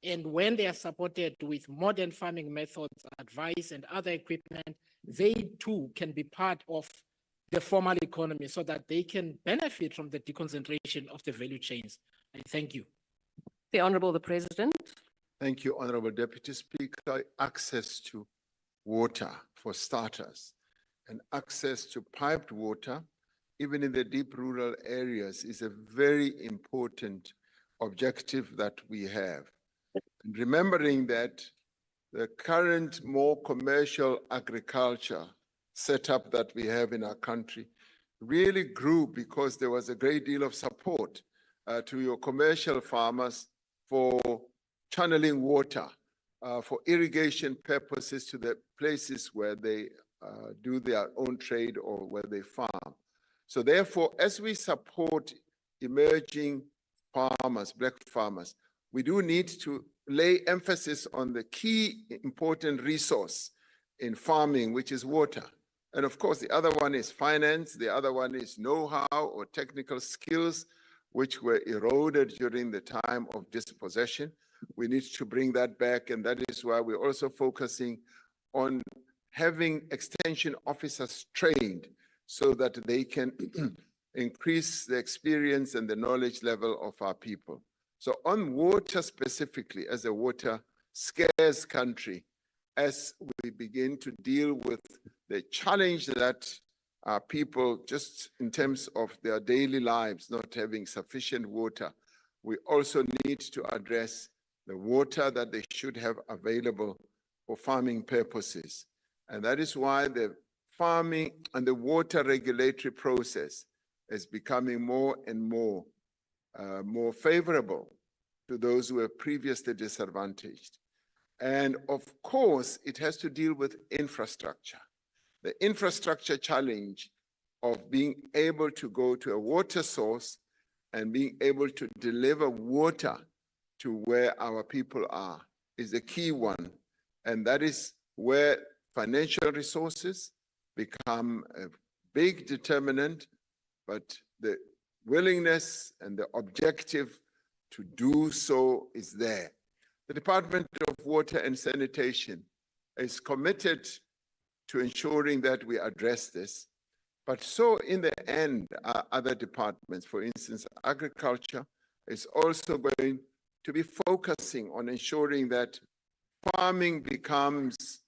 C: and when they are supported with modern farming methods, advice, and other equipment, they too can be part of the formal economy so that they can benefit from the deconcentration of the value chains. I thank you.
V: The Honourable the President.
F: Thank you, Honorable Deputy Speaker. Access to water for starters and access to piped water, even in the deep rural areas, is a very important objective that we have. And remembering that the current more commercial agriculture setup that we have in our country really grew because there was a great deal of support to your commercial farmers for channeling water for irrigation purposes to the places where they do their own trade or where they farm. So therefore, as we support emerging farmers, black farmers, we do need to lay emphasis on the key important resource in farming, which is water. And of course, the other one is finance, the other one is know-how or technical skills, which were eroded during the time of dispossession. We need to bring that back, and that is why we're also focusing on having extension officers trained so that they can increase the experience and the knowledge level of our people. So on water specifically, as a water scarce country, as we begin to deal with the challenge that our people, just in terms of their daily lives, not having sufficient water, we also need to address the water that they should have available for farming purposes. And that is why the farming and the water regulatory process is becoming more and more favorable to those who were previously disadvantaged. And of course, it has to deal with infrastructure. The infrastructure challenge of being able to go to a water source and being able to deliver water to where our people are is a key one. And that is where financial resources become a big determinant, but the willingness and the objective to do so is there. The Department of Water and Sanitation is committed to ensuring that we address this, but so in the end, other departments, for instance, agriculture, is also going to be focusing on ensuring that farming becomes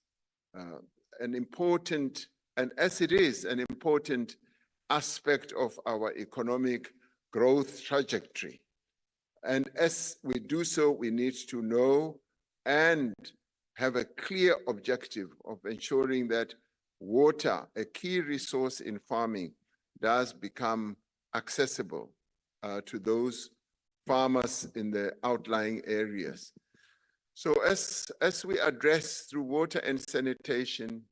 F: an important, and as it is, an important aspect of our economic growth trajectory. And as we do so, we need to know and have a clear objective of ensuring that water, a key resource in farming, does become accessible to those farmers in the outlying areas. So as we address through water and sanitation,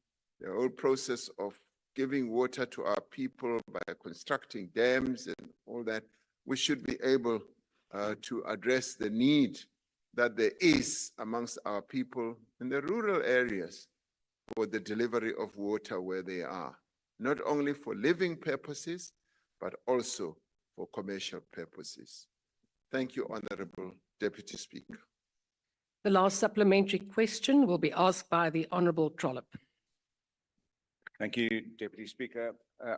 F: the whole process of giving water to our people by constructing dams and all that, we should be able to address the need that there is amongst our people in the rural areas for the delivery of water where they are, not only for living purposes, but also for commercial purposes. Thank you, Honorable Deputy Speaker.
V: The last supplementary question will be asked by the Honourable Trollip.
E: Thank you, Deputy Speaker.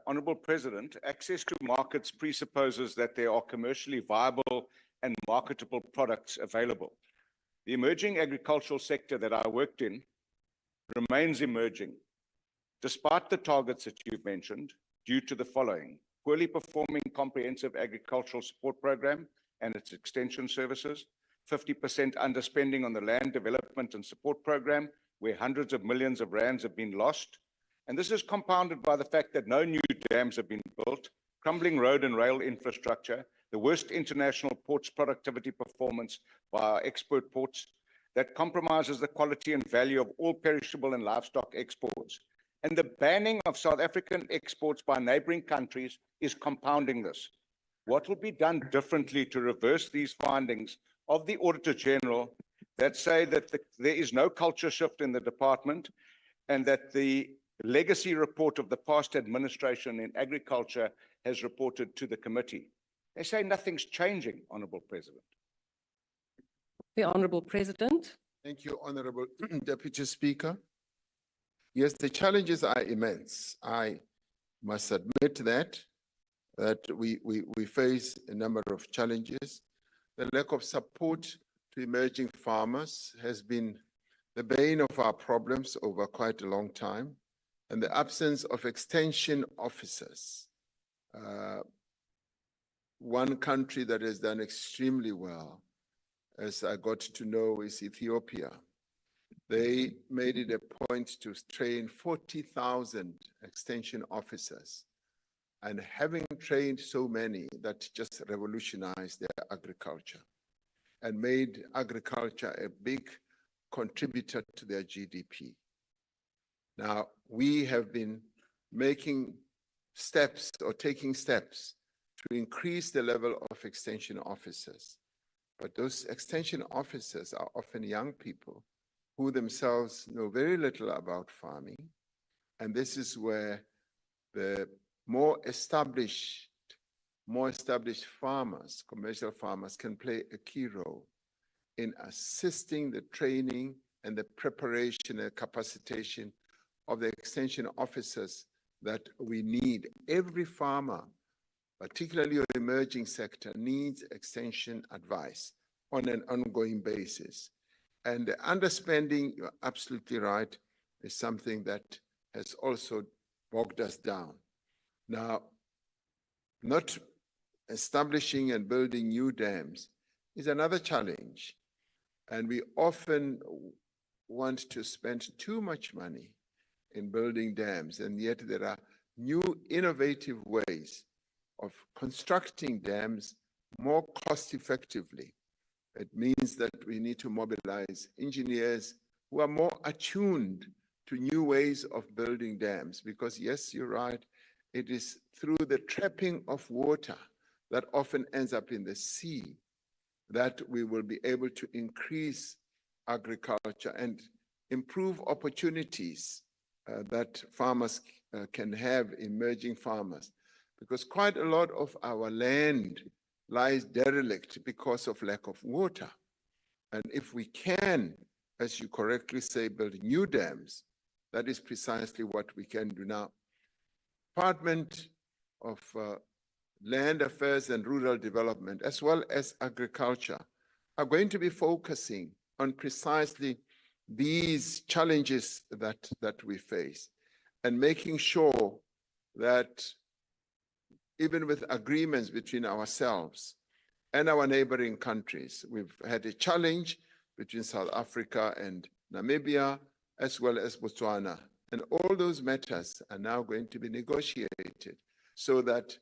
E: Honourable President, access to markets presupposes that there are commercially viable and marketable products available. The emerging agricultural sector that I worked in remains emerging, despite the targets that you've mentioned, due to the following: poorly performing comprehensive agricultural support program and its extension services, 50% underspending on the land development and support program, where hundreds of millions of rands have been lost. And this is compounded by the fact that no new dams have been built, crumbling road and rail infrastructure, the worst international ports productivity performance by our export ports, that compromises the quality and value of all perishable and livestock exports. And the banning of South African exports by neighboring countries is compounding this. What will be done differently to reverse these findings of the Auditor General that say that there is no culture shift in the department and that the legacy report of the past administration in agriculture has reported to the committee? They say nothing's changing, Honourable President.
V: The Honourable President.
F: Thank you, Honourable Deputy Speaker. Yes, the challenges are immense. I must admit that we face a number of challenges. The lack of support to emerging farmers has been the bane of our problems over quite a long time, and the absence of extension officers. One country that has done extremely well, as I got to know, is Ethiopia. They made it a point to train 40,000 extension officers, and having trained so many, that just revolutionized their agriculture and made agriculture a big contributor to their GDP. Now, we have been making steps or taking steps to increase the level of extension officers. But those extension officers are often young people who themselves know very little about farming. And this is where the more established farmers, commercial farmers, can play a key role in assisting the training and the preparation and capacitation of the extension officers that we need. Every farmer, particularly your emerging sector, needs extension advice on an ongoing basis. And the underspending, you're absolutely right, is something that has also bogged us down. Now, not establishing and building new dams is another challenge. And we often want to spend too much money in building dams, and yet there are new innovative ways of constructing dams more cost effectively. It means that we need to mobilize engineers who are more attuned to new ways of building dams, because yes, you're right, it is through the trapping of water that often ends up in the sea that we will be able to increase agriculture and improve opportunities that farmers can have, emerging farmers, because quite a lot of our land lies derelict because of lack of water. And if we can, as you correctly say, build new dams, that is precisely what we can do now. Department of Land Affairs and Rural Development, as well as Agriculture, are going to be focusing on precisely these challenges that we face, and making sure that even with agreements between ourselves and our neighboring countries, we've had a challenge between South Africa and Namibia, as well as Botswana. And all those matters are now going to be negotiated so that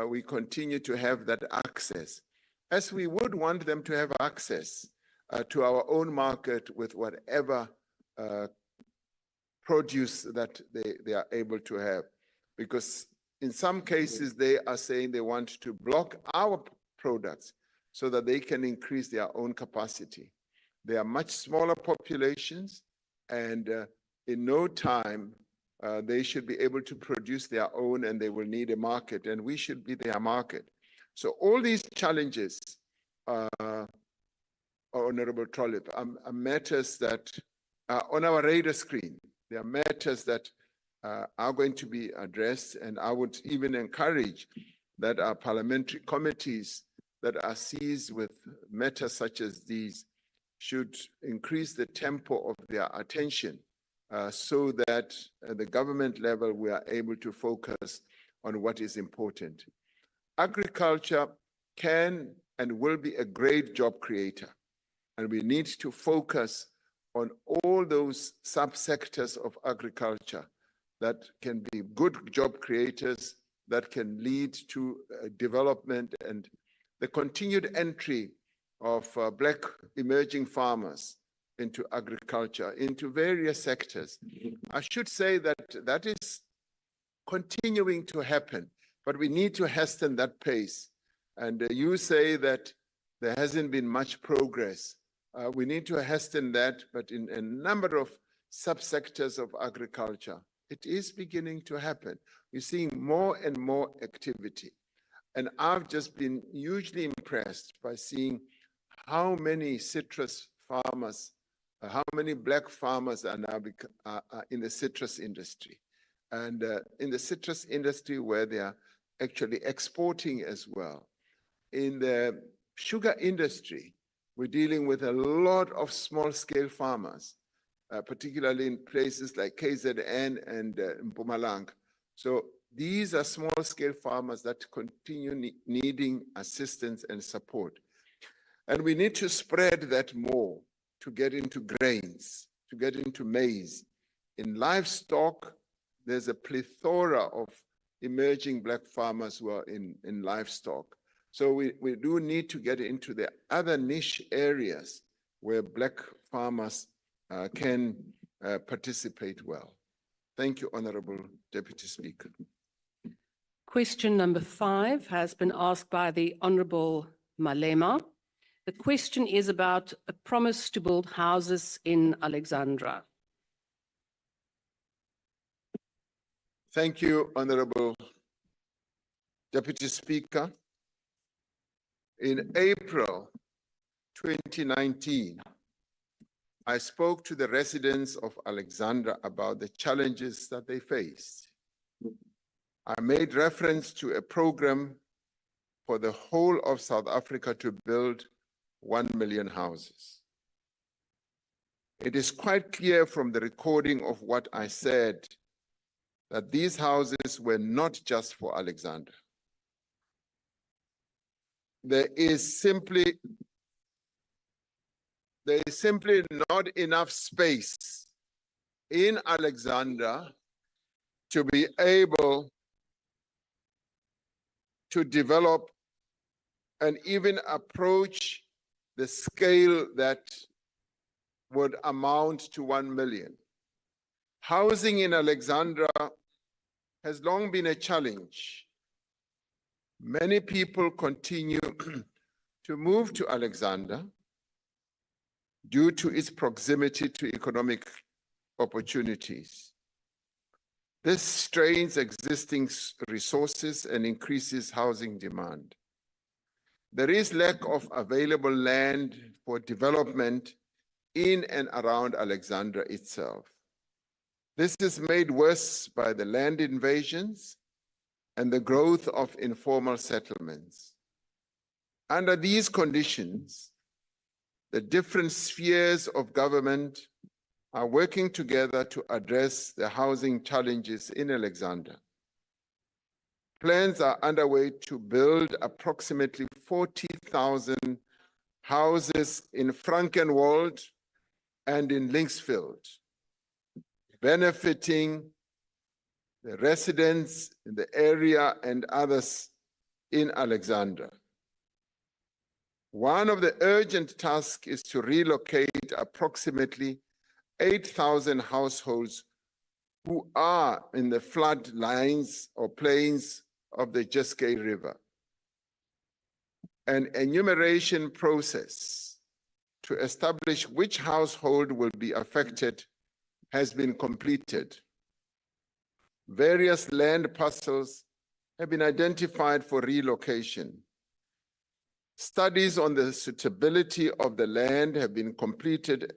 F: we continue to have that access, as we would want them to have access to our own market with whatever produce that they are able to have. Because in some cases, they are saying they want to block our products so that they can increase their own capacity. They are much smaller populations, and in no time, they should be able to produce their own, and they will need a market, and we should be their market. So all these challenges, Honorable Trollip, are matters that are on our radar screen. They are matters that are going to be addressed, and I would even encourage that our parliamentary committees that are seized with matters such as these should increase the tempo of their attention so that at the government level we are able to focus on what is important. Agriculture can and will be a great job creator, and we need to focus on all those subsectors of agriculture that can be good job creators, that can lead to development and the continued entry of Black emerging farmers into agriculture, into various sectors. I should say that that is continuing to happen, but we need to hasten that pace. And you say that there hasn't been much progress. We need to hasten that, but in a number of subsectors of agriculture, it is beginning to happen. We're seeing more and more activity. And I've just been hugely impressed by seeing how many citrus farmers, how many Black farmers are now in the citrus industry. And in the citrus industry where they are actually exporting as well. In the sugar industry, we're dealing with a lot of small-scale farmers, particularly in places like KZN and Mpumalanga. So these are small-scale farmers that continue needing assistance and support. And we need to spread that more to get into grains, to get into maize. In livestock, there's a plethora of emerging Black farmers who are in livestock. So we do need to get into the other niche areas where Black farmers can participate well. Thank you, Honorable Deputy Speaker.
V: Question number 5 has been asked by the Honorable Malema. The question is about a promise to build houses in Alexandra.
F: Thank you, Honorable Deputy Speaker. In April 2019, I spoke to the residents of Alexandra about the challenges that they faced. I made reference to a program for the whole of South Africa to build 1 million houses. It is quite clear from the recording of what I said that these houses were not just for Alexandra. There is simply not enough space in Alexandra to be able to develop and even approach the scale that would amount to 1 million. Housing in Alexandra has long been a challenge. Many people continue to move to Alexandra due to its proximity to economic opportunities. This strains existing resources and increases housing demand. There is lack of available land for development in and around Alexandra itself. This is made worse by the land invasions and the growth of informal settlements. Under these conditions, the different spheres of government are working together to address the housing challenges in Alexandra. Plans are underway to build approximately 40,000 houses in Frankenwald and in Linksfield, benefiting the residents in the area and others in Alexandra. One of the urgent tasks is to relocate approximately 8,000 households who are in the flood lines or plains of the Jeskei River. An enumeration process to establish which household will be affected has been completed. Various land parcels have been identified for relocation. Studies on the suitability of the land have been completed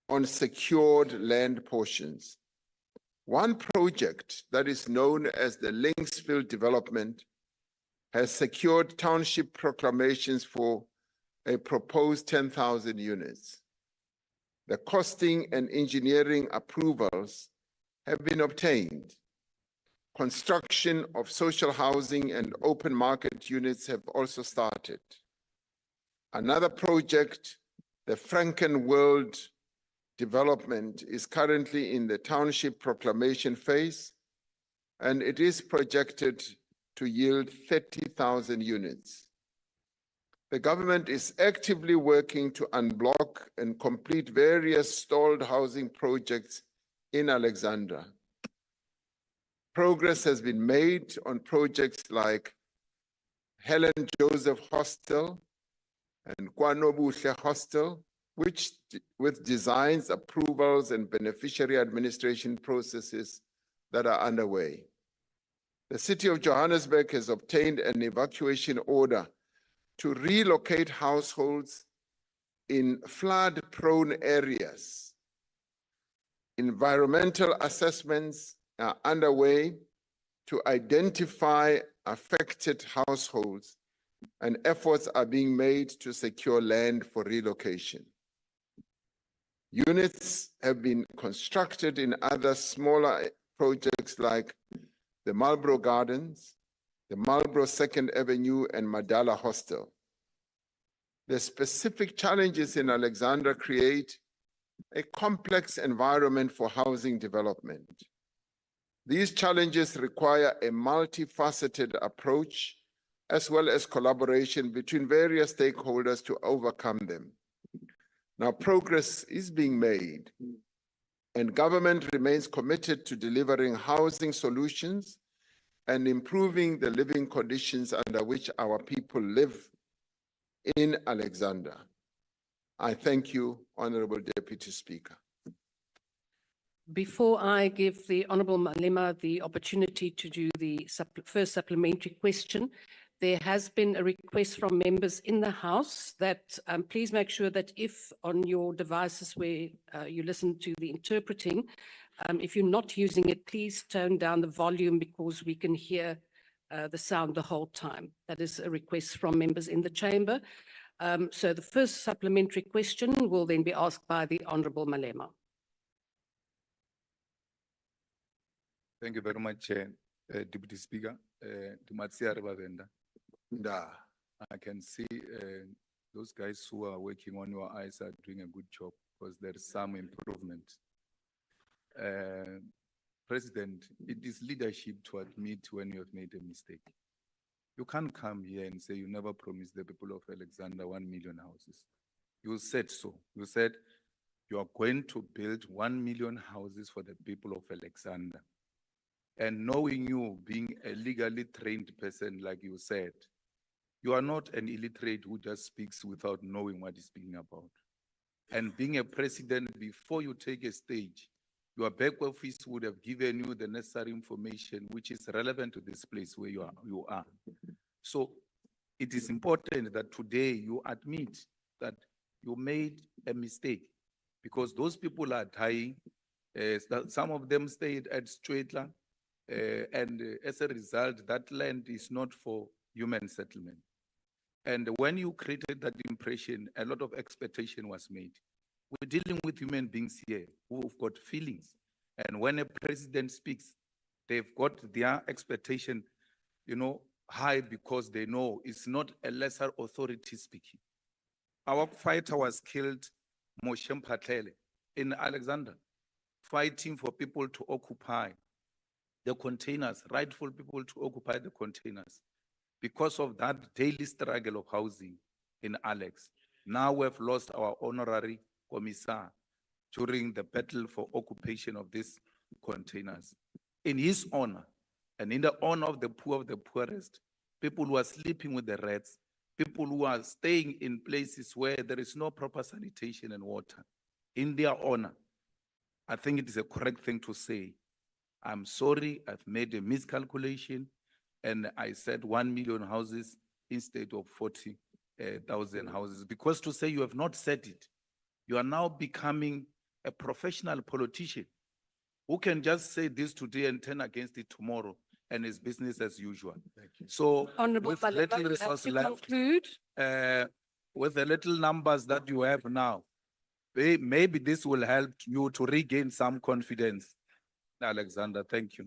F: on secured land portions. One project that is known as the Linksfield development has secured township proclamations for a proposed 10,000 units. The costing and engineering approvals have been obtained. Construction of social housing and open market units have also started. Another project, the Frankenwald development, is currently in the township proclamation phase, and it is projected to yield 30,000 units. The government is actively working to unblock and complete various stalled housing projects in Alexandra. Progress has been made on projects like Helen Joseph Hostel and Kwanobuhle Hostel, which with designs, approvals, and beneficiary administration processes that are underway. The City of Johannesburg has obtained an evacuation order to relocate households in flood-prone areas. Environmental assessments are underway to identify affected households, and efforts are being made to secure land for relocation. Units have been constructed in other smaller projects like the Marlborough Gardens, the Marlborough 2nd Avenue, and Madala Hostel. The specific challenges in Alexandra create a complex environment for housing development. These challenges require a multifaceted approach as well as collaboration between various stakeholders to overcome them. Now, progress is being made, and government remains committed to delivering housing solutions and improving the living conditions under which our people live in Alexandra. I thank you, Honorable Deputy Speaker.
V: Before I give the Honourable Malema the opportunity to do the first supplementary question, there has been a request from members in the House that please make sure that if on your devices where you listen to the interpreting, if you're not using it, please tone down the volume because we can hear the sound the whole time. That is a request from members in the chamber. So the first supplementary question will then be asked by the Honourable Malema.
G: Thank you very much, Deputy Speaker. I can see those guys who are working on your eyes are doing a good job because there is some improvement. President, it is leadership to admit when you have made a mistake. You can't come here and say you never promised the people of Alexandra 1 million houses. You said so. You said you are going to build 1 million houses for the people of Alexandra. And knowing you being a legally trained person, like you said, you are not an illiterate who just speaks without knowing what he's speaking about. And being a president, before you take a stage, your back office would have given you the necessary information which is relevant to this place where you are. So it is important that today you admit that you made a mistake because those people are dying. Some of them stayed at Stradler, and as a result, that land is not for human settlement. And when you created that impression, a lot of expectation was made. We're dealing with human beings here who've got feelings. And when a president speaks, they've got their expectation, high because they know it's not a lesser authority speaking. Our fighter was killed, Moshe Mphatlele, in Alexandra, fighting for people to occupy the containers, rightful people to occupy the containers. Because of that daily struggle of housing in Alex, now we've lost our honorary commissar during the battle for occupation of these containers. In his honor, and in the honor of the poorest, people who are sleeping with the rats, people who are staying in places where there is no proper sanitation and water, in their honor, I think it is a correct thing to say, I'm sorry, I've made a miscalculation, and I said 1 million houses instead of 40,000 houses. Because to say you have not said it, you are now becoming a professional politician who can just say this today and turn against it tomorrow, and it's business as usual. So
V: Honourable
G: with
V: Malema,
G: little
V: you have
G: resource
V: to
G: left,
V: conclude.
G: with the little numbers that you have now, maybe this will help you to regain some confidence. Alexander, thank you.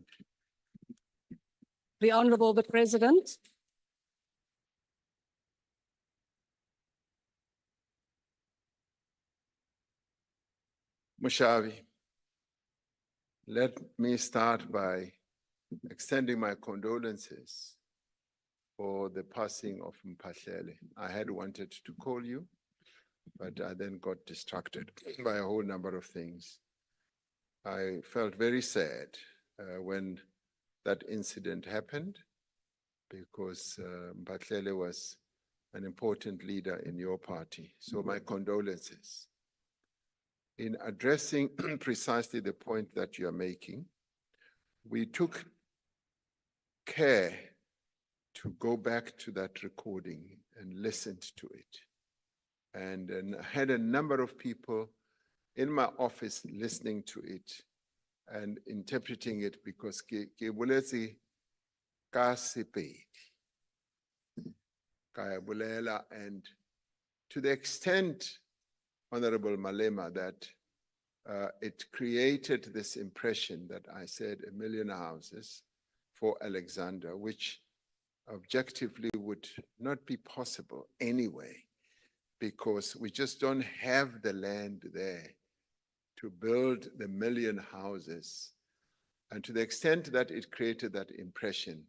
V: The Honourable the President.
F: Mushavi, let me start by extending my condolences for the passing of Mphahlele. I had wanted to call you, but I then got distracted by a whole number of things. I felt very sad when that incident happened because Mphahlele was an important leader in your party. So my condolences. In addressing precisely the point that you are making, we took care to go back to that recording and listened to it. And had a number of people in my office listening to it and interpreting it because ke boletse ka Sepedi, ka ya bolela, and to the extent, Honorable Malema, that it created this impression that I said 1 million houses for Alexandra, which objectively would not be possible anyway, because we just don't have the land there to build the 1 million houses. And to the extent that it created that impression,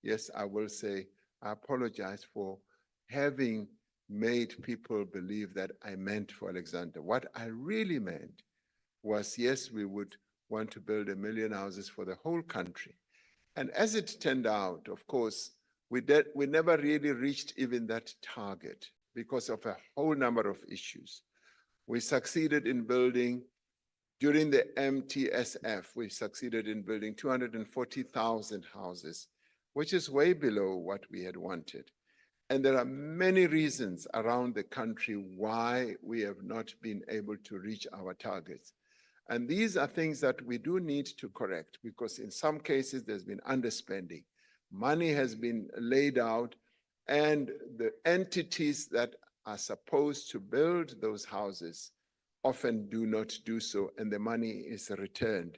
F: yes, I will say, I apologize for having made people believe that I meant for Alexandra. What I really meant was, yes, we would want to build 1 million houses for the whole country. And as it turned out, of course, we never really reached even that target because of a whole number of issues. We succeeded in building, during the MTSF, we succeeded in building 240,000 houses, which is way below what we had wanted. And there are many reasons around the country why we have not been able to reach our targets. And these are things that we do need to correct, because in some cases there's been underspending. Money has been laid out, and the entities that are supposed to build those houses often do not do so, and the money is returned.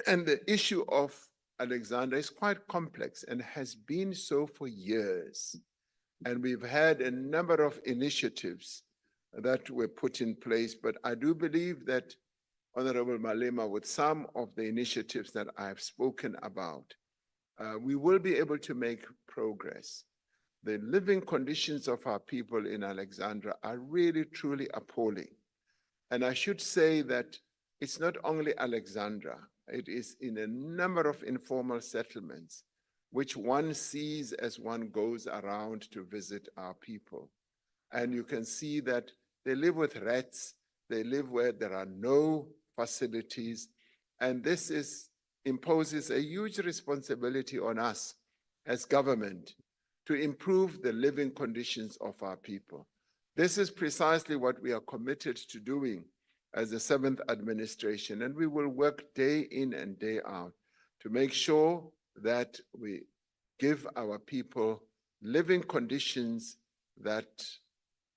F: And the issue of Alexandra is quite complex and has been so for years. And we've had a number of initiatives that were put in place, but I do believe that, Honorable Malema, with some of the initiatives that I've spoken about, we will be able to make progress. The living conditions of our people in Alexandra are really, truly appalling. And I should say that it's not only Alexandra, it is in a number of informal settlements, which one sees as one goes around to visit our people. And you can see that they live with rats, they live where there are no facilities, and this imposes a huge responsibility on us as government to improve the living conditions of our people. This is precisely what we are committed to doing as the 7th administration, and we will work day in and day out to make sure that we give our people living conditions that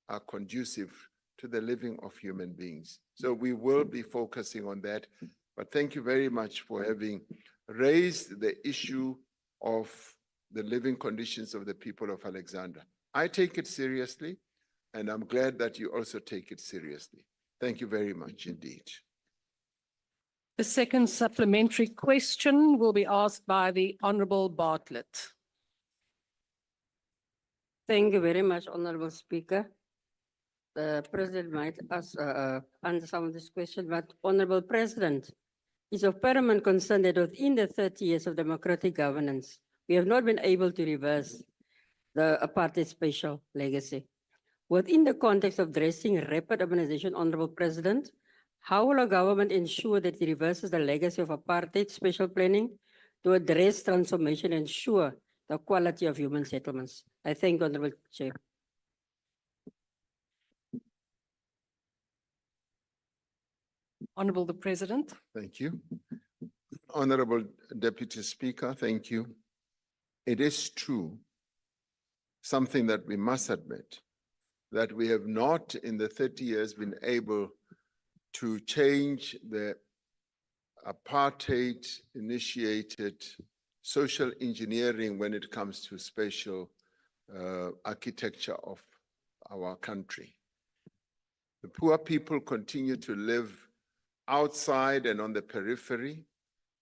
F: are conducive to the living of human beings. So we will be focusing on that. But thank you very much for having raised the issue of the living conditions of the people of Alexandra. I take it seriously, and I'm glad that you also take it seriously. Thank you very much indeed.
O: The second supplementary question will be asked by the Honourable Bartlett.
H: Thank you very much, Honourable Speaker. The President might answer some of this question, but Honourable President, it's of paramount concern that within the 30 years of democratic governance, we have not been able to reverse the apartheid spatial legacy. Within the context of addressing rapid urbanization, Honourable President, how will our government ensure that it reverses the legacy of apartheid spatial planning to address transformation and ensure the quality of human settlements? I thank you, Honourable Chair.
O: Honourable the President.
F: Thank you. Honourable Deputy Speaker, thank you. It is true, something that we must admit, that we have not in the 30 years been able to change the apartheid initiated social engineering when it comes to spatial architecture of our country. The poor people continue to live outside and on the periphery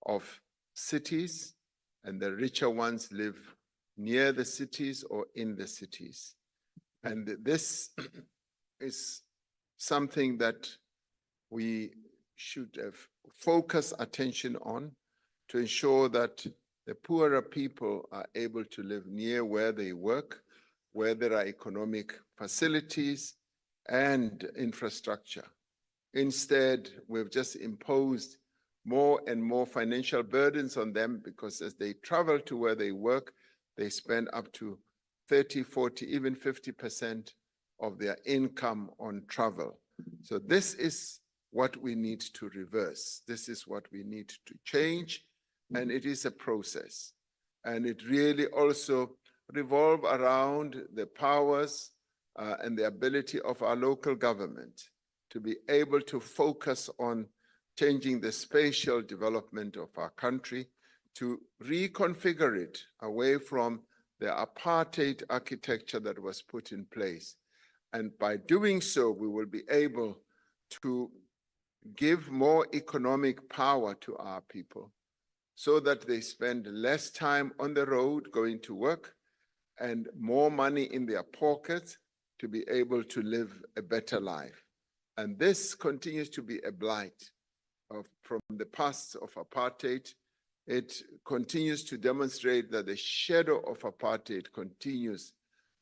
F: of cities, and the richer ones live near the cities or in the cities. And this is something that we should have focused attention on to ensure that the poorer people are able to live near where they work, where there are economic facilities and infrastructure. Instead, we've just imposed more and more financial burdens on them because as they travel to where they work, they spend up to 30, 40, even 50% of their income on travel. So this is what we need to reverse. This is what we need to change, and it is a process. And it really also revolves around the powers and the ability of our local government to be able to focus on changing the spatial development of our country, to reconfigure it away from the apartheid architecture that was put in place. And by doing so, we will be able to give more economic power to our people so that they spend less time on the road going to work and more money in their pockets to be able to live a better life. And this continues to be a blight from the past of apartheid. It continues to demonstrate that the shadow of apartheid continues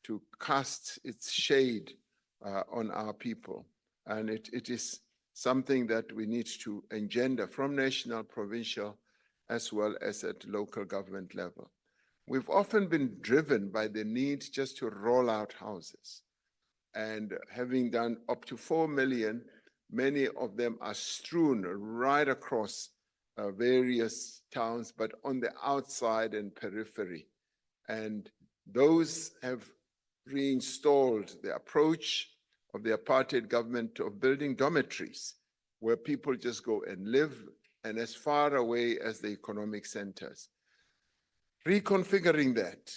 F: to cast its shade on our people. And it is something that we need to engender from national, provincial, as well as at local government level. We've often been driven by the need just to roll out houses. And having done up to 4 million, many of them are strewn right across various towns, but on the outside and periphery. And those have reinstalled the approach of the apartheid government of building dormitories, where people just go and live and as far away as the economic centers. Reconfiguring that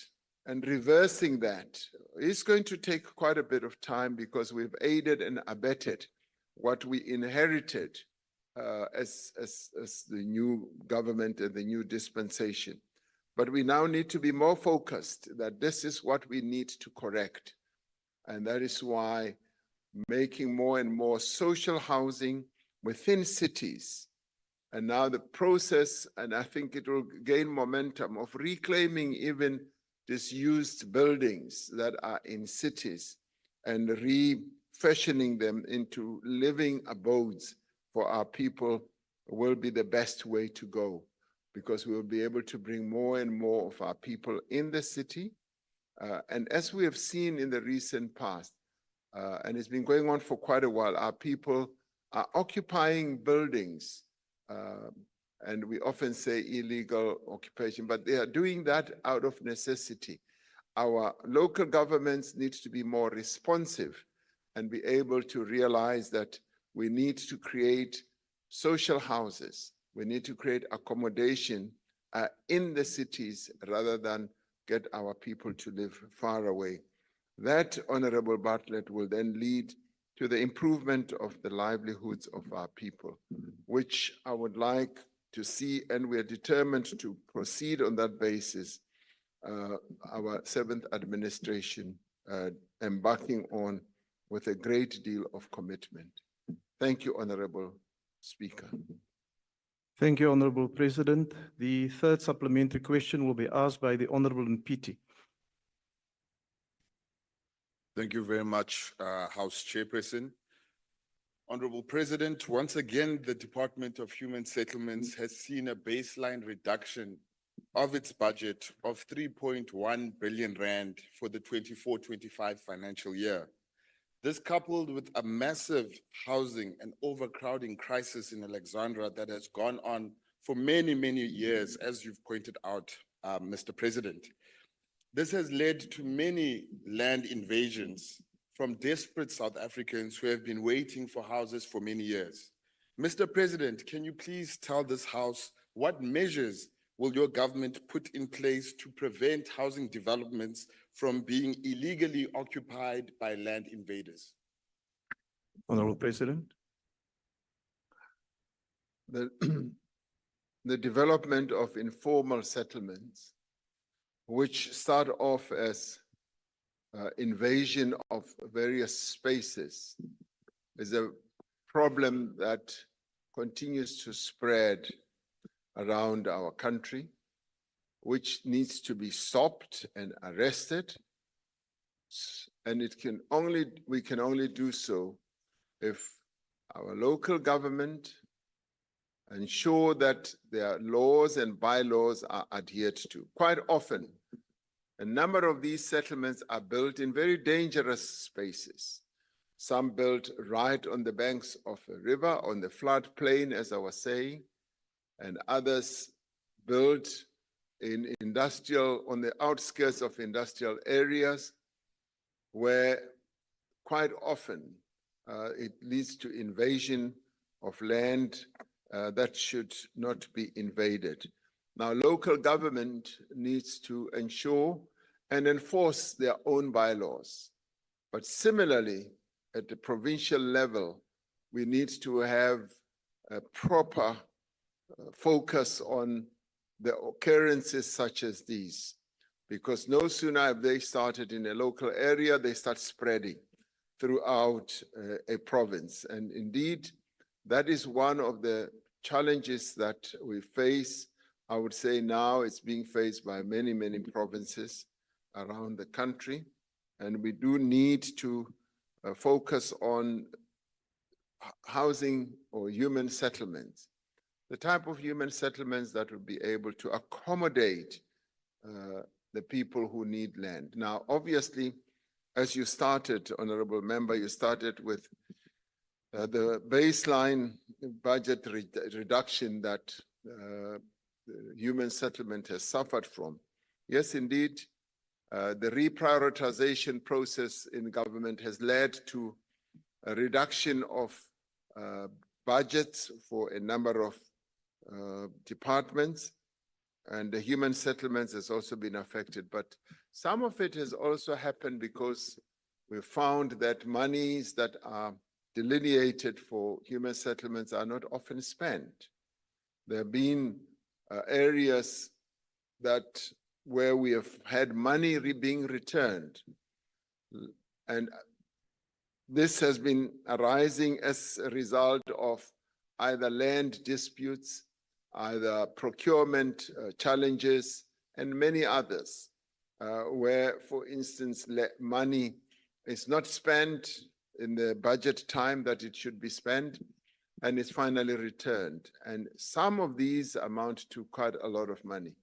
F: and reversing that is going to take quite a bit of time because we've aided and abetted what we inherited as the new government and the new dispensation. But we now need to be more focused that this is what we need to correct. And that is why making more and more social housing within cities. And now the process, and I think it will gain momentum, of reclaiming even disused buildings that are in cities and refashioning them into living abodes for our people will be the best way to go, because we will be able to bring more and more of our people in the city. And as we have seen in the recent past, and it's been going on for quite a while, our people are occupying buildings, and we often say illegal occupation, but they are doing that out of necessity. Our local governments need to be more responsive and be able to realize that we need to create social houses. We need to create accommodation in the cities rather than get our people to live far away. That, Honorable Bartlett, will then lead to the improvement of the livelihoods of our people, which I would like to see, and we are determined to proceed on that basis, our 7th administration embarking on with a great deal of commitment. Thank you, Honorable Speaker.
I: Thank you, Honorable President. The third supplementary question will be asked by the Honorable Mpiti.
J: Thank you very much, House Chairperson. Honorable President, once again, the Department of Human Settlements has seen a baseline reduction of its budget of 3.1 billion rand for the 24-25 financial year. This, coupled with a massive housing and overcrowding crisis in Alexandra that has gone on for many, many years, as you've pointed out, Mr. President. This has led to many land invasions from desperate South Africans who have been waiting for houses for many years. Mr. President, can you please tell this House what measures will your government put in place to prevent housing developments from being illegally occupied by land invaders?
I: Honorable President.
F: The development of informal settlements which start off as invasion of various spaces, is a problem that continues to spread around our country, which needs to be stopped and arrested. And we can only do so if our local government ensure that their laws and bylaws are adhered to. Quite often, a number of these settlements are built in very dangerous spaces. Some built right on the banks of a river, on the floodplain, as I was saying, and others built in on the outskirts of industrial areas, where quite often it leads to invasion of land that should not be invaded. Now, local government needs to ensure and enforce their own bylaws. But similarly, at the provincial level, we need to have a proper focus on the occurrences such as these, because no sooner have they started in a local area, they start spreading throughout a province. And indeed, that is one of the challenges that we face. I would say now it's being faced by many, many provinces around the country. And we do need to focus on housing or human settlements, the type of human settlements that will be able to accommodate the people who need land. Now, obviously, as you started, Honorable Member, you started with the baseline budget reduction that the human settlement has suffered from. Yes, indeed, the reprioritization process in government has led to a reduction of budgets for a number of departments, and the human settlements has also been affected. But some of it has also happened because we found that monies that are delineated for human settlements are not often spent. There have been areas where we have had money being returned. And this has been arising as a result of either land disputes, either procurement challenges, and many others, where, for instance, money is not spent in the budget time that it should be spent, and is finally returned. And some of these amount to quite a lot of money.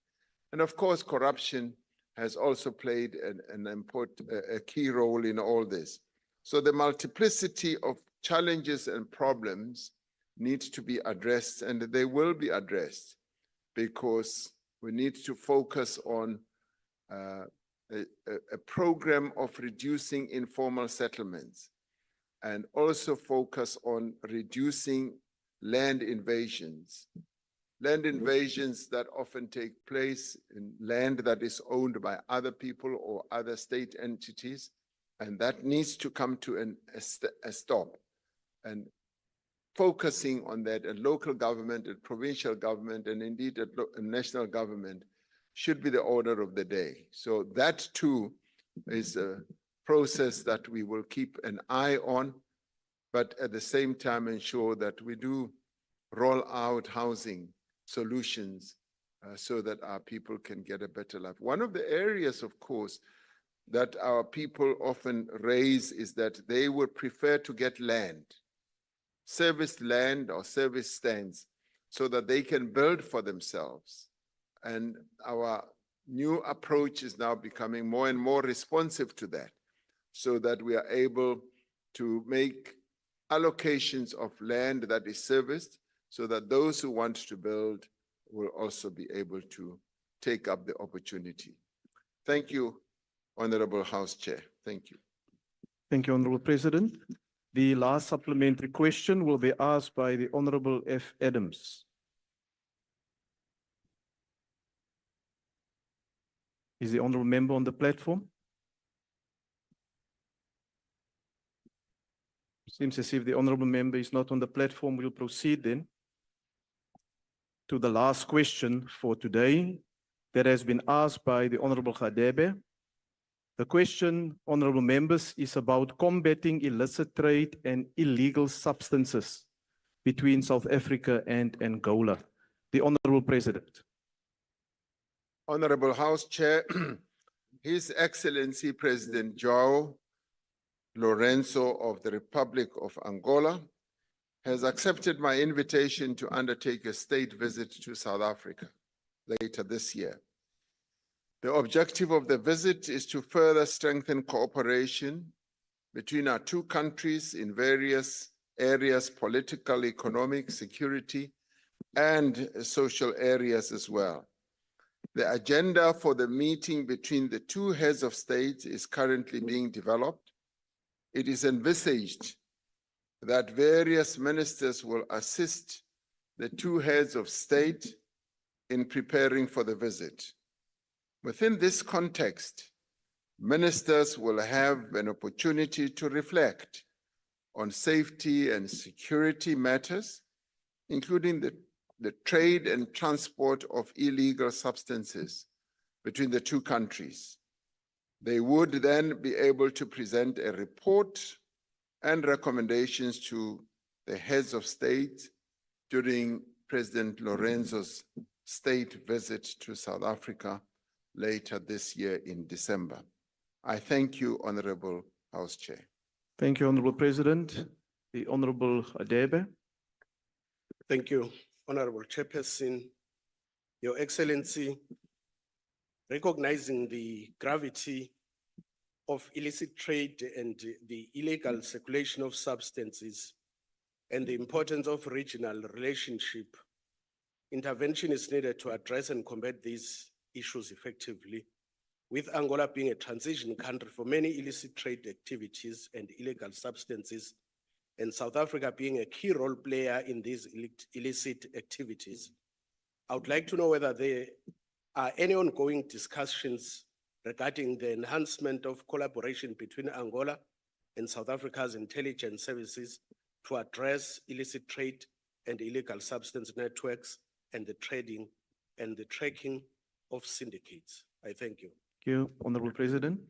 F: And of course, corruption has also played a key role in all this. So the multiplicity of challenges and problems needs to be addressed, and they will be addressed, because we need to focus on a program of reducing informal settlements, and also focus on reducing land invasions. Land invasions that often take place in land that is owned by other people or other state entities, and that needs to come to a stop. And focusing on that at local government, at provincial government, and indeed at national government should be the order of the day. So that too is a process that we will keep an eye on, but at the same time ensure that we do roll out housing solutions so that our people can get a better life. One of the areas, of course, that our people often raise is that they would prefer to get land, serviced land or service stands, so that they can build for themselves. And our new approach is now becoming more and more responsive to that, so that we are able to make allocations of land that is serviced, so that those who want to build will also be able to take up the opportunity. Thank you, Honorable House Chair. Thank you.
I: Thank you, Honorable President. The last supplementary question will be asked by the Honorable F. Adams. Is the Honorable Member on the platform? Seems as if the Honorable Member is not on the platform. We'll proceed then to the last question for today. that has been asked by the Honorable Gadebe. The question, honorable members, is about combating illicit trade and illegal substances between South Africa and Angola. The Honorable President.
F: Honorable House Chair, His Excellency President João Lorenzo of the Republic of Angola has accepted my invitation to undertake a state visit to South Africa later this year. The objective of the visit is to further strengthen cooperation between our two countries in various areas, political, economic, security, and social areas as well. The agenda for the meeting between the two heads of state is currently being developed. It is envisaged that various ministers will assist the two heads of state in preparing for the visit. Within this context, ministers will have an opportunity to reflect on safety and security matters, including the trade and transport of illegal substances between the two countries. They would then be able to present a report and recommendations to the heads of state during President Lorenzo's state visit to South Africa later this year in December. I thank you, Honorable House Chair.
I: Thank you, Honorable President. The Honorable Adebe.
K: Thank you, Honorable Chairperson. Your Excellency, recognizing the gravity of illicit trade and the illegal circulation of substances and the importance of regional relationship, intervention is needed to address and combat these issues effectively, with Angola being a transition country for many illicit trade activities and illegal substances, and South Africa being a key role player in these illicit activities. I would like to know whether there are any ongoing discussions regarding the enhancement of collaboration between Angola and South Africa's intelligence services to address illicit trade and illegal substance networks and the trading and the tracking of syndicates. I thank you.
I: Thank you, Honorable President.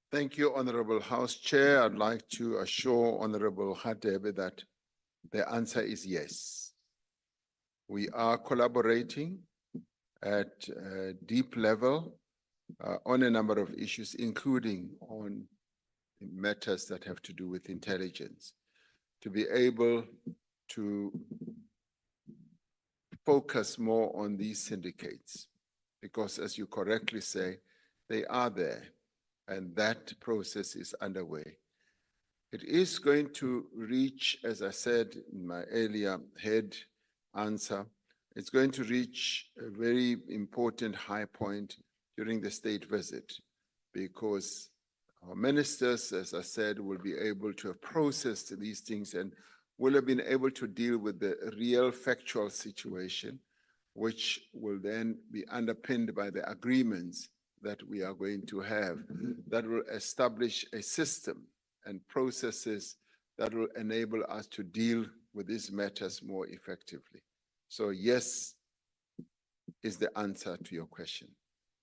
F: Thank you, Honorable House Chair. I'd like to assure Honorable Hadebe that the answer is yes. We are collaborating at a deep level on a number of issues, including on matters that have to do with intelligence, to be able to focus more on these syndicates, because as you correctly say, they are there, and that process is underway. It is going to reach, as I said in my earlier head answer, it's going to reach a very important high point during the state visit, because our ministers, as I said, will be able to have processed these things and will have been able to deal with the real factual situation, which will then be underpinned by the agreements that we are going to have that will establish a system and processes that will enable us to deal with these matters more effectively. So yes is the answer to your question.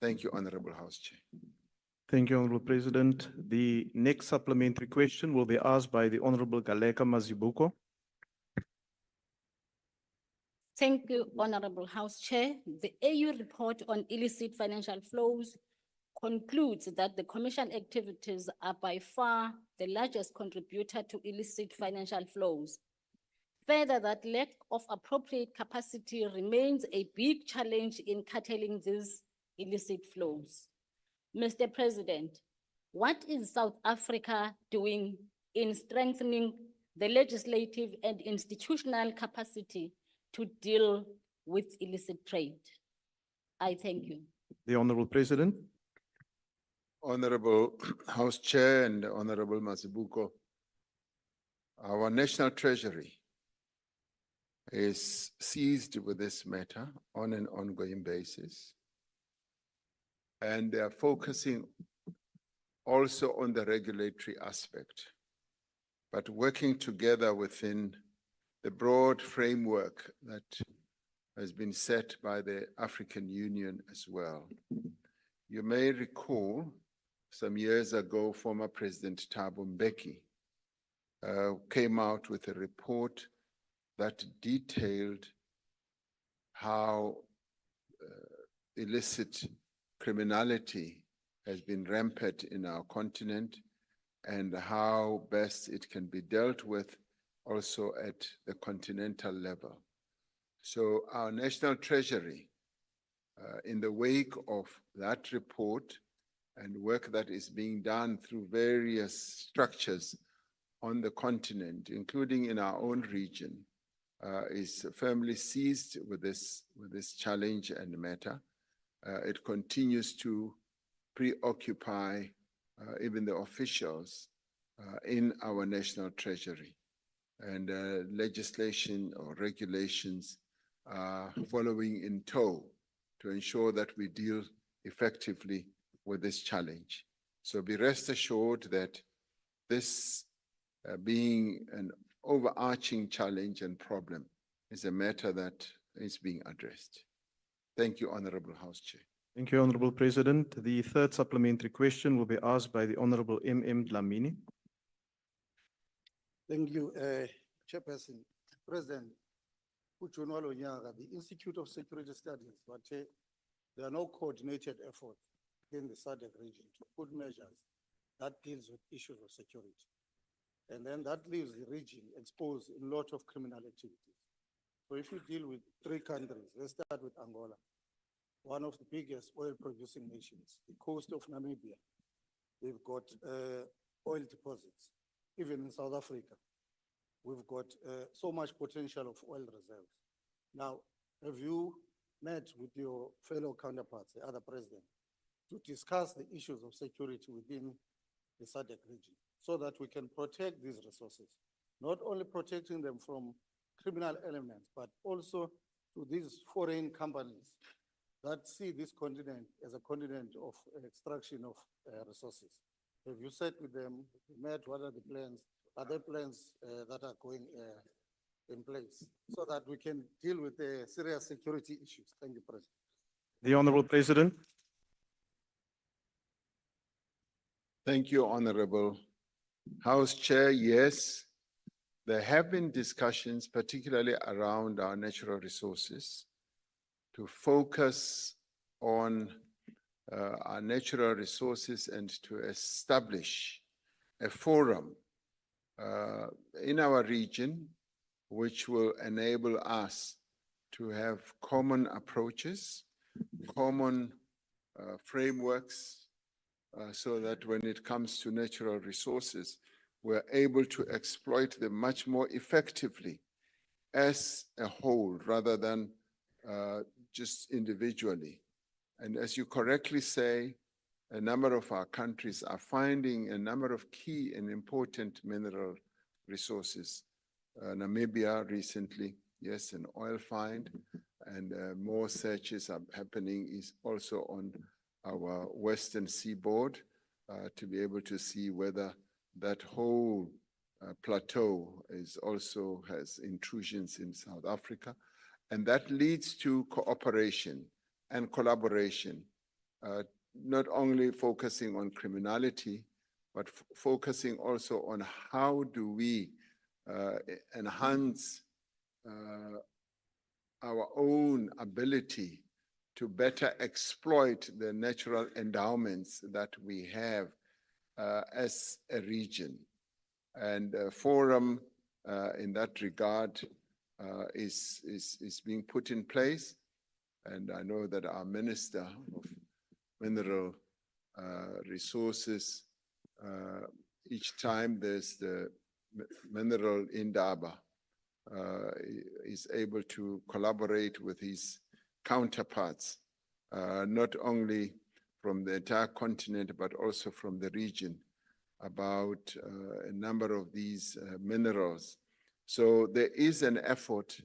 F: Thank you, Honorable House Chair.
I: Thank you, Honorable President. The next supplementary question will be asked by the Honorable Galeka Mazibuko.
L: Thank you, Honorable House Chair. The AU report on illicit financial flows concludes that the commercial activities are by far the largest contributor to illicit financial flows. Further, that lack of appropriate capacity remains a big challenge in curtailing these illicit flows. Mr. President, what is South Africa doing in strengthening the legislative and institutional capacity to deal with illicit trade? I thank you.
I: The Honorable President.
F: Honorable House Chair and Honorable Mazibuko, our National Treasury is seized with this matter on an ongoing basis. And they are focusing also on the regulatory aspect, but working together within the broad framework that has been set by the African Union as well. You may recall some years ago, former President Thabo Mbeki came out with a report that detailed how illicit criminality has been rampant in our continent and how best it can be dealt with also at the continental level. So our National Treasury, in the wake of that report and work that is being done through various structures on the continent, including in our own region, is firmly seized with this challenge and matter. It continues to preoccupy even the officials in our National Treasury, and legislation or regulations following in tow to ensure that we deal effectively with this challenge. So be rest assured that this being an overarching challenge and problem is a matter that is being addressed. Thank you, Honorable House Chair.
I: Thank you, Honorable President. The third supplementary question will be asked by the Honorable M.M. Dlamini.
B: Thank you, Chairperson. President, Uchunwalo Nyaga, the Institute of Security Studies, but there are no coordinated efforts in the SADC region to put measures that deals with issues of security. And then that leaves the region exposed in a lot of criminal activities. So if you deal with 3 countries, let's start with Angola, one of the biggest oil-producing nations, the coast of Namibia. We've got oil deposits. Even in South Africa, we've got so much potential of oil reserves. Now, have you met with your fellow counterparts, the other president, to discuss the issues of security within the SADC region so that we can protect these resources, not only protecting them from criminal elements, but also to these foreign companies that see this continent as a continent of extraction of resources? Have you sat with them, met, what are the plans? Are there plans that are going in place so that we can deal with the serious security issues? Thank you, President.
I: The Honorable President.
F: Thank you, Honorable House Chair. Yes, there have been discussions, particularly around our natural resources, to focus on our natural resources and to establish a forum in our region which will enable us to have common approaches, common frameworks, so that when it comes to natural resources, we're able to exploit them much more effectively as a whole rather than just individually. And as you correctly say, a number of our countries are finding a number of key and important mineral resources. Namibia recently, yes, an oil find, and more searches are happening is also on our western seaboard to be able to see whether that whole plateau is also has intrusions in South Africa. And that leads to cooperation and collaboration, not only focusing on criminality, but focusing also on how do we enhance our own ability to better exploit the natural endowments that we have as a region. And a forum in that regard is being put in place. And I know that our Minister of Mineral Resources, each time there's the mineral indaba, is able to collaborate with his counterparts, not only from the entire continent, but also from the region, about a number of these minerals. So there is an effort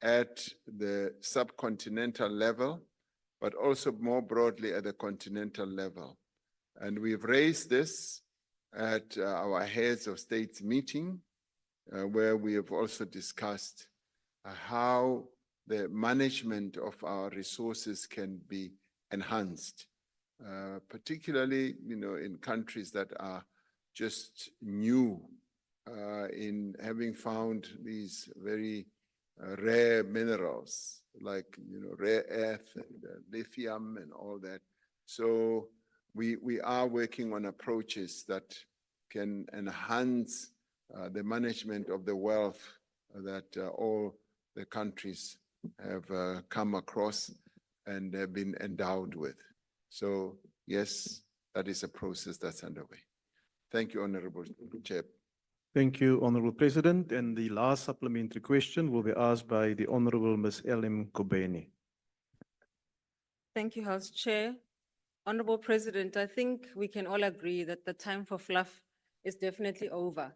F: at the subcontinental level, but also more broadly at the continental level. And we've raised this at our heads of states meeting, where we have also discussed how the management of our resources can be enhanced, particularly, in countries that are just new in having found these very rare minerals like, rare earth and lithium and all that. So we are working on approaches that can enhance the management of the wealth that all the countries have come across and have been endowed with. So yes, that is a process that's underway. Thank you, Honorable Chair.
I: Thank you, Honorable President. And the last supplementary question will be asked by the Honorable Ms. L.M. Kobeni.
D: Thank you, House Chair. Honorable President, I think we can all agree that the time for fluff is definitely over.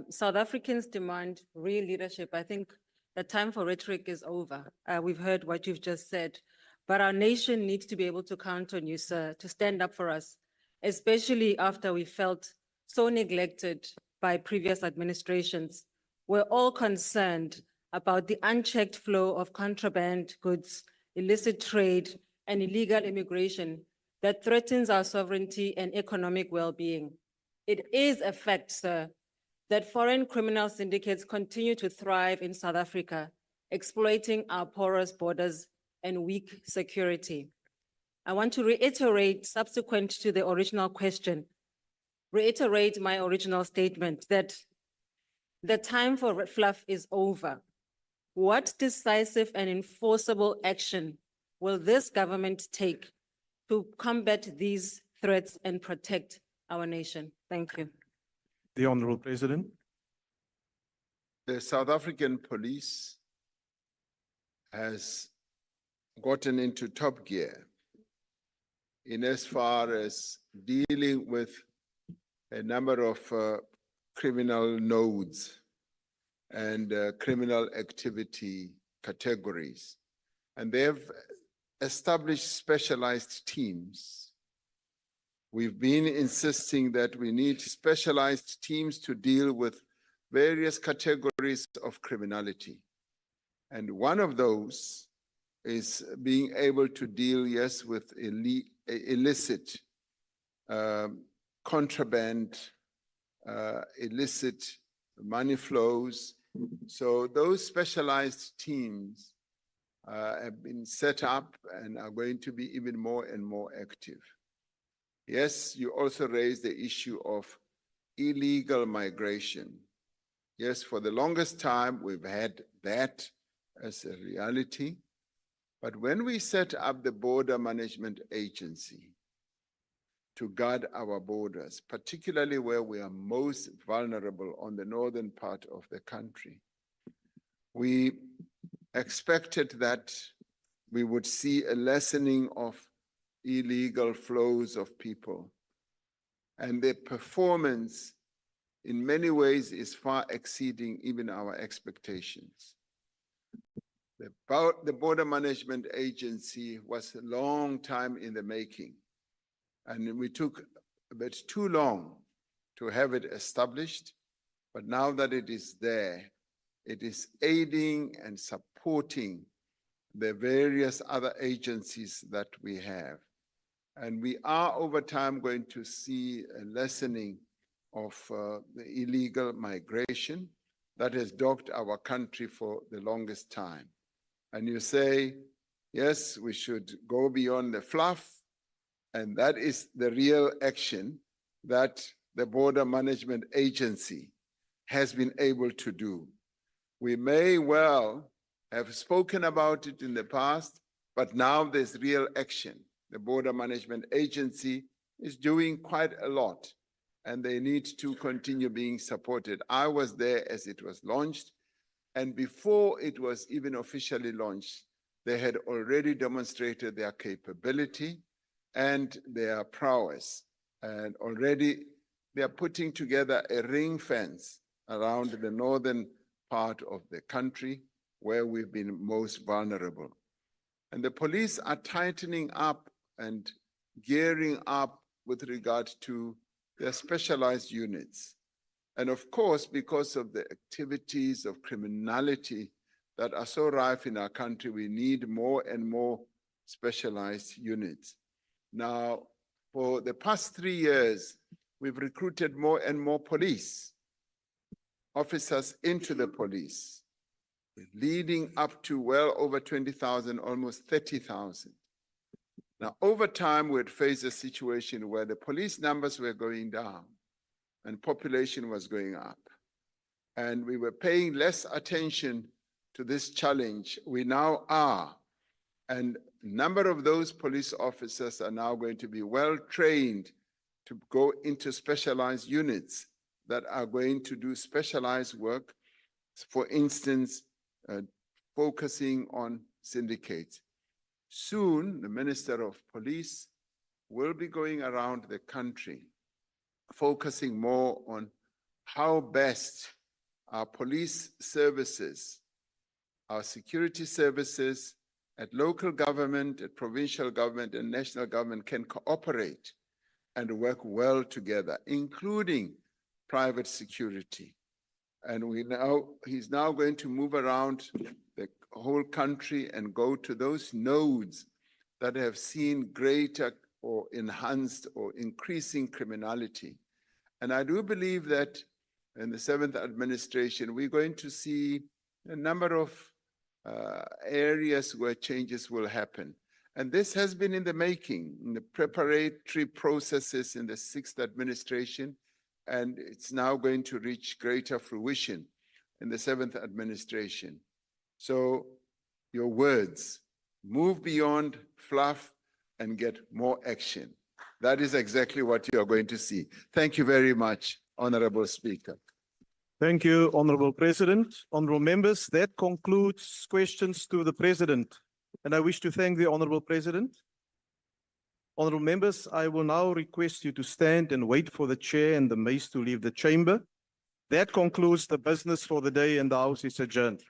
D: South Africans demand real leadership. I think the time for rhetoric is over. We've heard what you've just said, but our nation needs to be able to count on you, sir, to stand up for us, especially after we felt so neglected by previous administrations. We're all concerned about the unchecked flow of contraband goods, illicit trade, and illegal immigration that threatens our sovereignty and economic well-being. It is a fact, sir, that foreign criminal syndicates continue to thrive in South Africa, exploiting our porous borders and weak security. I want to reiterate, subsequent to the original question, reiterate my original statement that the time for fluff is over. What decisive and enforceable action will this government take to combat these threats and protect our nation? Thank you.
I: The Honorable President.
F: The South African police has gotten into top gear in as far as dealing with a number of criminal nodes and criminal activity categories. And they've established specialized teams. We've been insisting that we need specialized teams to deal with various categories of criminality. And one of those is being able to deal, yes, with illicit contraband, illicit money flows. So those specialized teams have been set up and are going to be even more and more active. Yes, you also raised the issue of illegal migration. Yes, for the longest time, we've had that as a reality. But when we set up the Border Management Agency to guard our borders, particularly where we are most vulnerable on the northern part of the country, we expected that we would see a lessening of illegal flows of people. And the performance in many ways is far exceeding even our expectations. The Border Management Agency was a long time in the making, and we took a bit too long to have it established, but now that it is there, it is aiding and supporting the various other agencies that we have. And we are over time going to see a lessening of the illegal migration that has dogged our country for the longest time. And you say, yes, we should go beyond the fluff, and that is the real action that the Border Management Agency has been able to do. We may well have spoken about it in the past, but now there's real action. The Border Management Agency is doing quite a lot, and they need to continue being supported. I was there as it was launched, and before it was even officially launched, they had already demonstrated their capability and their prowess. And already they are putting together a ring fence around the northern part of the country where we've been most vulnerable. And the police are tightening up and gearing up with regard to their specialized units. And of course, because of the activities of criminality that are so rife in our country, we need more and more specialized units. Now, for the past 3 years, we've recruited more and more police officers into the police, leading up to well over 20,000, almost 30,000. Now, over time, we'd faced a situation where the police numbers were going down and population was going up. And we were paying less attention to this challenge. We now are. And a number of those police officers are now going to be well trained to go into specialized units that are going to do specialized work. For instance, focusing on syndicates. Soon, the Minister of Police will be going around the country, focusing more on how best our police services, our security services at local government, at provincial government, and national government can cooperate and work well together, including private security. And he's now going to move around the whole country and go to those nodes that have seen greater or enhanced or increasing criminality. And I do believe that in the 7th administration, we're going to see a number of areas where changes will happen. And this has been in the making, in the preparatory processes in the 6th administration, and it's now going to reach greater fruition in the 7th administration. So your words, move beyond fluff and get more action. That is exactly what you are going to see. Thank you very much, Honorable Speaker.
I: Thank you, Honorable President. Honorable members, that concludes questions to the President. And I wish to thank the Honorable President. Honorable members, I will now request you to stand and wait for the chair and the mace to leave the chamber. That concludes the business for the day and the House is adjourned.